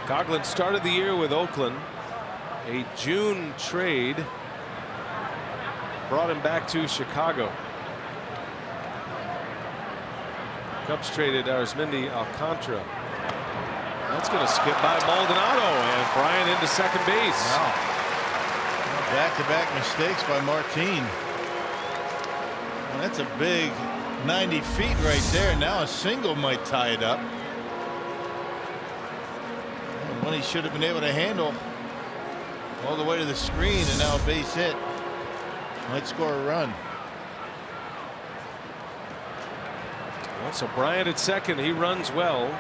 Coghlan started the year with Oakland. A June trade brought him back to Chicago. Cubs traded Arismendi Alcantara. That's going to skip by Maldonado, and Bryant into second base. Wow. Back-to-back mistakes by Martin. Well, that's a big 90 feet right there. Now a single might tie it up. One he should have been able to handle all the way to the screen, and now a base hit. Might score a run. Well, so Bryant at second, he runs well.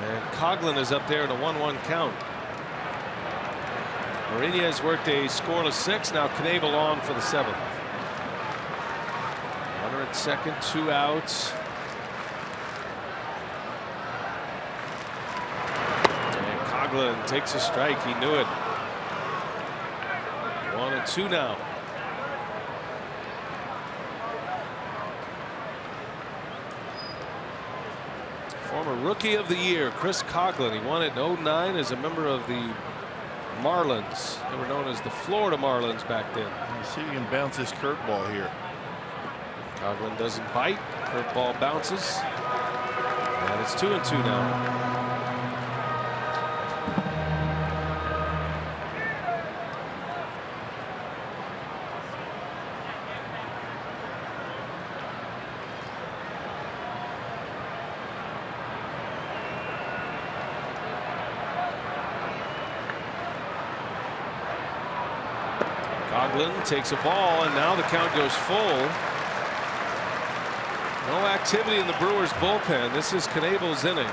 And Coghlan is up there in a 1-1 count. Mariñez worked a scoreless 6. Now Knebel on for the 7th. Runner at second, 2 outs. And Coghlan takes a strike. He knew it. 1-2 now. Former Rookie of the Year, Chris Coghlan. He won it in 09 as a member of the Marlins. They were known as the Florida Marlins back then. Let's see if he can bounce this curveball here. Coghlan doesn't bite. Curveball bounces. And it's 2-2 now. Coghlan takes a ball, and now the count goes full. No activity in the Brewers bullpen. This is Knebel's inning.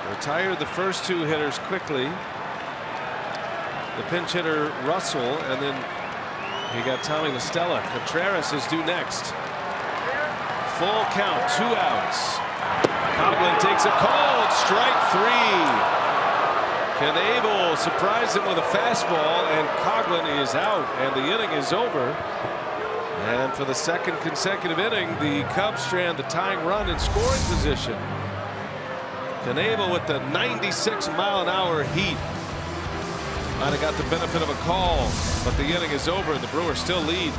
Retired the first two hitters quickly. The pinch hitter Russell, and then he got Tommy La Stella. Contreras is due next. Full count, 2 outs. Coghlan takes a cold strike 3. Knebel surprised him with a fastball, and Coghlan is out, and the inning is over. And for the second consecutive inning, the Cubs strand the tying run in scoring position. Knebel with the 96-mile-an-hour heat might have got the benefit of a call, but the inning is over, and the Brewers still lead.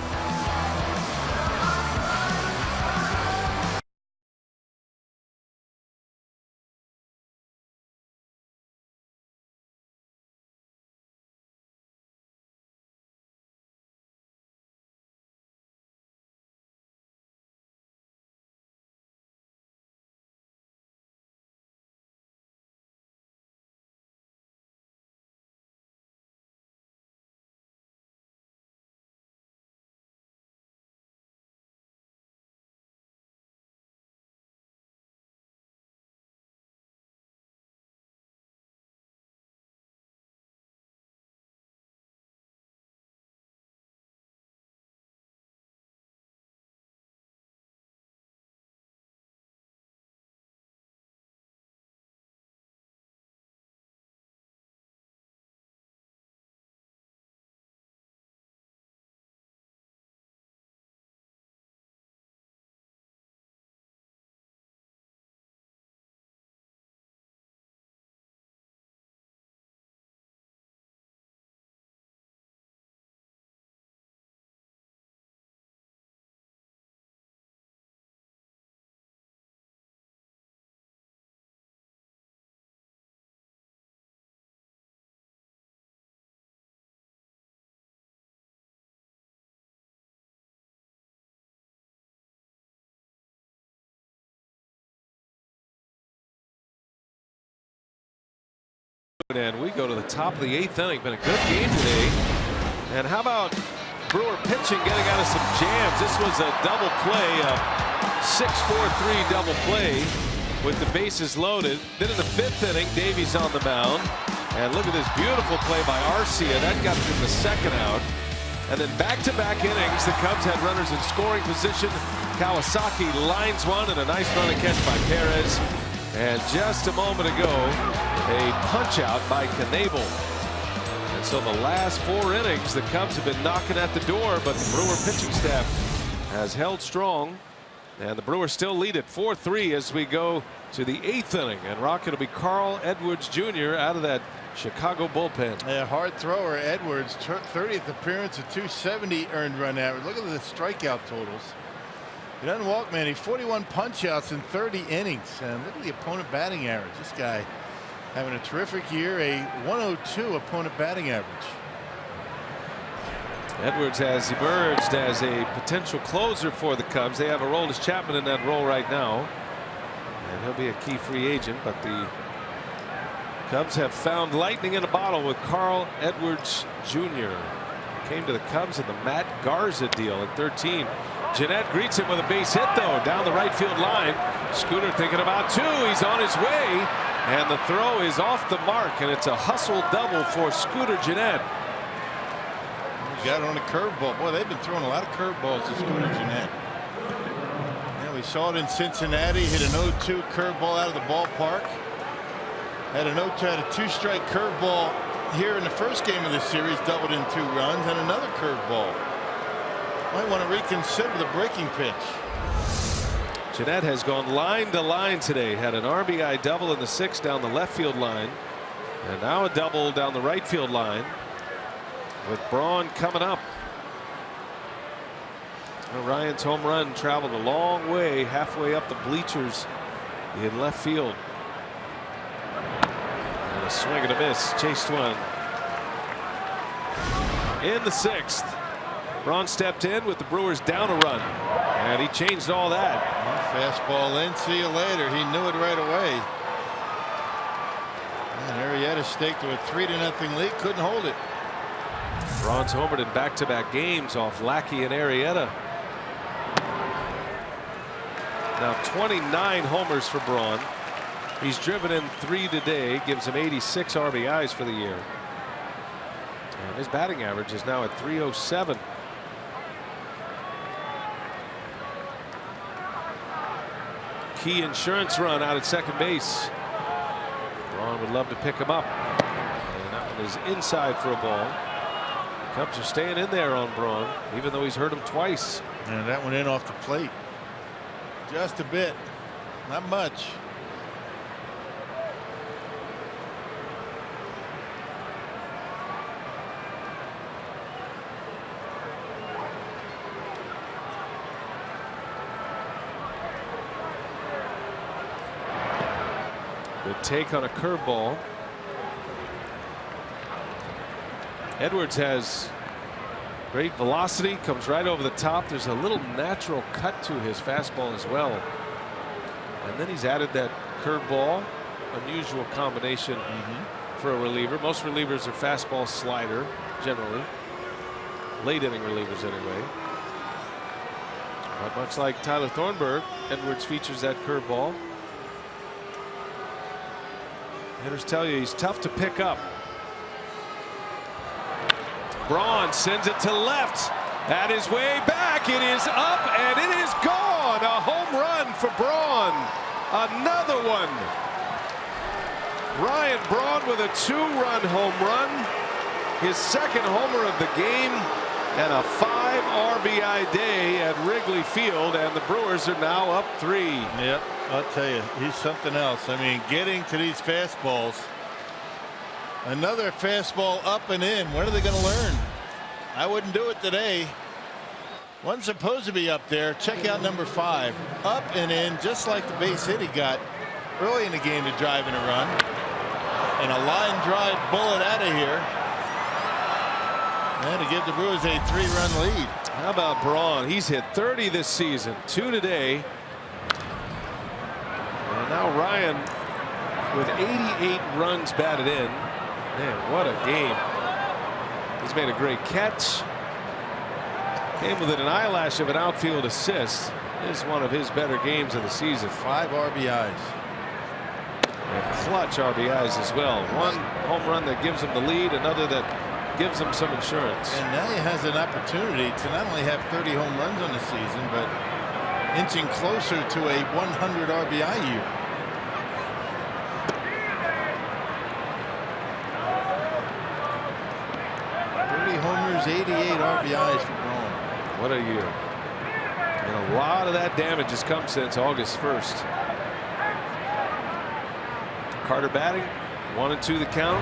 And we go to the top of the 8th inning. Been a good game today. And how about Brewer pitching, getting out of some jams? This was a double play, a 6-4-3 double play with the bases loaded. Then in the 5th inning, Davies on the mound. And look at this beautiful play by Arcia. That got them the 2nd out. And then back-to-back innings, the Cubs had runners in scoring position. Kawasaki lines one, and a nice running catch by Perez. And just a moment ago, a punch out by Knebel. And so the last 4 innings, the Cubs have been knocking at the door, but the Brewer pitching staff has held strong. And the Brewers still lead at 4-3 as we go to the 8th inning. And Rock, it'll be Carl Edwards Jr. out of that Chicago bullpen. A hard thrower, Edwards, 30th appearance, a 270 earned run average. Look at the strikeout totals. He doesn't walk many. 41 punch outs in 30 innings. And look at the opponent batting average. This guy having a terrific year, a 102 opponent batting average. Edwards has emerged as a potential closer for the Cubs. They have Aroldis Chapman in that role right now, and he'll be a key free agent. But the Cubs have found lightning in a bottle with Carl Edwards Jr. Came to the Cubs in the Matt Garza deal at 13. Jeanette greets him with a base hit, though, down the right field line. Scooter thinking about 2. He's on his way, and the throw is off the mark, and it's a hustle double for Scooter Jeanette. Got it on a curveball. Boy, they've been throwing a lot of curveballs to Scooter Jeanette. Yeah, we saw it in Cincinnati. Hit an 0-2 curveball out of the ballpark. Had an 0-2, had a 2-strike curveball here in the first game of the series, doubled in 2 runs, and another curveball. Might want to reconsider the breaking pitch. Jeanette has gone line to line today. Had an RBI double in the 6th down the left field line. And now a double down the right field line with Braun coming up. Ryan's home run traveled a long way, halfway up the bleachers in left field. And a swing and a miss, chased one. In the 6th, Braun stepped in with the Brewers down a run, and he changed all that. Fastball in, see you later. He knew it right away. And Arrieta staked to a 3-0 lead, couldn't hold it. Braun's homered in back-to-back games off Lackey and Arrieta. Now 29 homers for Braun. He's driven in 3 today, gives him 86 RBIs for the year. And his batting average is now at .307. Key insurance run out at second base. Braun would love to pick him up. And that one is inside for a ball. Cubs are staying in there on Braun, even though he's hurt him twice. And that one in off the plate. Just a bit, not much. Good take on a curveball. Edwards has great velocity, comes right over the top. There's a little natural cut to his fastball as well. And then he's added that curveball, unusual combination for a reliever. Most relievers are fastball slider generally. Late inning relievers anyway. But much like Tyler Thornburg, Edwards features that curveball. Hitters tell you he's tough to pick up. Braun sends it to left. At his way back, it is up and it is gone. A home run for Braun. Another one. Ryan Braun with a 2-run home run. His second homer of the game and a 5 RBI day at Wrigley Field, and the Brewers are now up 3. Yep, I'll tell you, he's something else. I mean, getting to these fastballs. Another fastball up and in. When are they going to learn? I wouldn't do it today. One's supposed to be up there. Check out number 5. Up and in, just like the base hit he got early in the game to drive in a run. And a line drive bullet out of here. And to give the Brewers a 3-run lead. How about Braun? He's hit 30 this season, 2 today. And now Ryan with 88 runs batted in. Man, what a game. He's made a great catch. Came within an eyelash of an outfield assist. This is one of his better games of the season. 5 RBIs. And clutch RBIs as well. One home run that gives him the lead, another that gives him some insurance. And now he has an opportunity to not only have 30 home runs on the season, but inching closer to a 100 RBI year. Homers, 88 RBIs for Braun. What a year. And a lot of that damage has come since August 1st. Carter batting, 1-2 the count.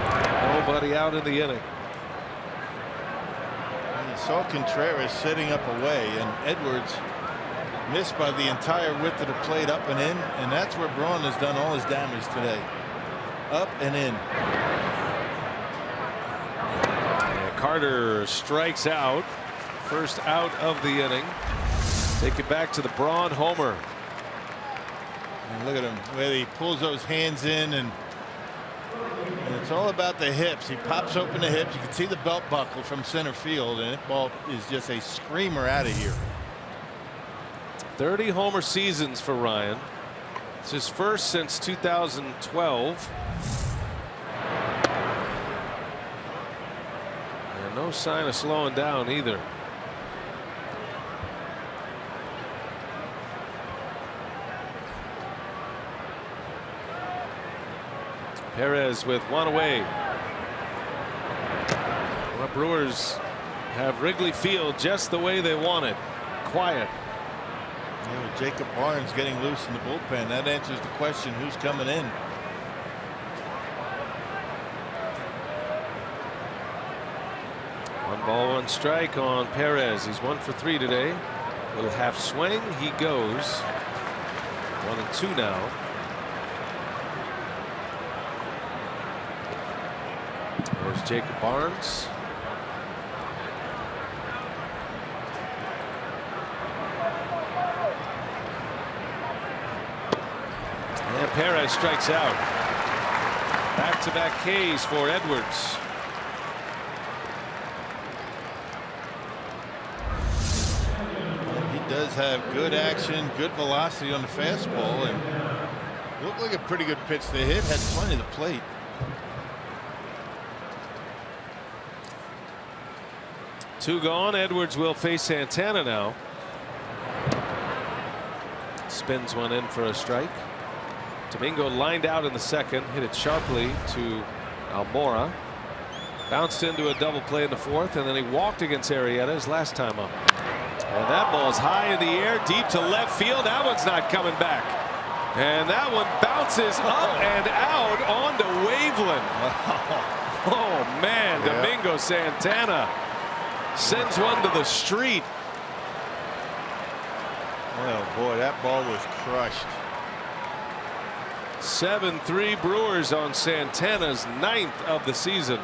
Nobody out in the inning. You saw Contreras setting up away, and Edwards missed by the entire width of the plate up and in, and that's where Braun has done all his damage today. Up and in. Carter strikes out. First out of the inning. Take it back to the Braun homer. And look at him, the way he pulls those hands in, and it's all about the hips. He pops open the hips. You can see the belt buckle from center field, and that ball is just a screamer out of here. 30 homer seasons for Ryan. It's his first since 2012. No sign of slowing down either. Perez with one away. The Brewers have Wrigley Field just the way they want it. Quiet. Yeah, with Jacob Barnes getting loose in the bullpen, that answers the question, who's coming in. Ball one strike on Perez. He's 1 for 3 today. Little half swing. He goes 1-2 now. There's Jacob Barnes. And Perez strikes out. Back-to-back Ks for Edwards. He does have good action, good velocity on the fastball, and looked like a pretty good pitch to hit. Had plenty to plate. Two gone. Edwards will face Santana now. Spins one in for a strike. Domingo lined out in the second, hit it sharply to Almora. Bounced into a double play in the fourth, and then he walked against Arrieta his last time up. And that ball's high in the air, deep to left field. That one's not coming back. And that one bounces up and out onto Waveland. Oh, man, Domingo Santana sends one to the street. Oh, boy, that ball was crushed. 7-3 Brewers on Santana's 9th of the season.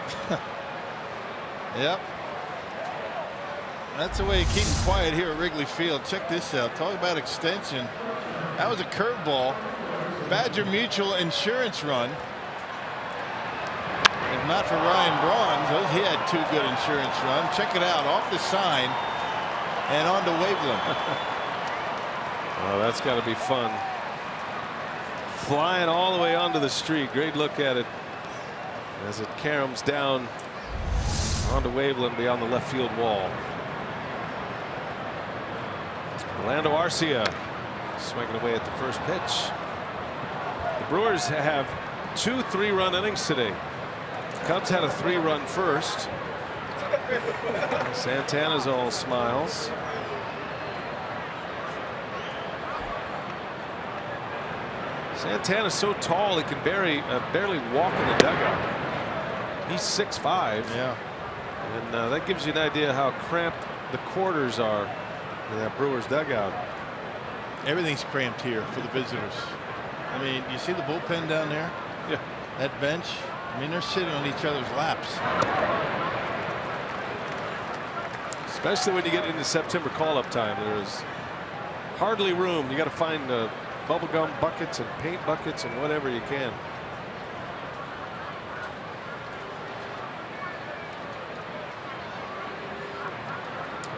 Yep. That's the way you keep him quiet here at Wrigley Field. Check this out. Talk about extension. That was a curveball. Badger Mutual insurance run. If not for Ryan Braun, he had 2 good insurance runs. Check it out. Off the sign and on to Waveland. Oh, that's got to be fun. Flying all the way onto the street. Great look at it as it caroms down onto Waveland beyond the left field wall. Orlando Arcia swinging away at the first pitch. The Brewers have 2 3-run innings today. Cubs had a 3-run first. Santana's all smiles. Santana's so tall he can barely walk in the dugout. He's 6'5". Yeah. And that gives you an idea how cramped the quarters are in that Brewers dugout. Everything's cramped here for the visitors. I mean, you see the bullpen down there? Yeah. That bench? I mean, they're sitting on each other's laps. Especially when you get into September call-up time. There's hardly room. You got to find bubblegum buckets and paint buckets and whatever you can.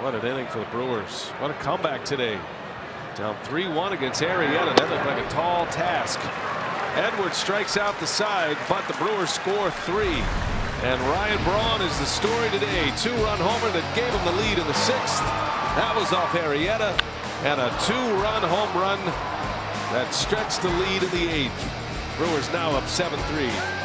What an inning for the Brewers. What a comeback today. Down 3-1 against Arrieta. That looked like a tall task. Edwards strikes out the side, but the Brewers score 3. And Ryan Braun is the story today. 2-run homer that gave him the lead in the 6th. That was off Arrieta. And a 2-run home run that stretched the lead in the 8th. Brewers now up 7-3.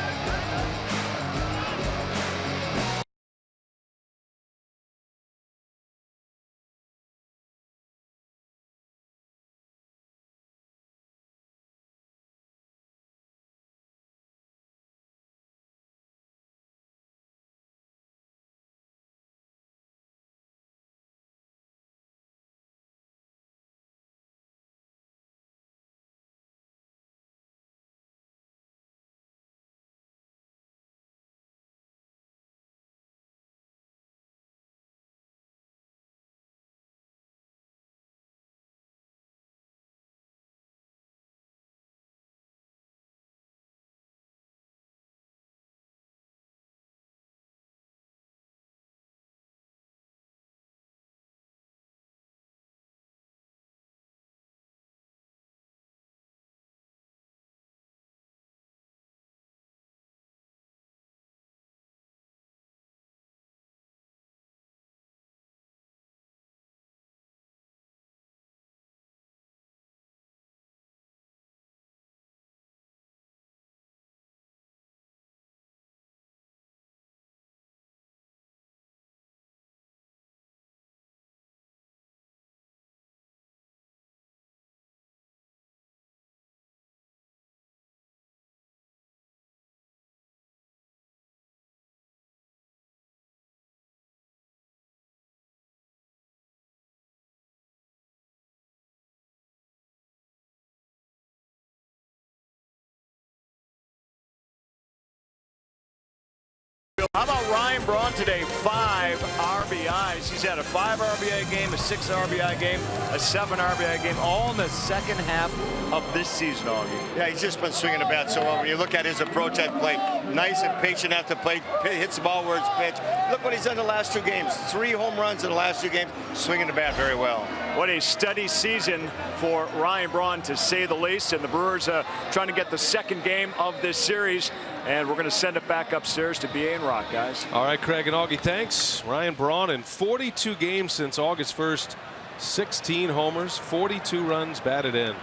How about Ryan Braun today? 5 RBIs. He's had a 5 RBI game, a 6 RBI game, a 7 RBI game, all in the second half of this season, Augie. Yeah, he's just been swinging the bat so well. When you look at his approach at the plate, nice and patient at the plate, hits the ball where it's pitched. Look what he's done the last 2 games. 3 home runs in the last 2 games, swinging the bat very well. What a steady season for Ryan Braun, to say the least. And the Brewers trying to get the second game of this series. And we're going to send it back upstairs to BA and Rock, guys. All right, Craig and Augie, thanks. Ryan Braun in 42 games since August 1st, 16 homers, 42 runs batted in.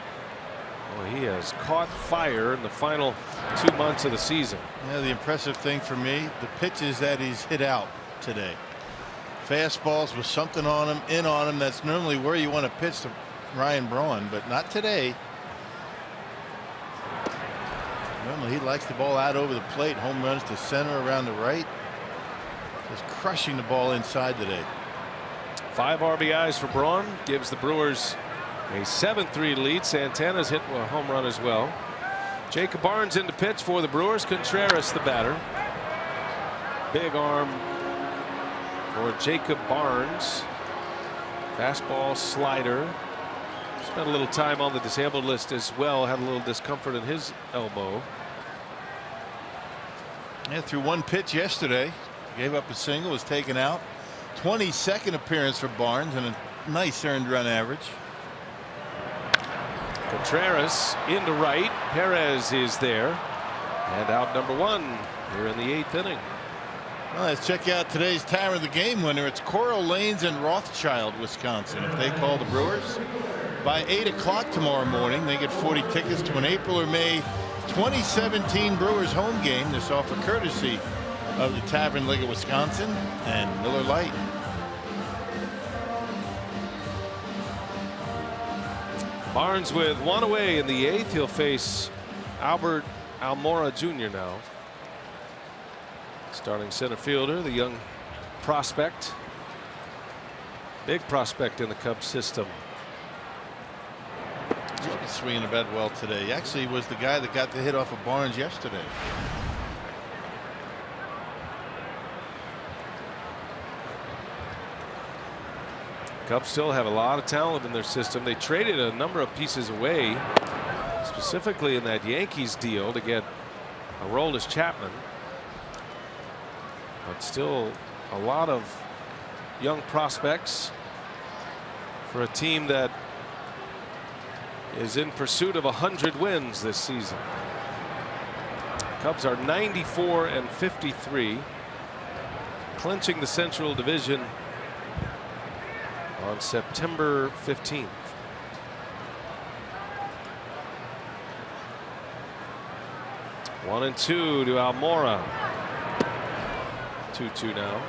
Well, he has caught fire in the final 2 months of the season. Yeah, the impressive thing for me, the pitches that he's hit out today. Fastballs with something on him, in on him. That's normally where you want to pitch to Ryan Braun, but not today. Normally he likes the ball out over the plate, home runs to center, around the right. Just crushing the ball inside today. 5 RBIs for Braun gives the Brewers a 7-3 lead. Santana's hit a home run as well. Jacob Barnes in to pitch for the Brewers. Contreras the batter. Big arm for Jacob Barnes. Fastball, slider. Spent a little time on the disabled list as well. Had a little discomfort in his elbow. Yeah, threw 1 pitch yesterday. Gave up a single, was taken out. 22nd appearance for Barnes and a nice earned run average. Contreras into right. Perez is there. And out number 1 here in the 8th inning. Well, let's check out today's time of the game winner. It's Coral Lanes in Rothschild, Wisconsin. If they call the Brewers by 8 o'clock tomorrow morning, they get 40 tickets to an April or May 2017 Brewers home game. This offer courtesy of the Tavern League of Wisconsin and Miller Lite. Barnes with 1 away in the 8th. He'll face Albert Almora Jr. now. Starting center fielder, the young prospect. Big prospect in the Cubs system. He's swinging the bat well today. Actually was the guy that got the hit off of Barnes yesterday. Cubs still have a lot of talent in their system. They traded a number of pieces away, specifically in that Yankees deal, to get Aroldis Chapman. But still a lot of young prospects for a team that is in pursuit of 100 wins this season. Cubs are 94-53, clinching the Central Division on September 15th. One and two to Almora. 2-2 now.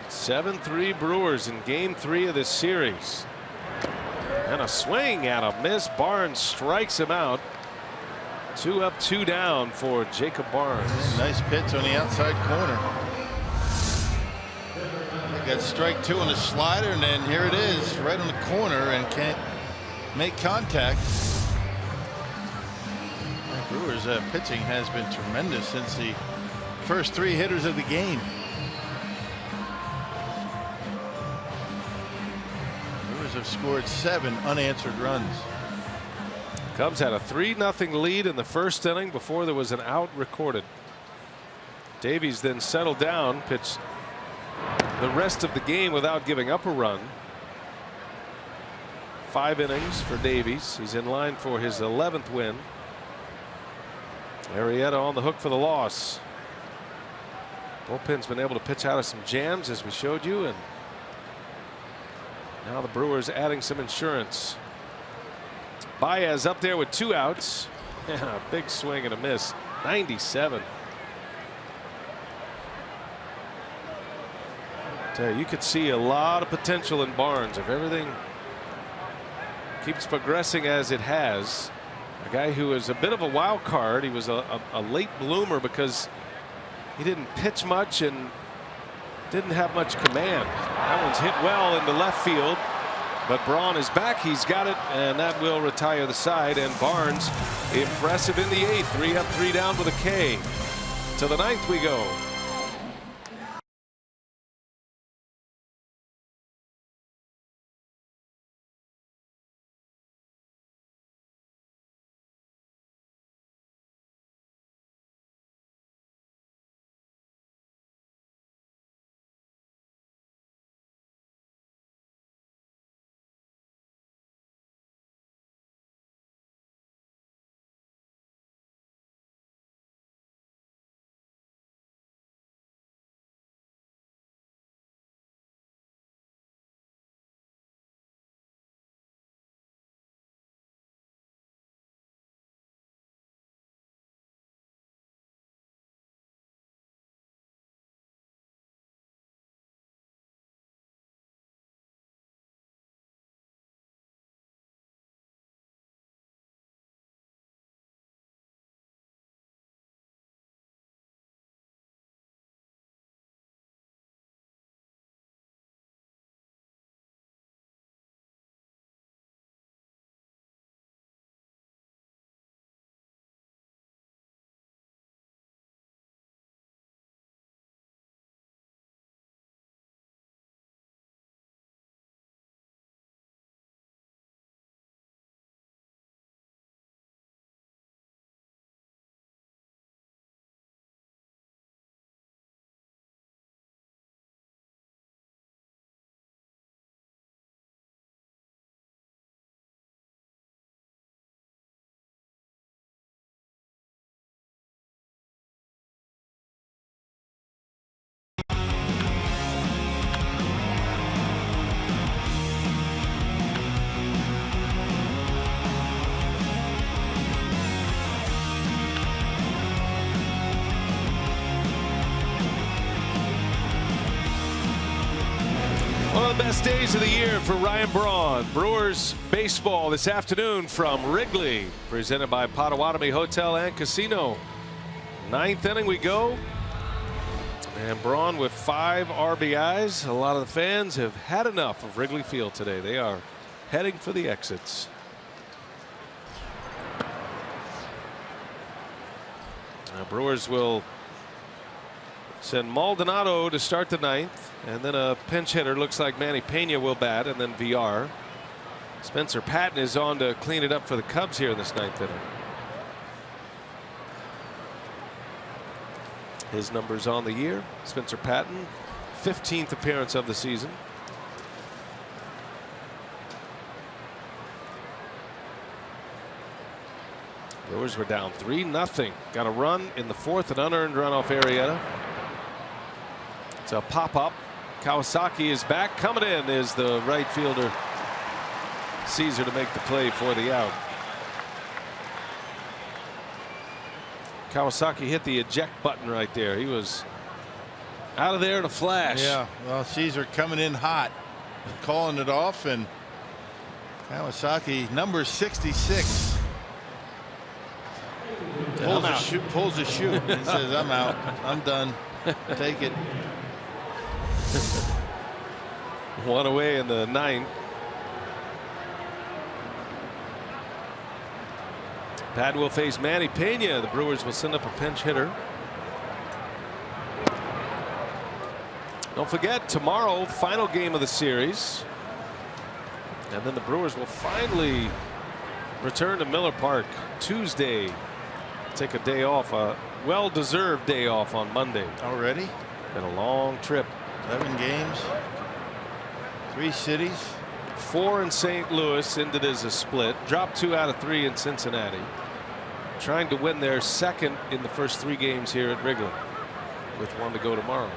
Seven-3 Brewers in game 3 of this series. And a swing and a miss. Barnes strikes him out. 2 up, 2 down for Jacob Barnes. Nice pitch on the outside corner. Got strike 2 on the slider, and then here it is right on the corner and can't make contact. The Brewers pitching has been tremendous since the first 3 hitters of the game. Brewers have scored 7 unanswered runs. Cubs had a 3-0 lead in the first inning before there was an out recorded. Davies then settled down, pitched the rest of the game without giving up a run. 5 innings for Davies. He's in line for his 11th win. Arrieta on the hook for the loss. Bullpen's been able to pitch out of some jams, as we showed you, and now the Brewers adding some insurance. Baez up there with 2 outs. And a big swing and a miss. 97. You could see a lot of potential in Barnes if everything keeps progressing as it has. A guy who is a bit of a wild card. He was a late bloomer because he didn't pitch much and didn't have much command. That one's hit well into left field, but Braun is back. He's got it, and that will retire the side. And Barnes, impressive in the 8th. 3 up, 3 down with a K. To the 9th we go. One of the best days of the year for Ryan Braun. Brewers baseball this afternoon from Wrigley, presented by Potawatomi Hotel and Casino. 9th inning we go, and Braun with 5 RBIs. A lot of the fans have had enough of Wrigley Field today. They are heading for the exits. Now Brewers will send Maldonado to start the 9th, and then a pinch hitter. Looks like Manny Pena will bat, and then VR. Spencer Patton is on to clean it up for the Cubs here in this 9th inning. His numbers on the year. Spencer Patton, 15th appearance of the season. Brewers were down 3-0. Got a run in the 4th, an unearned run off Arrieta. It's a pop-up. Kawasaki is back. Coming in is the right fielder Caesar to make the play for the out. Kawasaki hit the eject button right there. He was out of there in a flash. Yeah, well, Caesar coming in hot, calling it off, and Kawasaki, number 66. Pulls a shoot. He says, I'm out. I'm done. Take it. One away in the 9th. Patton will face Manny Pena. The Brewers will send up a pinch hitter. Don't forget, tomorrow, final game of the series. And then the Brewers will finally return to Miller Park Tuesday. Take a day off, a well-deserved day off on Monday. Already? Been a long trip. 11 games, 3 cities. 4 in St. Louis, ended as a split. Dropped 2 out of 3 in Cincinnati. Trying to win their 2nd in the first 3 games here at Wrigley, with 1 to go tomorrow.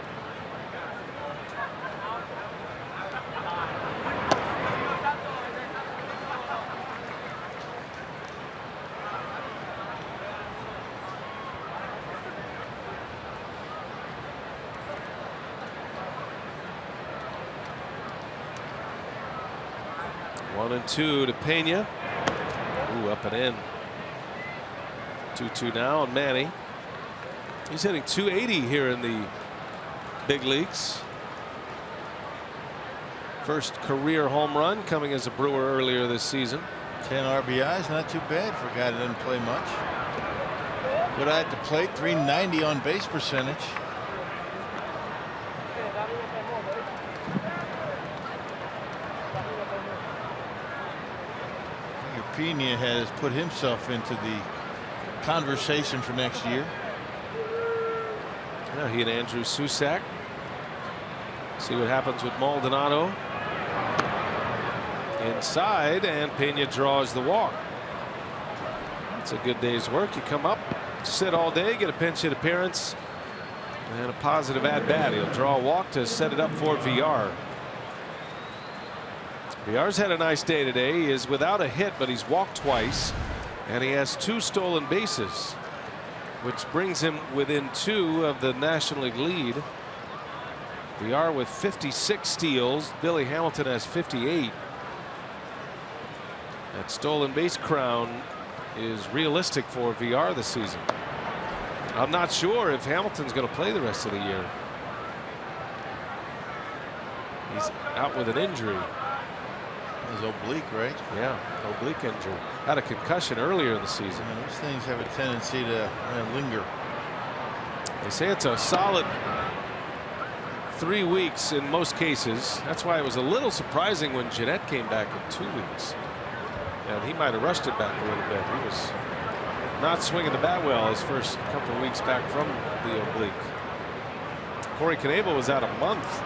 One and 2 to Pena. Ooh, up and in. 2-2 now on Manny. He's hitting .280 here in the big leagues. first career home run coming as a Brewer earlier this season. 10 RBIs, not too bad for a guy that doesn't play much. Good eye at the plate, 390 on base percentage. Pena has put himself into the conversation for next year. Now he and Andrew Susac. See what happens with Maldonado. Inside, and Pena draws the walk. It's a good day's work. You come up, sit all day, get a pinch hit appearance, and a positive at bat. He'll draw a walk to set it up for Villar. Villar's had a nice day today. He is without a hit, but he's walked twice, and he has 2 stolen bases, which brings him within 2 of the National League lead. Villar with 56 steals. Billy Hamilton has 58. That stolen base crown is realistic for Villar this season. I'm not sure if Hamilton's going to play the rest of the year. He's out with an injury. His oblique, right? Yeah, oblique injury. Had a concussion earlier in the season. Yeah, those things have a tendency to linger. They say it's a solid 3 weeks in most cases. That's why it was a little surprising when Jeanette came back in 2 weeks. And he might have rushed it back a little bit. He was not swinging the bat well his first couple of weeks back from the oblique. Corey Knebel was out a month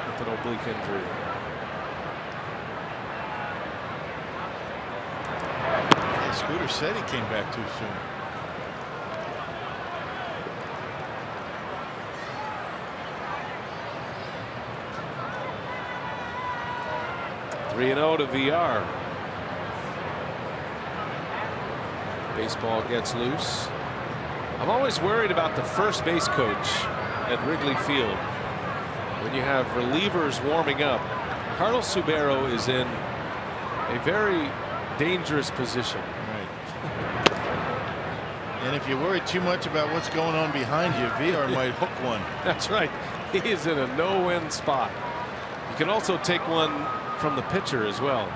with an oblique injury. Scooter said he came back too soon. (3-0) to Villar. Baseball gets loose. I'm always worried about the first base coach at Wrigley Field. When you have relievers warming up, Carlos Subero is in a very dangerous position. And if you worry too much about what's going on behind you, Villar might hook one. That's right. He is in a no-win spot. You can also take one from the pitcher as well.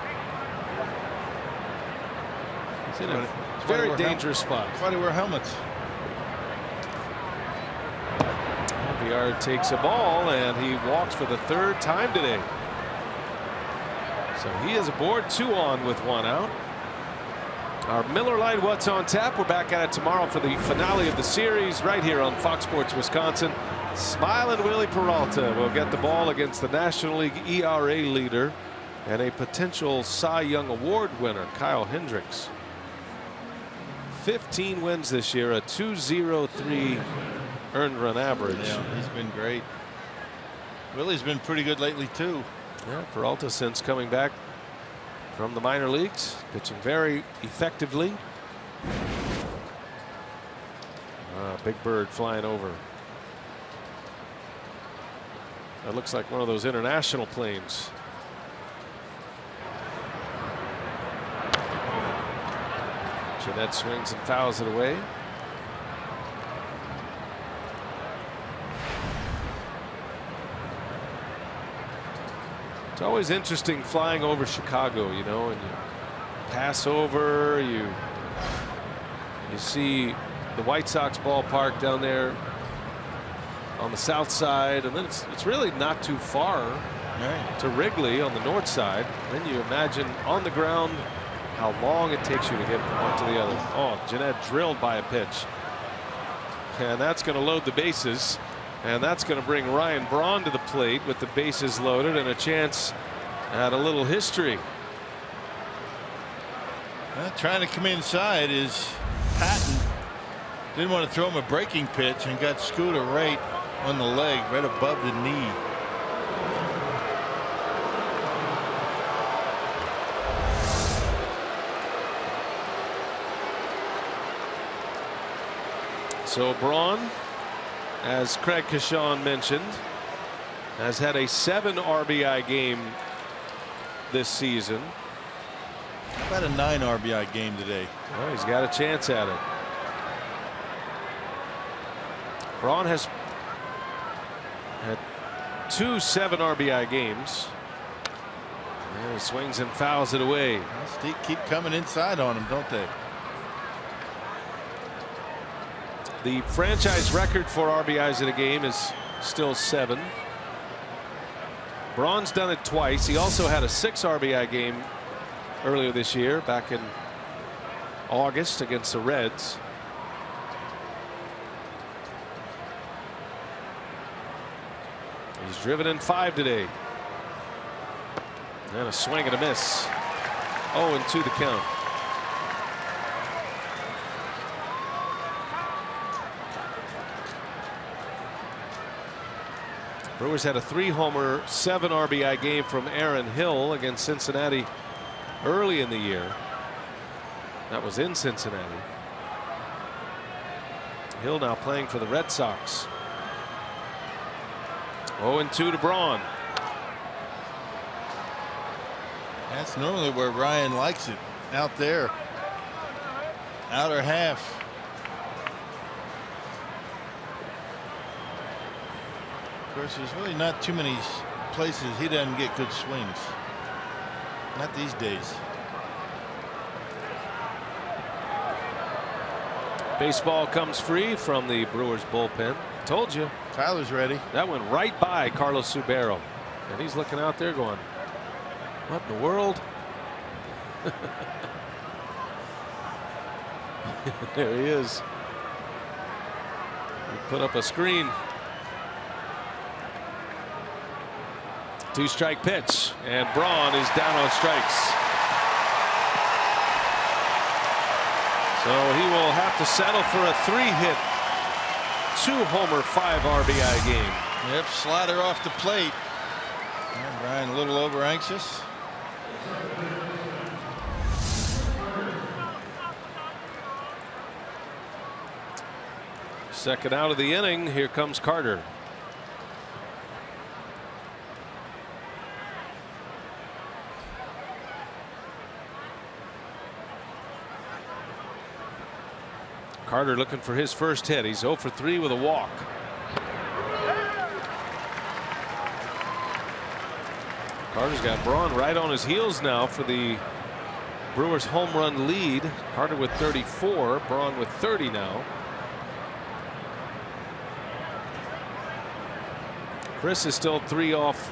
He's in a very dangerous spot. That's why they wear helmets. Villar takes a ball, and he walks for the 3rd time today. So he is aboard, 2 on with 1 out. Our Miller Lite What's on Tap. We're back at it tomorrow for the finale of the series right here on Fox Sports Wisconsin. Smiling Willie Peralta will get the ball against the National League ERA leader and a potential Cy Young Award winner, Kyle Hendricks. 15 wins this year, a 2.03 earned run average. Yeah, he's been great. Willie's been pretty good lately too. Yeah, Peralta since coming back from the minor leagues, pitching very effectively. Big bird flying over. That looks like one of those international planes. Jeanette swings and fouls it away. It's always interesting flying over Chicago, you know, and you pass over, you see the White Sox ballpark down there on the south side, and then it's really not too far to Wrigley on the north side. Then you imagine on the ground how long it takes you to get from one to the other. Oh, Jeanette drilled by a pitch, and that's going to load the bases. And that's going to bring Ryan Braun to the plate with the bases loaded and a chance at a little history. Trying to come inside is Patton. Didn't want to throw him a breaking pitch and got Scooter right on the leg, right above the knee. So Braun, as Craig Kashan mentioned, has had a 7 RBI game this season. About a 9 RBI game today. Well, he's got a chance at it. Braun has had 2 7 RBI games. And he swings and fouls it away. They keep coming inside on him, don't they? The franchise record for RBIs in a game is still 7. Braun's done it twice. He also had a 6 RBI game earlier this year, back in August against the Reds. He's driven in 5 today. And a swing and a miss. 0-2 the count. Brewers had a 3-homer, 7 RBI game from Aaron Hill against Cincinnati early in the year. That was in Cincinnati. Hill now playing for the Red Sox. 0-2 to Braun. That's normally where Ryan likes it, out there, outer half. Of course, there's really not too many places he doesn't get good swings. Not these days. Baseball comes free from the Brewers bullpen. Told you. Tyler's ready. That went right by Carlos Subero. And he's looking out there going, what in the world? There he is. He put up a screen. 2-strike pitch, and Braun is down on strikes. So he will have to settle for a 3-hit, 2-homer, 5 RBI game. Yep, slider off the plate. Yeah, Brian a little over anxious. Second out of the inning. Here comes Carter. Carter looking for his first hit. He's 0 for 3 with a walk. Carter's got Braun right on his heels now for the Brewers home run lead. Carter with 34, Braun with 30 now. Chris is still 3 off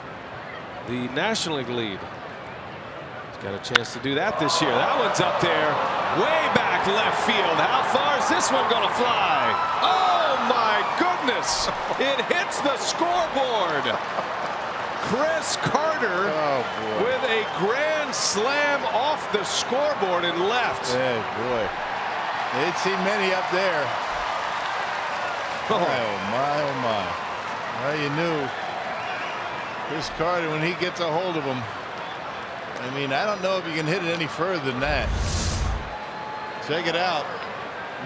the National League lead. He's got a chance to do that this year. That one's up there, way back left field. How far is this one going to fly? Oh my goodness! It hits the scoreboard. Chris Carter with a grand slam off the scoreboard and left. Yeah, boy. They'd see many up there. Oh my, oh my. Well, you knew Chris Carter, when he gets a hold of him, I mean, I don't know if you can hit it any further than that. Check it out.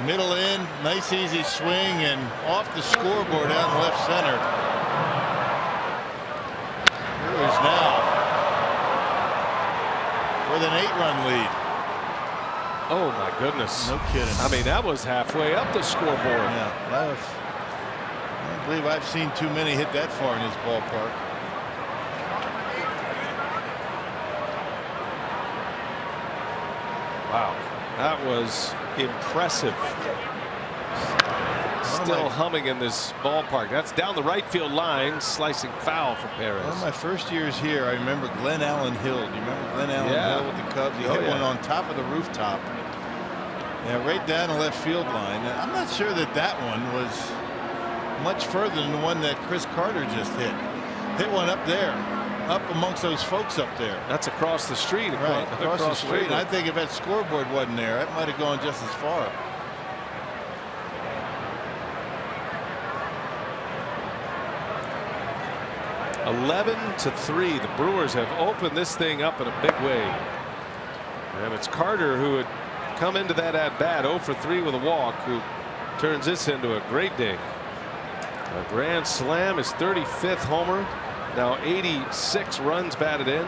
Middle in, nice easy swing, and off the scoreboard out in left center. Brewers now with an 8-run lead. Oh my goodness. No kidding. I mean, that was halfway up the scoreboard. Yeah, that was, I don't believe I've seen too many hit that far in this ballpark. Wow, that was impressive. Still humming in this ballpark. That's down the right field line, slicing foul for Perez. One of my first years here, I remember Glenn Allen Hill. Do you remember Glenn Allen Hill with the Cubs? He hit one on top of the rooftop. Yeah, right down the left field line. I'm not sure that that one was much further than the one that Chris Carter just hit. Hit one up there, up amongst those folks up there. That's across the street. Right, across the street. And I think if that scoreboard wasn't there, that might have gone just as far. (11-3). The Brewers have opened this thing up in a big way. And it's Carter who had come into that at bat 0 for 3 with a walk, who turns this into a great day. A grand slam, his 35th homer. Now 86 runs batted in.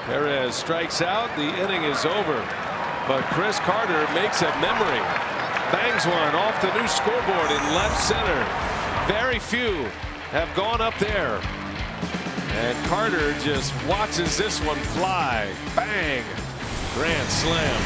Perez strikes out. The inning is over. But Chris Carter makes a memory. Bangs one off the new scoreboard in left center. Very few have gone up there. And Carter just watches this one fly. Bang! Grand slam.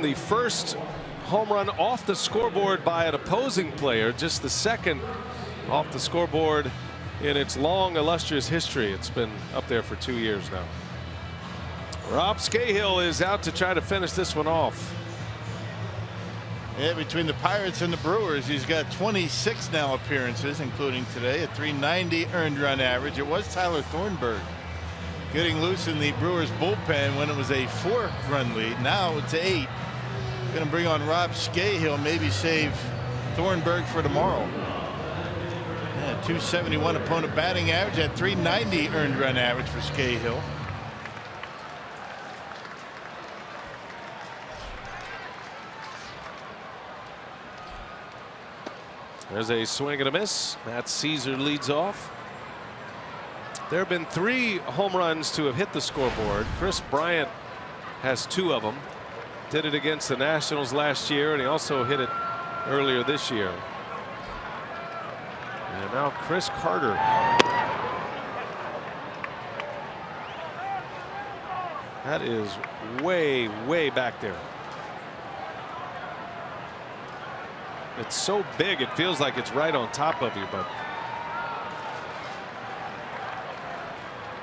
The first home run off the scoreboard by an opposing player, just the second off the scoreboard in its long, illustrious history. It's been up there for 2 years now. Rob Scahill is out to try to finish this one off. Yeah, between the Pirates and the Brewers, he's got 26 now appearances, including today, a .390 earned run average. It was Tyler Thornburg getting loose in the Brewers bullpen when it was a 4-run lead. Now it's 8. Going to bring on Rob Scahill, maybe save Thornburg for tomorrow. Yeah, .271 opponent batting average, at .390 earned run average for Scahill. There's a swing and a miss. Matt Caesar leads off. There have been 3 home runs to have hit the scoreboard. Chris Bryant has 2 of them. Did it against the Nationals last year, and he also hit it earlier this year. And now Chris Carter. That is way, way back there. It's so big it feels like it's right on top of you, but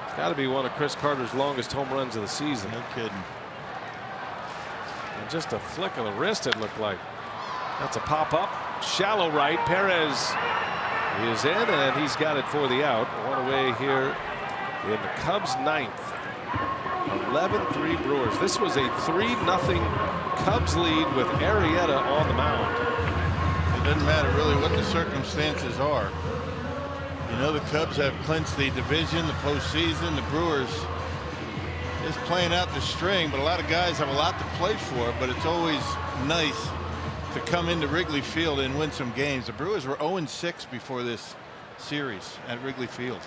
it's got to be one of Chris Carter's longest home runs of the season. No kidding. And just a flick of the wrist, it looked like. That's a pop up, shallow right. Perez is in, and he's got it for the out. One away here in the Cubs' 9th. 11-3 Brewers. This was a 3-0 Cubs lead with Arrieta on the mound. It doesn't matter really what the circumstances are. You know, the Cubs have clinched the division, the postseason. The Brewers is playing out the string, but a lot of guys have a lot to play for. But it's always nice to come into Wrigley Field and win some games. The Brewers were 0-6 before this series at Wrigley Field.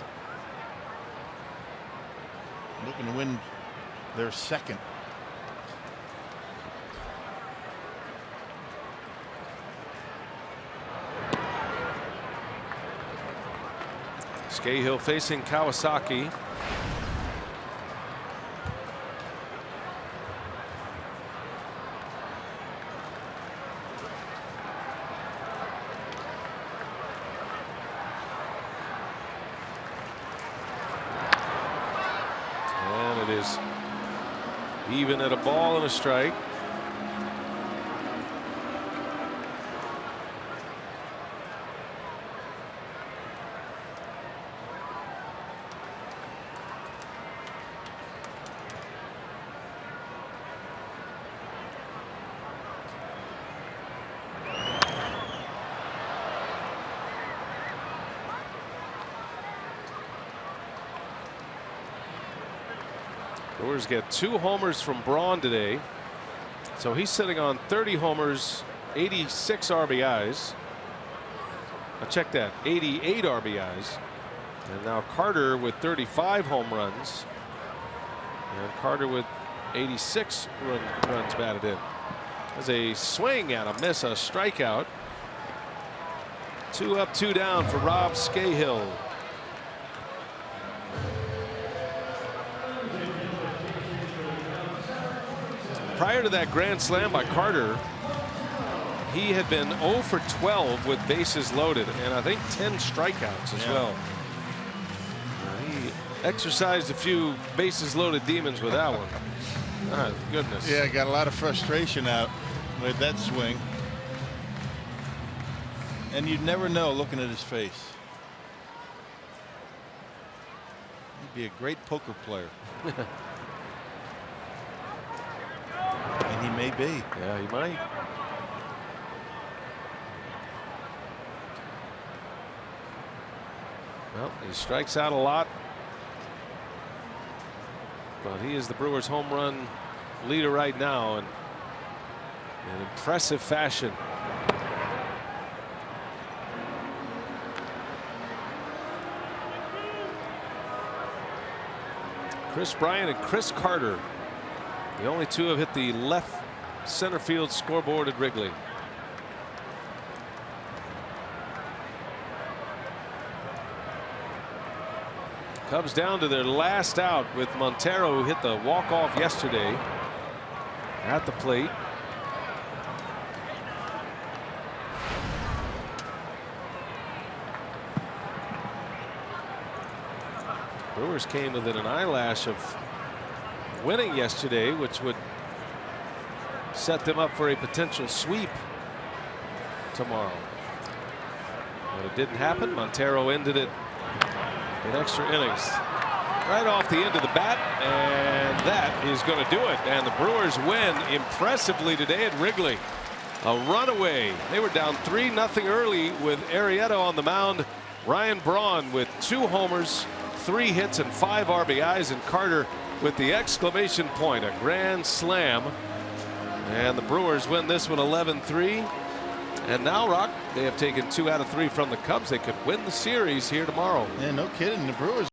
Looking to win their second. Scahill facing Kawasaki. And it is even at a ball and a strike. Brewers get 2 homers from Braun today, so he's sitting on 30 homers, 86 RBIs. check that, 88 RBIs. And now Carter with 35 home runs. And Carter with 86 runs batted in. There's a swing and a miss, a strikeout. 2 up, 2 down for Rob Scahill. Prior to that grand slam by Carter, he had been 0 for 12 with bases loaded, and I think 10 strikeouts as well. He exercised a few bases loaded demons with that one. Oh, goodness. Yeah, got a lot of frustration out with that swing. And you'd never know looking at his face. He'd be a great poker player. And he may be. Yeah, he might. Well, he strikes out a lot, but he is the Brewers home run leader right now in impressive fashion. Chris Bryant and Chris Carter, the only two have hit the left center field scoreboard at Wrigley. Cubs down to their last out with Montero, who hit the walk-off yesterday at the plate. Brewers came within an eyelash of winning yesterday, which would set them up for a potential sweep tomorrow. But it didn't happen. Montero ended it in extra innings right off the end of the bat, and that is going to do it. And the Brewers win impressively today at Wrigley. A runaway. They were down 3-0 early with Arrieta on the mound. Ryan Braun with 2 homers, 3 hits, and 5 RBIs, and Carter with the exclamation point, a grand slam. And the Brewers win this one 11-3. And now, Rock, they have taken 2 out of 3 from the Cubs. They could win the series here tomorrow. Yeah, no kidding. The Brewers